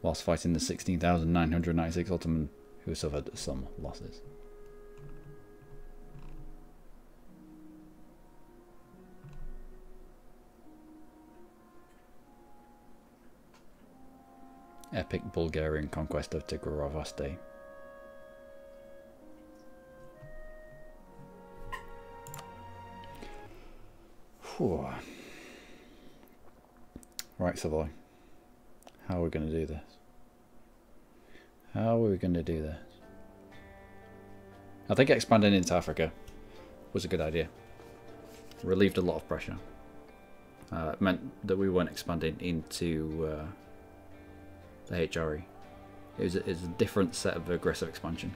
whilst fighting the 16,996 Ottoman who suffered some losses. Epic Bulgarian conquest of Tigrovasti. Whew. Right, Savoy. How are we going to do this? How are we going to do this? I think expanding into Africa was a good idea. Relieved a lot of pressure. It meant that we weren't expanding into the HRE. It was a different set of aggressive expansion.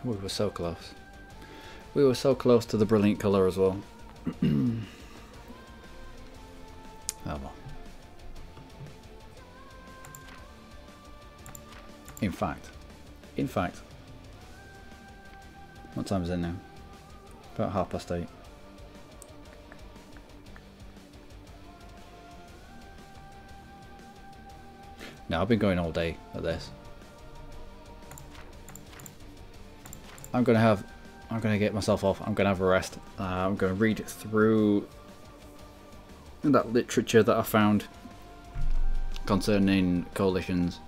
We were so close. We were so close to the brilliant colour as well. Oh well. In fact, what time is it now? About 8:30. Now I've been going all day at this. I'm gonna get myself off. I'm gonna have a rest. I'm gonna read through that literature that I found concerning coalitions,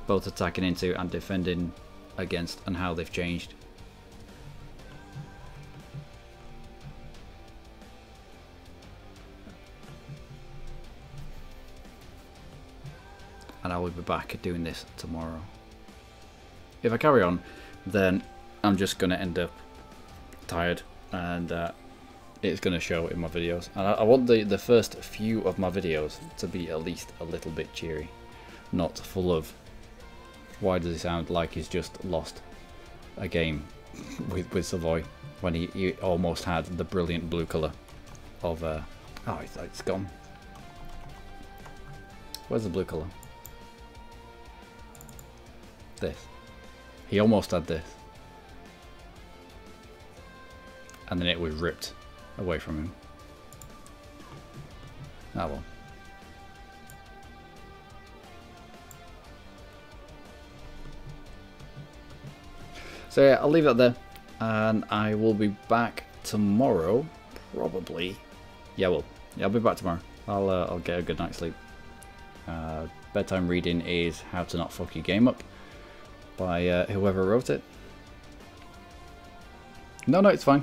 both attacking into and defending against, and how they've changed. And I will be back doing this tomorrow. If I carry on, then I'm just going to end up tired, and it's going to show in my videos. And I want the first few of my videos to be at least a little bit cheery, not full of why does it sound like he's just lost a game with Savoy when he almost had the brilliant blue colour of oh, it's gone. Where's the blue colour? This. He almost had this. And then it was ripped away from him. Ah well. So yeah, I'll leave that there. And I will be back tomorrow. Probably. Yeah, I'll be back tomorrow. I'll get a good night's sleep. Bedtime reading is How to Not Fuck Your Game Up by whoever wrote it. No, it's fine.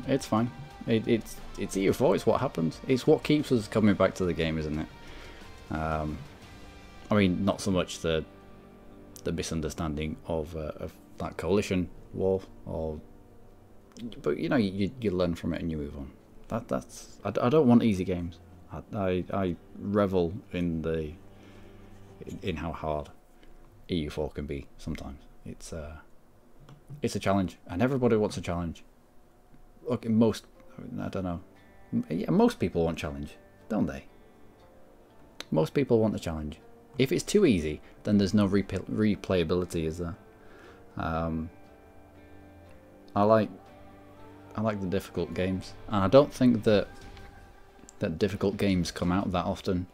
It's fine. It's EU4. It's what happens. It's what keeps us coming back to the game, isn't it? I mean, not so much the misunderstanding of that coalition war, but you know, you learn from it and you move on. I don't want easy games. I revel in how hard EU4 can be sometimes. It's a challenge, and everybody wants a challenge. Look, I don't know. Yeah, most people want challenge, don't they? Most people want a challenge. If it's too easy, then there's no replayability, is there? I like the difficult games, and I don't think that difficult games come out that often.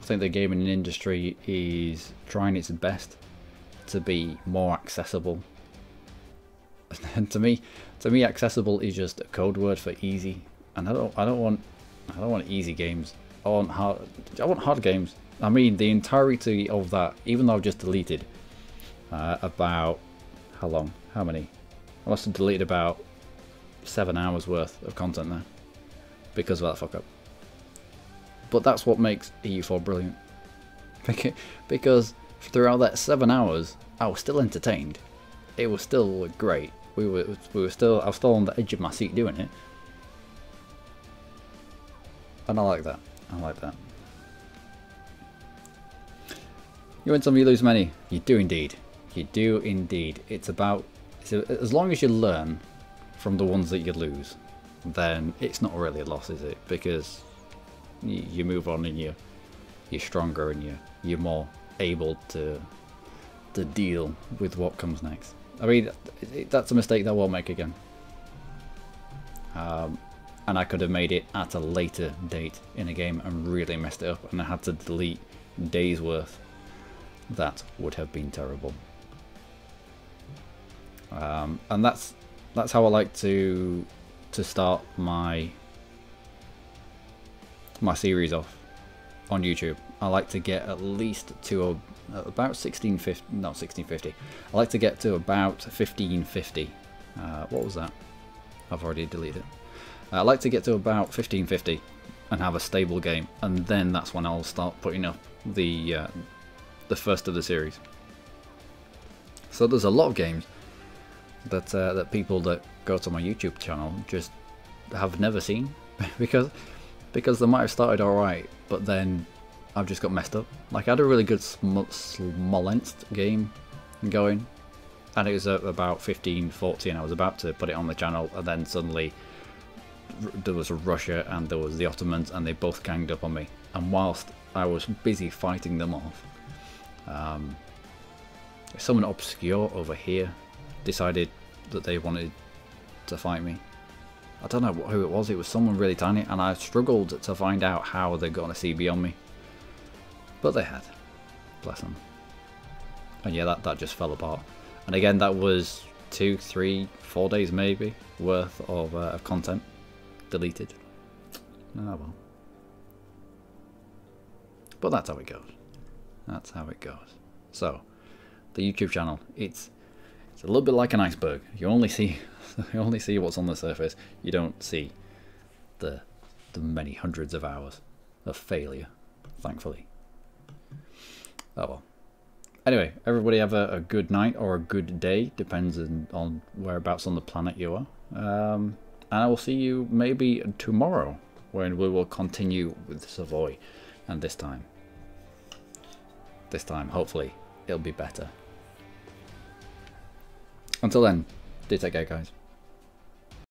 I think the gaming industry is trying its best to be more accessible. And to me, accessible is just a code word for easy. And I don't want easy games. I want hard games. I mean, the entirety of that, even though I've just deleted about how long? How many? I must have deleted about 7 hours worth of content there because of that fuck up. But that's what makes EU4 brilliant. Because throughout that 7 hours, I was still entertained. It was still great. I was still on the edge of my seat doing it. And I like that. I like that. You win some, you lose many. You do indeed. You do indeed. It's about, as long as you learn from the ones that you lose, then it's not really a loss, is it? Because you move on and you're stronger and you're more able to deal with what comes next. I mean, that's a mistake that I won't make again. And I could have made it at a later date in a game and really messed it up, and I had to delete days worth. That would have been terrible. And that's how I like to start my series off on YouTube. I like to get at least to about 1650, not 1650. I like to get to about 1550. What was that? I've already deleted it. I like to get to about 1550 and have a stable game, and then that's when I'll start putting up the first of the series. So there's a lot of games that people that go to my YouTube channel just have never seen because they might have started alright, but then I've just got messed up. Like, I had a really good Smolensk game going, and it was at about 1540, and I was about to put it on the channel, and then suddenly there was Russia and there was the Ottomans, and they both ganged up on me. And whilst I was busy fighting them off, someone obscure over here decided that they wanted to fight me. I don't know who it was. It was someone really tiny, and I struggled to find out how they got a CB on me. But they had. Bless them. And yeah, that just fell apart. And again, that was 2, 3, 4 days maybe worth of content deleted. Oh well. But that's how it goes. That's how it goes. So, the YouTube channel, it's a little bit like an iceberg. You only see what's on the surface. You don't see the many hundreds of hours of failure, thankfully. Oh well. Anyway, everybody have a good night or a good day, depends on whereabouts on the planet you are. And I will see you maybe tomorrow, when we will continue with Savoy, and this time, hopefully, it'll be better. Until then, do take care, guys.